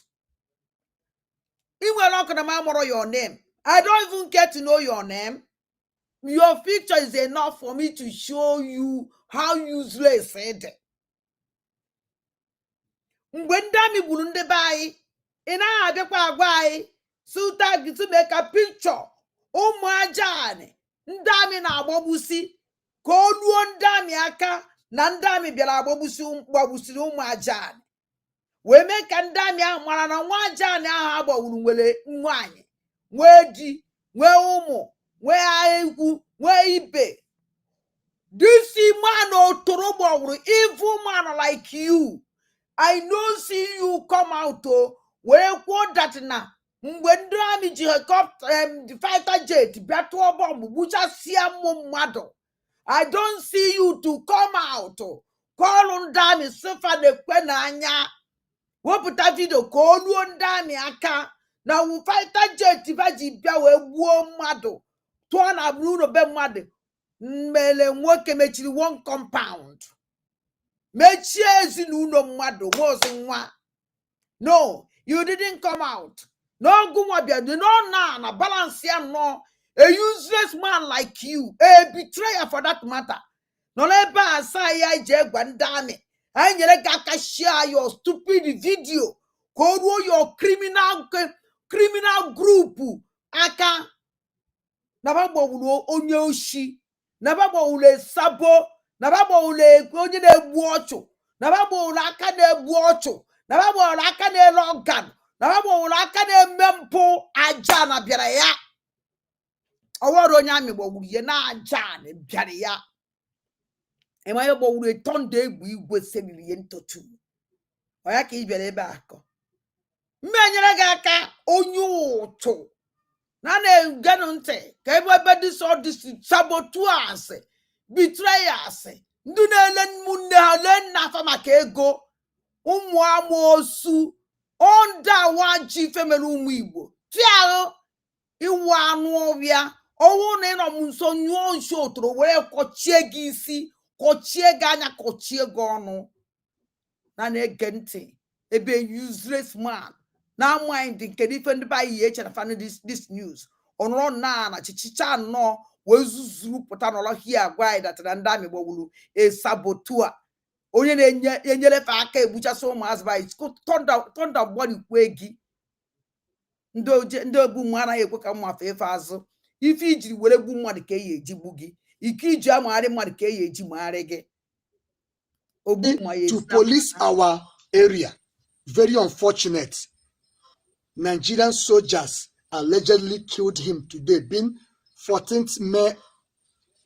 Inwe look na mamoro your name. I don't even get to know your name. Your picture is enough for me to show you how useless it is. Mgbe ndị amị gburu ndị be anyị, ị na-abịakwa agwa anyị suta gị to make a picture ụmụ ajani ndị amị na-agbagbusi ka o luo ndị amị aka na ndị amị bịara gbagbusiri ụmụ ajani wee mee ka ndị amị ahụ mara na nwa ajani ahụ agbagburu nwere nwaanyị nwee di nwee ụmụ nwee ikwu nwee ibe. This man otoro gbawuru evil man like you. I don't see you come out wee kwuo that na mgbe ndị amị ji helicopter fighter jet bịa tụọ bọmbụ gbuchasịa mmụ mmadụ. I don't see you to come out kọlụ ndị amị sịfa na-ekwe n'anya wepụta vidio ka o luo ndị amị aka na fighter jet ba ji bịa wee gbuo mmadụ tụọ na ụlọ be mmadụ. Mmele nwoke mechiri one compound mechie ezinụlọ mmadụ nwozi nwa. No, you didn't come out. No gumabia, no na balance ya no. A useless man like you, a betrayer for that matter. No leba asaya je gwandame. And you like share your stupid video. Go your criminal group. Aka nababo ulo onye oshi. Nababo ule sabo. Nababo ule onye na-egbu ọchụ. Nababo ule aka na-egbu ọchụ. Nababo ule aka na-ele ọgan. Nababo ule aka na-eme mpụ aja na bịara ya. Ọwọrọ onye amị gbagburu ihe na aja na bịara ya. Enweghị gbagburu etonde egwu igwe seliri ihe ntotu. Oya ka ị bịara ebe akọ. Mmenyere gị aka onye ụtụ. Na na-egenu ntị ka ebe dị saboteurs, betrayers, ndị na-ele ụmụnne ha lee nna afa maka ego, ụmụ amoosu, onda waji femere ụmụ Igbo. Tiahụ iwu anụ ọbịa, ọnwụ na ịnọ m nso nyụọ nshi otoro were kọchie gị isi, kọchie gị anya, kọchie gị ọnụ. Na na-ege ntị ebe useless man na mind nke ife ndị ba yi echere fan this news onoro na chichicha no wee zuzuru pụta n'ọlọ hia agwa anyị datara ndị amị gbagburu sabotua onye na-enyere fa aka egbuchasị ụmụazị ba tonda gbọrọ ikwe gị ndị ogbu mma anaghị ekwe ka mmafe efe azụ ife ijiri were gbu mmadụ ka eyi ejigbu gị ike iji amagharị mmadụ ka eyi eji magharị gị. To police our area, very unfortunate. Nigerian soldiers allegedly killed him today, being 14th May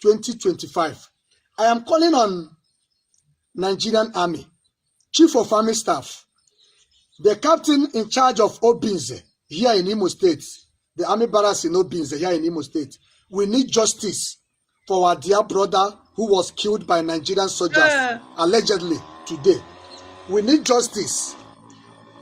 2025. I am calling on Nigerian Army, Chief of Army Staff, the captain in charge of Obinze here in Imo State, the Army Barracks in Obinze here in Imo State. We need justice for our dear brother who was killed by Nigerian soldiers, allegedly, today. We need justice.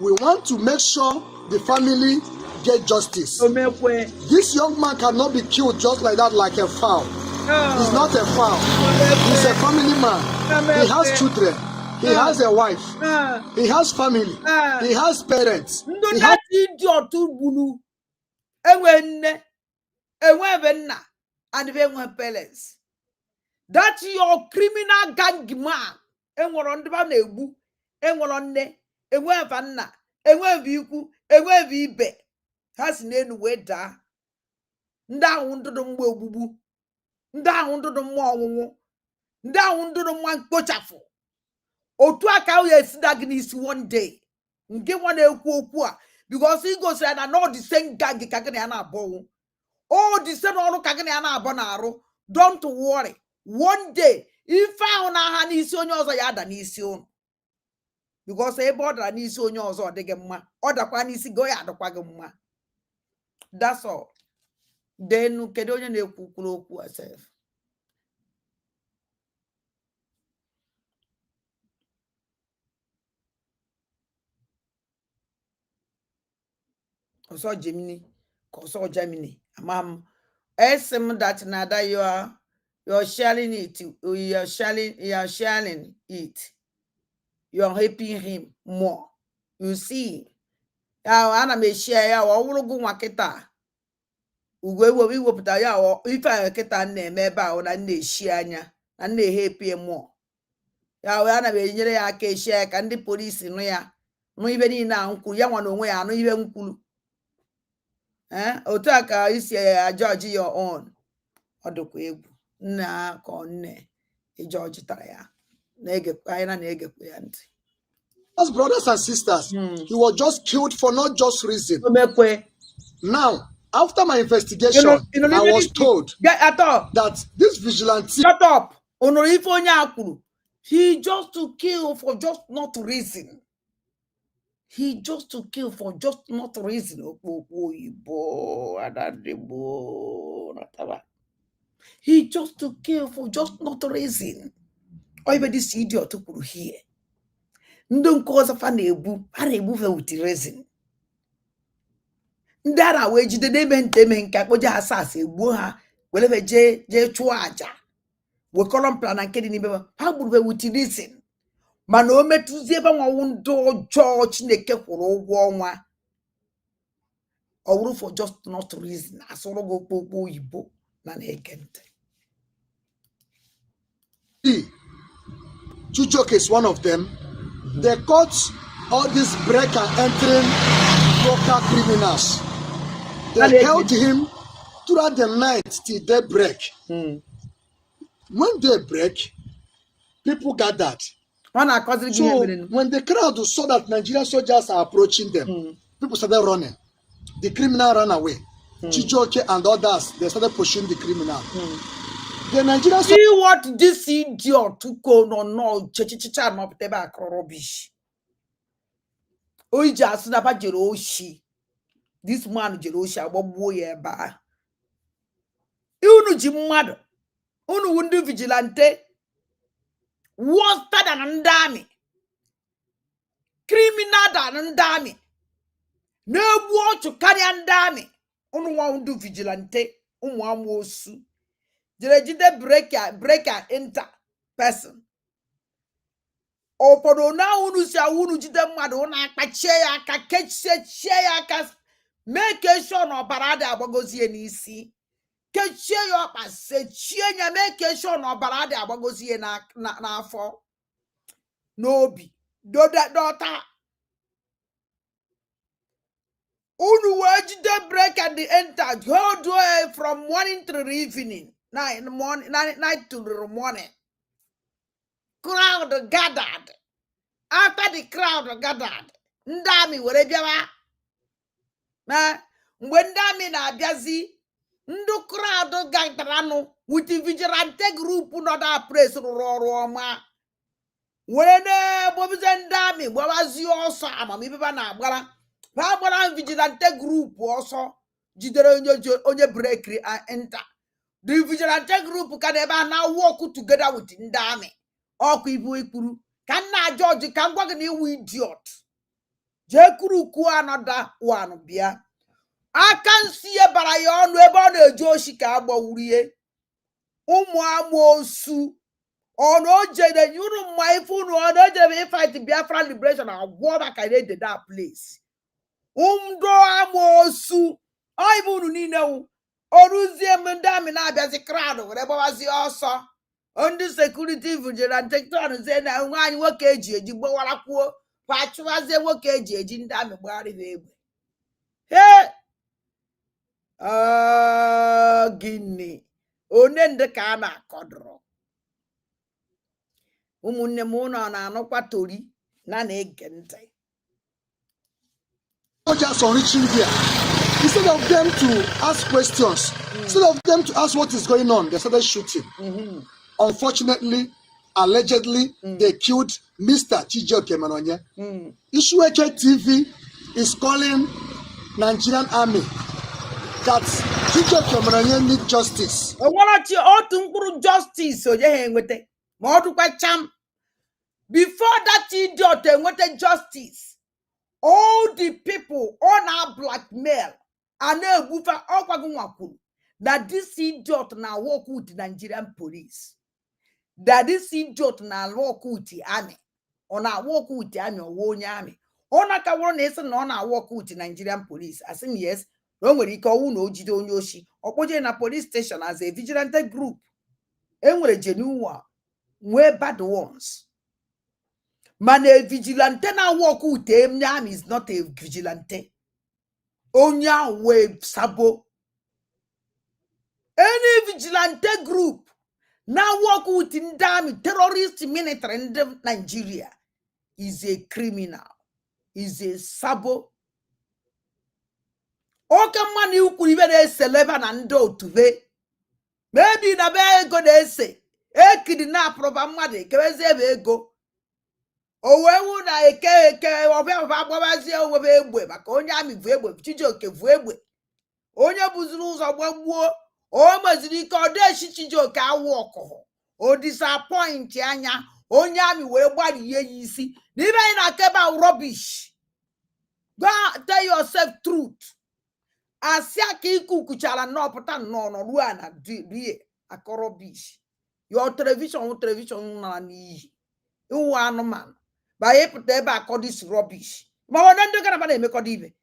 We want to make sure the family get justice. This young man cannot be killed just like that, like a fowl. He's not a fowl. He's a family man. He has children. He has a wife. He has family. He has parents. He has and parents. That's your criminal gang man. Ibe has name weda. Nda wundu mwe obubu. Nda wundu mwe onwunwu. Nda wundu mwe nkpochafo. Otu aka we sidagnis one day. Nge wana ekwu okwu a because he goes and not the same gang kagene ana abo. Oh, the same onu kagene ana abo na aru. Don't worry. One day, if I ona ha n'isi onye ọzọ ya ada n'isi unu. Because ebe ọ dara n'isi onye ọzọ ọ dịghị mma. Ọ dakwa n'isi go ya adakwa gị mma. That's all. Then kedu onye na-ekwu okwu asef. Also Germany, also Germany. Amam, esem that nada you're sharing it. You're sharing it. You're helping him more. You see, ana me share ya owurugu nwakita. Ugwe we wopụta ya ife nkita na-eme ebe a na na-eshi anya na na-ehelp more. Ya ana me nyere ya aka share ka ndị police nụ ya. Nụ ibe niile a nkwuru ya nwa na onwe ya anụ ibe nkwuru. Otu aka isi George your own. Odokwa egwu. Nna ka onne George tara ya. Na-egekwa ya ntị. As brothers and sisters, he was just killed for not just reason. Now, after my investigation, I was told that this vigilante. Shut up! He just to kill for just not reason. He just to kill for just not reason. He just to kill for just not reason. Or even this idiot could hear. Don't cause a fan ebu with reason. Ndara weji de demen kakoja asase egbu ha welebe je chụọ aja we kolon plan and kedi ni beba ha gburu with reason mana o metuzie ebe nwa ndo church Chineke kwụrụ ụgwọ ọnwa ọ wụrụ for just not reason asụrụ go kpokpo oyibo na na-ekente. Chujoke is one of them. They caught all these break and entering local criminals. They held him throughout the night till daybreak. When they break, people gathered. So when the crowd saw that Nigerian soldiers are approaching them, people started running. The criminal ran away. Chijoke and others, they started pushing the criminal. The Nigerian see what this idiot took on no chichicha no teba rubbish. Oija sunaba jeroshi. This man jeroshi abobo ye ba. Unu ji mmadu. Unu wundu vigilante. Worse than ndami. Criminal than ndami. No war to carry ndami. Unu wa wundu vigilante. Umu amosu. Direjide breaker enter person. Opodo na unu si unu jide mmadu na akpache ya aka kechie ya aka make sure na obarade agbagozie n'isi. Kechie ya ọkpa sechie nya make sure na obarade agbagozie na afọ. N'obi. Dota. Unu wejide breaker the enter. Go do from morning to the evening. Night to the morning. Crowd gathered. After the crowd gathered, ndami were biawa. Na when ndami na biazi, ndu crowd gathered with the vigilante group no da press roma. When bobize ndami wawazi also amami beba na agbara. Ba agbara vigilante group also jidere onye break and enter. The vigilante group can ever now work together with Ndami. Or Kibu can na George can work an idiot. Jekuru ku another one bia. I can see a barayon webon a Joshika Bawurie. Umuamosu. Or no Jade, you know my phone or no Jade fight the Biafran liberation and what I can read that place. Do amosu. I wouldn't know. Oruzie Mendami na as a crowd, whatever was the also. Under security vigilante take turn and say, now, why you work age, you go a poor, patch was a work age, in damn body. Hey, Guinea. Onen the Kana Codro. Umunemona na no patori, none egente. Just on reaching here, instead of them to ask questions, instead of them to ask what is going on, they started shooting. Unfortunately, allegedly, they killed Mr. Chijioke Manonye. Isueche TV is calling Nigerian army that Chijioke Manonye need justice. Justice, so you before that idiot wanted justice. All the people on our blackmail and that this idiot now walk with the Nigerian police. That this idiot now walk with the army. On our walk with the army or one army. On a kawan is on our walk with the Nigerian police. I say yes, don't worry, call no Jido Yoshi or put in a police station as a vigilante group. And we're genuine, we're bad ones. Man, a vigilante na walk with them is not a vigilante. Onya we sabo. Any vigilante group now walk with Ndami terrorist military in Nigeria is a criminal, is a sabo. Oka man you could even say Lebanon and do to be. Maybe na be go they say. E kidnap proper mother, keweze go. Owe na eke obe babazi owe egbe maka onye ami vu egbe Chijioke vu egbe onye buzuru ụzọ gbagbuo o maziri ike odeshi Chijioke awu okoho o disappoint anya onye ami wee gbari ye isi n'ibe anyị na-akeba rubbish. Go tell yourself truth. Asia ka ikukuchala no pụta no ruo na die akorobish. Your television na n'iyi iwu anụmanụ. By April, this rubbish. But when they get about make it,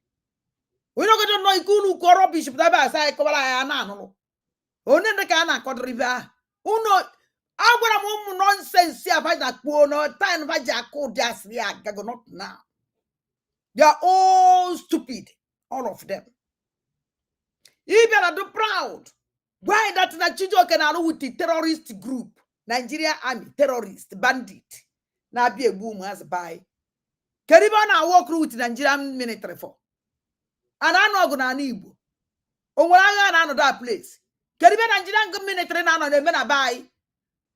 we don't know you go rubbish, but I say, come on, no. Only the can call river. Uno, I want nonsense here by that poor no time by Jacko just not now. They are all stupid, all of them. Even at the proud. Why that Chijioke can with the terrorist group, Nigeria army, terrorist, bandit. Na be a boom as by. Keribana walk with Nigerian military for. And I know gonna need. Oh, when I got that place. Caribbean Nigerian military now on the men buy.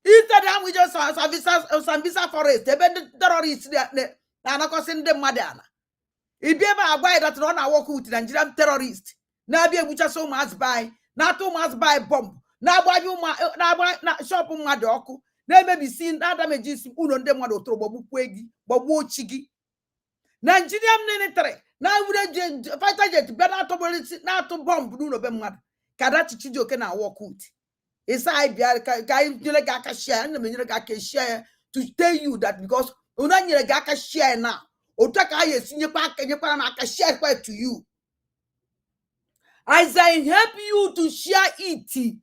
Instead, we just some visa forest. They been the terrorists there. Now, not causing them madana. If you ever buy that run, I walk with Nigerian terrorists. Now, be which are so much buy. Now, too much buy bomb. Now, buy you my shop on my dog. They may be seen that damages uno them want to throw Bobu Kwegi, Bobu Chigi. Nigerian military. Now we fighter jet better to bomb Bruno Bemad. Kadachi Chijioke na walk with. It's I be a share and the share to tell you that because Unanya Gaka share now. Otaka is senior pack and you share quite to you. As I help you to share it,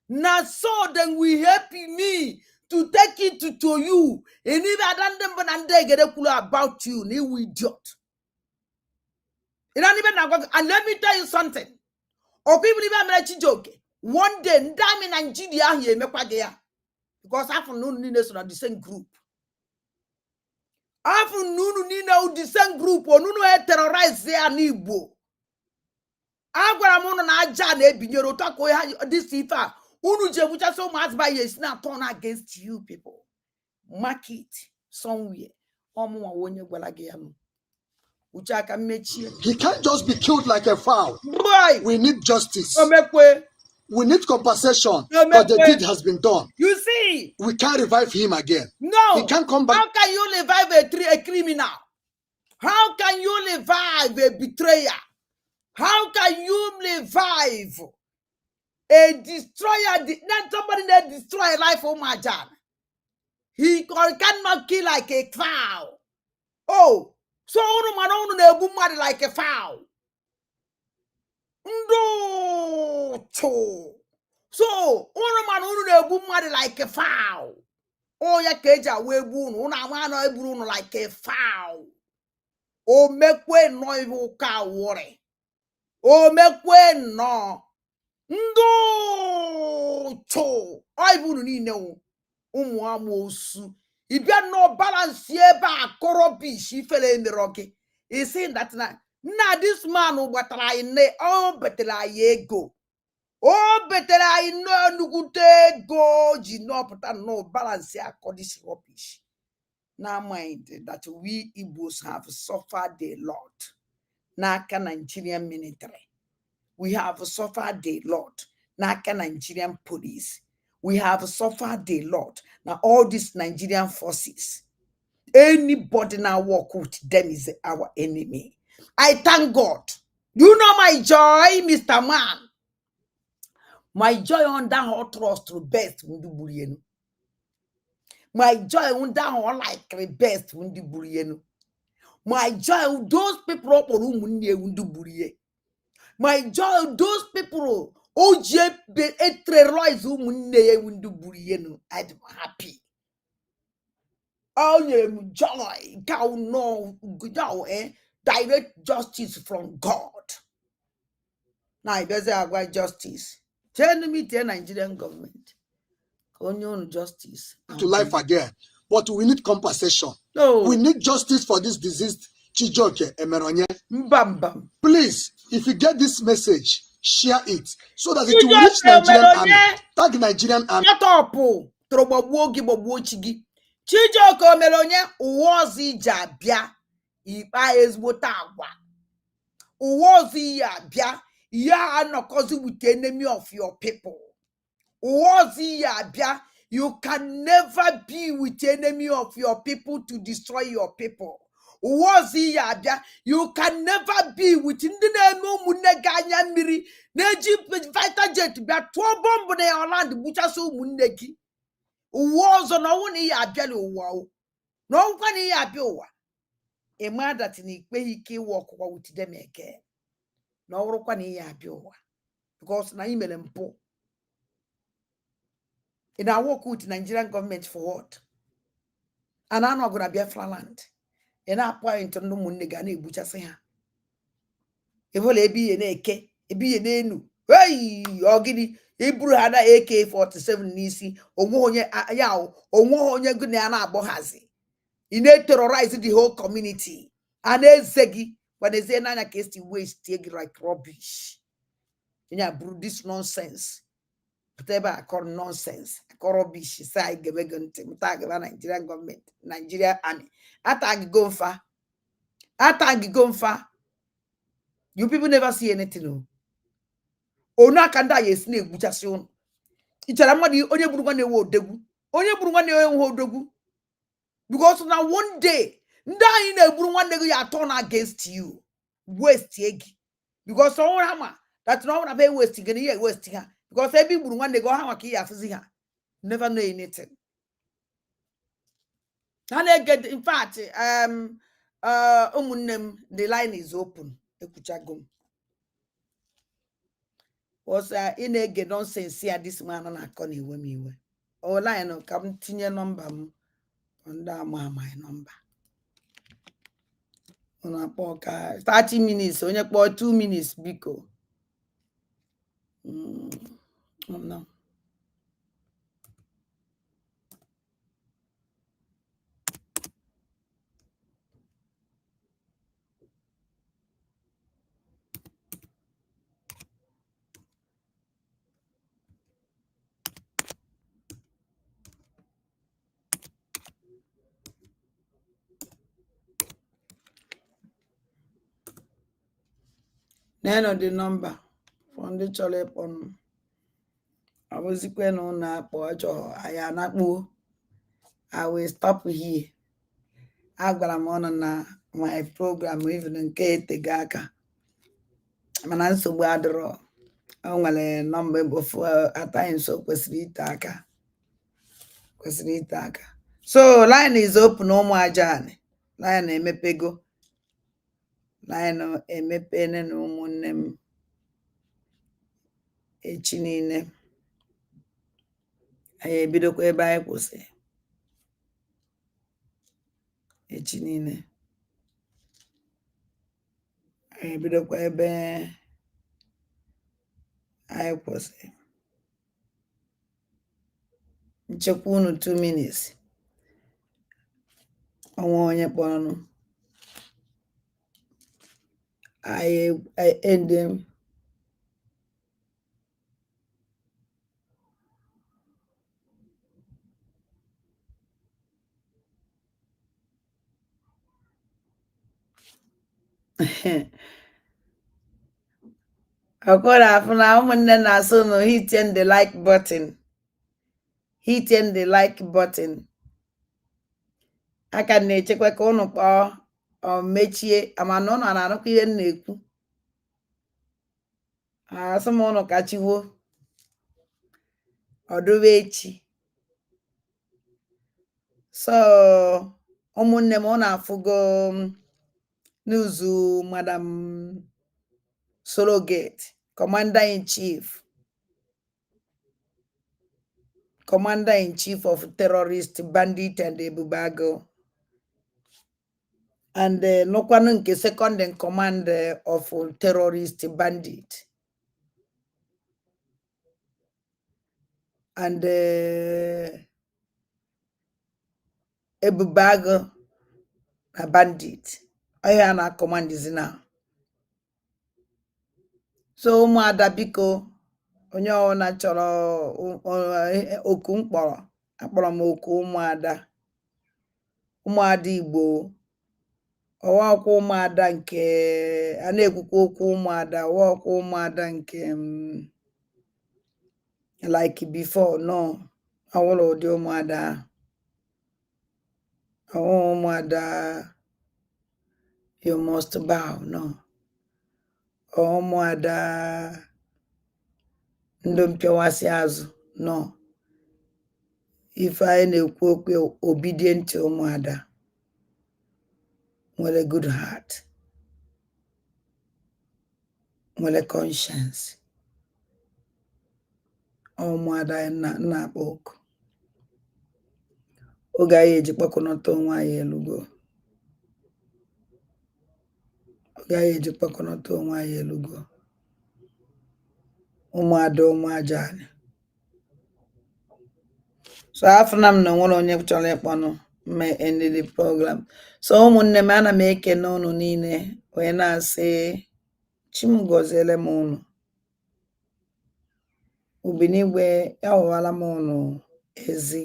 now so then we help me to take it to you. And if I don't them and they get a clue about you, you idiot. And let me tell you something. Or people even Chijioke. One day, Ndami Nigeria here me because I for no need on the same group. I for no need the same group or no terrorize there nibo. I got a na aja na ebinyero talk this ifa. Unu je which so much by is now turn against you people. Mark it somewhere. He can't just be killed like a fowl. Boy, we need justice. Omekwe. We need compensation because the deed has been done. You see, we can't revive him again. No, he can't come back. How can you revive a criminal? How can you revive a betrayer? How can you revive a destroyer? Not somebody that destroy a life of my job. He cannot kill like a fowl. Oh, so man like a fowl. No, so man like a fowl. Oh, ya keja webun, una man ebrun like a fowl. Oh, mekwe no ivu ka wore. Oh, mekwe no. Ndo cho. Oibunu ni ne umu amosu. Ibia no balance ebe akoro bish ifele in the rocky. He's saying that now this man who batara ne oh betela yego. Oh betela no nugute go jino pata no balance this rubbish. Now mind that we Igbos have suffered a lot. Naka Nigerian military. We have suffered a lot. Naka Nigerian police. We have suffered a lot. Now all these Nigerian forces. Anybody now walk with them is our enemy. I thank God. You know my joy, Mr. Man. My joy on that hot trust to best. My joy on that hot like the best. My joy, those people up on my joy, those people, oh, I'm happy. Oh, joy, cow no, direct justice from God. Now, it doesn't have justice. Tell me, the Nigerian government, only justice to life again. But we need compensation. No, we need justice for this diseased Chijoke Emeronye. Bam bam. Please, if you get this message, share it so that it will reach Nigerian army. Tag Nigerian army. Chijoke Emeronye uwozi jabia ipa ezbota agwa. Uwozi ya bia ya anokozi with the enemy of your people. Uwozi ya bia you can never be with the enemy of your people to destroy your people. Uwozi ya bia you can never be with the name muneganya miri neji fighter jet bia two bomb na Holland bucha so munegi. Uwozo na woni ya bia le uwa. No kwani ya bia uwa. A man that in he walk with them again. No rokwani ya bia uwa. Because na email mpo. In our work with Nigerian government for what? And I'm not gonna be a land. And I point to no munegani bucha say ha. Evole ebi ene eke, ebi ene enu. Hey, ogidi, eburu hada AK-47 nisi, onwo onye yawo, onwo onye gune ana abo hazi. You need to terrorize the whole community. And ezegi, when they say nanya case waste take like rubbish. You brew this nonsense. Whatever I call nonsense, I call rubbish. Say I give a gun to Nigerian government, Nigeria army. Atag gonfa. Atag gonfa. You people never see anything. No. Ona kanda ye snake buchasion. Icharamadi onye burugane wo degu. Onye burugane wo degu. Because now one day, nda na eburu one day ya turn against you. Waste egi. Because someone hama that no one be wasting any year wasting her. Because every buru one day go hama ki ya fizi her. Never know anything. And I get in fact the line is open. Ekuchagum. Was in a get nonsense here this man and I can't even me. Oh line come tinye number under my number. On a podcast 30 minutes, only about 2 minutes, Biko. No. None of the number from the chole on was when on a porch or I am not more. I will stop here. I got on my program even in Kate Gaka. Mananso Badro. Only number before at times so Kwesritaka. So line is open no more journey. Line emepego. Line emepene no munem echinine. Aye bidoko ebe anyị kwụsị. Echinine. Aye bidoko ebe anyị kwụsị. Nchekwa unu 2 minutes. Ọnwa onye kpọrọ nụ. I end them. Akora afuna umunne na so no hitting the like button. Hitting the like button. Aka na-echekwa ka unu kpọọ o mechie amana unu na-anụkwa ihe m na-ekwu. Asị m unu kachiwo. Ọdụwa echi. So ụmụnne m unu afụgo n'uzu Madam Surrogate, Commander-in-Chief of terrorist, bandit, and Ebubago. And Nokwanu nke second in command of terrorist, bandit. And Ebubago, a bandit. I am a command is now. So ụmụada biko onye ọna chọrọ oku mkpọrọ akpọrọ m oku ụmụada Igbo ọwakwa ụmụada nke a na-ekwukwa okwu ụmụada ọwakwa ụmụada nke like before no ọwụrụ ụdị ụmụada ụmụada you must bow no ụmụada ndị mpịawasị azụ no ife anyị na-ekwu okwu obedient ụmụada nwere good heart nwere conscience ụmụada na-akpọ oku oge anyị eji kpọkọnọta onwe anyị elugo ụmụada ụmụajani so afụna m na nwere onye chọrọ ịkpọnụ mme ended program so ụmụnne m ana m ekene unu niile onye na-asị Chim gọziele m unu Ubinigwe ya wala m unu ezi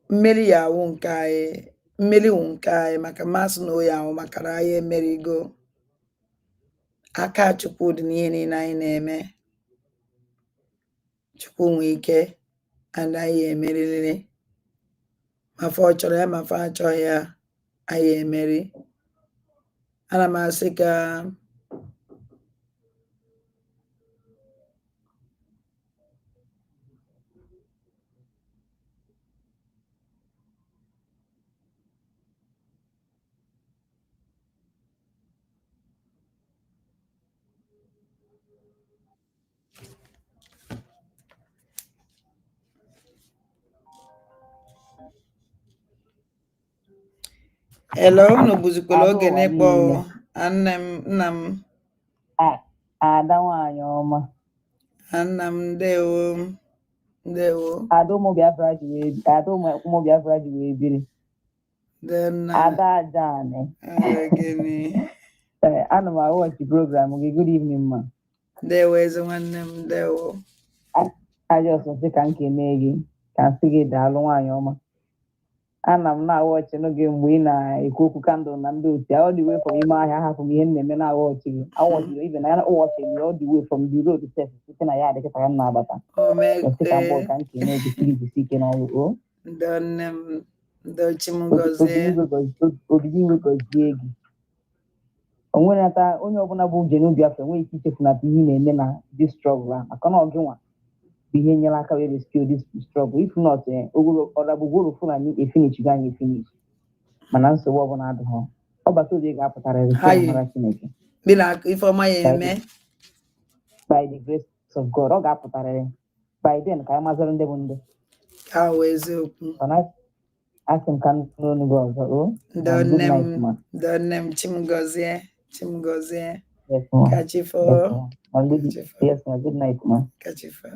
mmeri ya awụ nke anyị mmeri wụ nke anyị maka masị na oyi ahụ makara anyị emerigo aka Chukwu dị n'ihe niile anyị na-eme Chukwu nwee ike and anyị emeriri mafe ọ chọrọ ya mafe achọghị ya anyị emeri ana m asị ka hello no buzikwala oge n'ịkpọ nna m ada nwanyị ọma nna m ndewo ada ụmụ Biafra ji wee biri ada ajani ana m awọchi program gị good evening ma ndewo eze nwanne m ndewo aja ọsọsị ka m kene gị ka m sị gị daalụ nwanyị ọma ana m na-awọchị n'oge mgbe ị na-ekwu okwu kandụl na ndị otu all the way from ime ahịa ahapụ m ihe m na-eme na-awọchị gị awọchịrị ibe na ya ụwọchịrị all the way from the road sef site na ya adịkịta ya m na-abata esi ka mbọ ka nke na-ejisiri ike n'ọrụ o obibi iwe gọzie gị o nwere ata onye ọbụla bụ njem Biafra enweghị ike ichefunata ihe na-eme na this struggle a maka na ọ gị nwa bụ ihe nyere aka wee rescue this struggle if not ọdagbugoro Fulani efinichi ga anyị efinichi mana nsogbu ọbụla adịghị ọbata oge ga-apụtara mara Chineke by the grace of God ọ ga-apụtarịrị by then ka anyị mazịrị ndị bụ ndị asị m ka n'onu gị ọzọ o Chimgozie yes ma Kachifo yes ma good night ma Kachifo.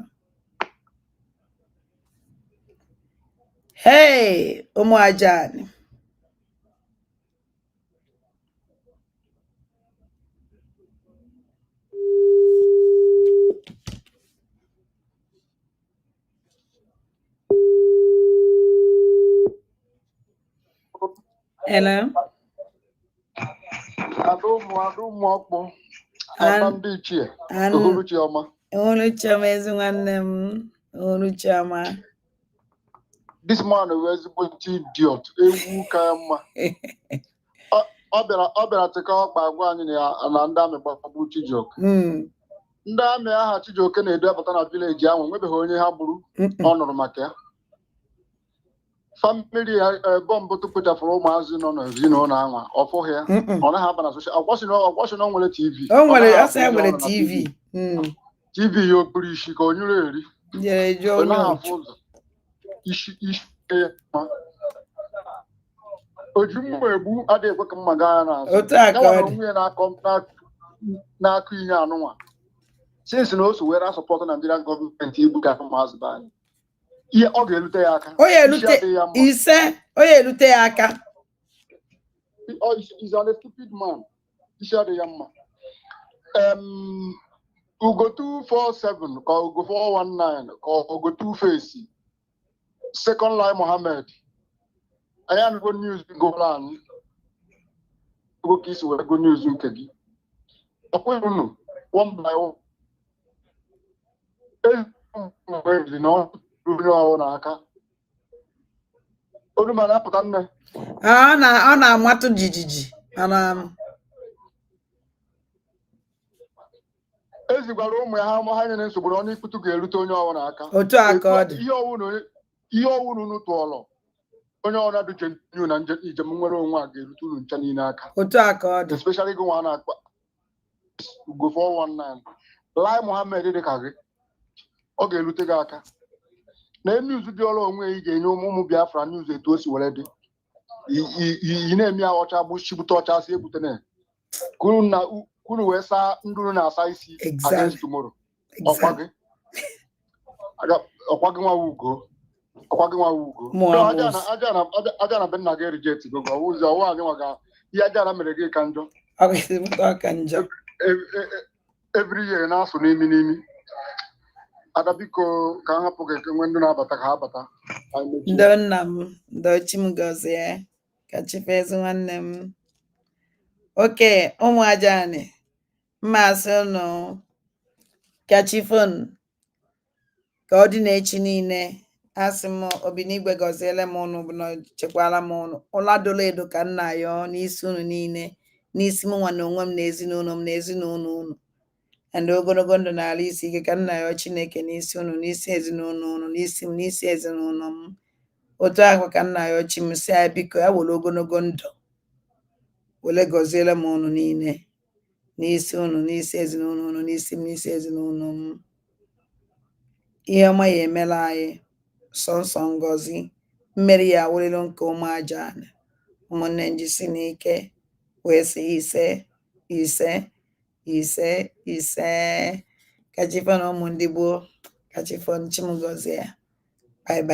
Hey, ụmụ Ajani. Hello. Adụmọkpụ ndị ichie Uhuruchioma. Uhuruchioma ezi nwanne m. Uhuruchioma. This man is ezigbo idiot. Ewu ka mma. Ọ bịara tịka ọkpa agwa anyị na ndị amị gbagbu Chijioke. Ndị amị aha Chijioke na-edu apụta na vileji ahụ nwebeghị onye ha gburu ọ nụrụ maka ya. Famili ya bọmbụ tụpụchafụrụ ụmụazị nọ n'ezinụlọ anwa ọ fụghị ya ọ naghị aba na soshal ọgwasị na o nwere TV o nwere TV TV ya okpuru isi ka o nyere eri ọ naghị afụ ụzọ isi oji mmụọ egbu adịghị ekwe ka mma gaa n'azụ ya nwere onwe ya na-akụ inye anụnwa sinsi na o so were asọpọtụ Nigerian gọọmenti igbu ka ụmụazị be anyị ihe ọ ga-elute ya aka o ya elute ya aka is a stupid man isi adịghị ya mma Ugo 247 ka Ugo 419 ka Ugo 2face Second Line Mohammed anyị anụgo news gola anyị ogo ka isi were go news nke gị ọkweghị unu one by one onye ọhụrụ n'aka olu ma na-apụta nne ọ na-amatụ jijiji ezigwara ụmụ ya ha nyere nsogbu na ọnụ ikputu ga-erute onye ọhụrụ n'aka otu aka ọ dị ihe ọwụrụ unu tụọlọ onye ọhụrụ adụche nyu na njem nwere onwe a ga-erute unu ncha niile aka otu aka ọ dị especially gị nwa na-akpa Ugo 419 Lai Mohammed dị ka gị ọ ga-erute gị aka na news dị ọrụ onwe ị ga-enye ụmụ Biafra news etu o si were dị iyi na-eme ya ọcha gbuchibute ọcha si ebute na kwuru wee saa nduru na-asa isi against tomorrow ọkwa gị nwa Ugo aja na be nna gị reject gogo ọwụzi ọwụ anyị nwaga ihe aja na mere gị ka njọ every year na-asụ n'imi Ada biko ka hapụ gị nwe ndị na-abata ka ha bata ndo nna m ndo Chimgozie ka chifezi nwanne m oke ụmụ Ajani mmasị ụnụ ka chifon ka ọ dị n'echi niile asị m Obinigwe gọziele m ụnụ bụ na chekwala m ụnụ ụladola edo ka nna ya n'isi ụnụ niile n'isi m nwa na onwe m na ezinụlọ m na ezinụlọ ụnụ and ogologo ndụ n'ala isi ike ka nna ya Chineke n'isi ụnụ n'isi ezinụlọ ụnụ n'isi m n'isi ezinụlọ m otu ahụ ka nna ya chi m si ya biko ya were ogologo ndụ were gọziele m ụnụ niile n'isi ụnụ n'isi ezinụlọ ụnụ n'isi m n'isi ezinụlọ m ihe ọma ya emela anyị sọnsọ ngọzi mmeri ya wụrịrị nke ụmụ Ajani ụmụnne njisi n'ike wee sị ise kachifon ụmụ ndị gboo kachifon Chimgozie bye bye.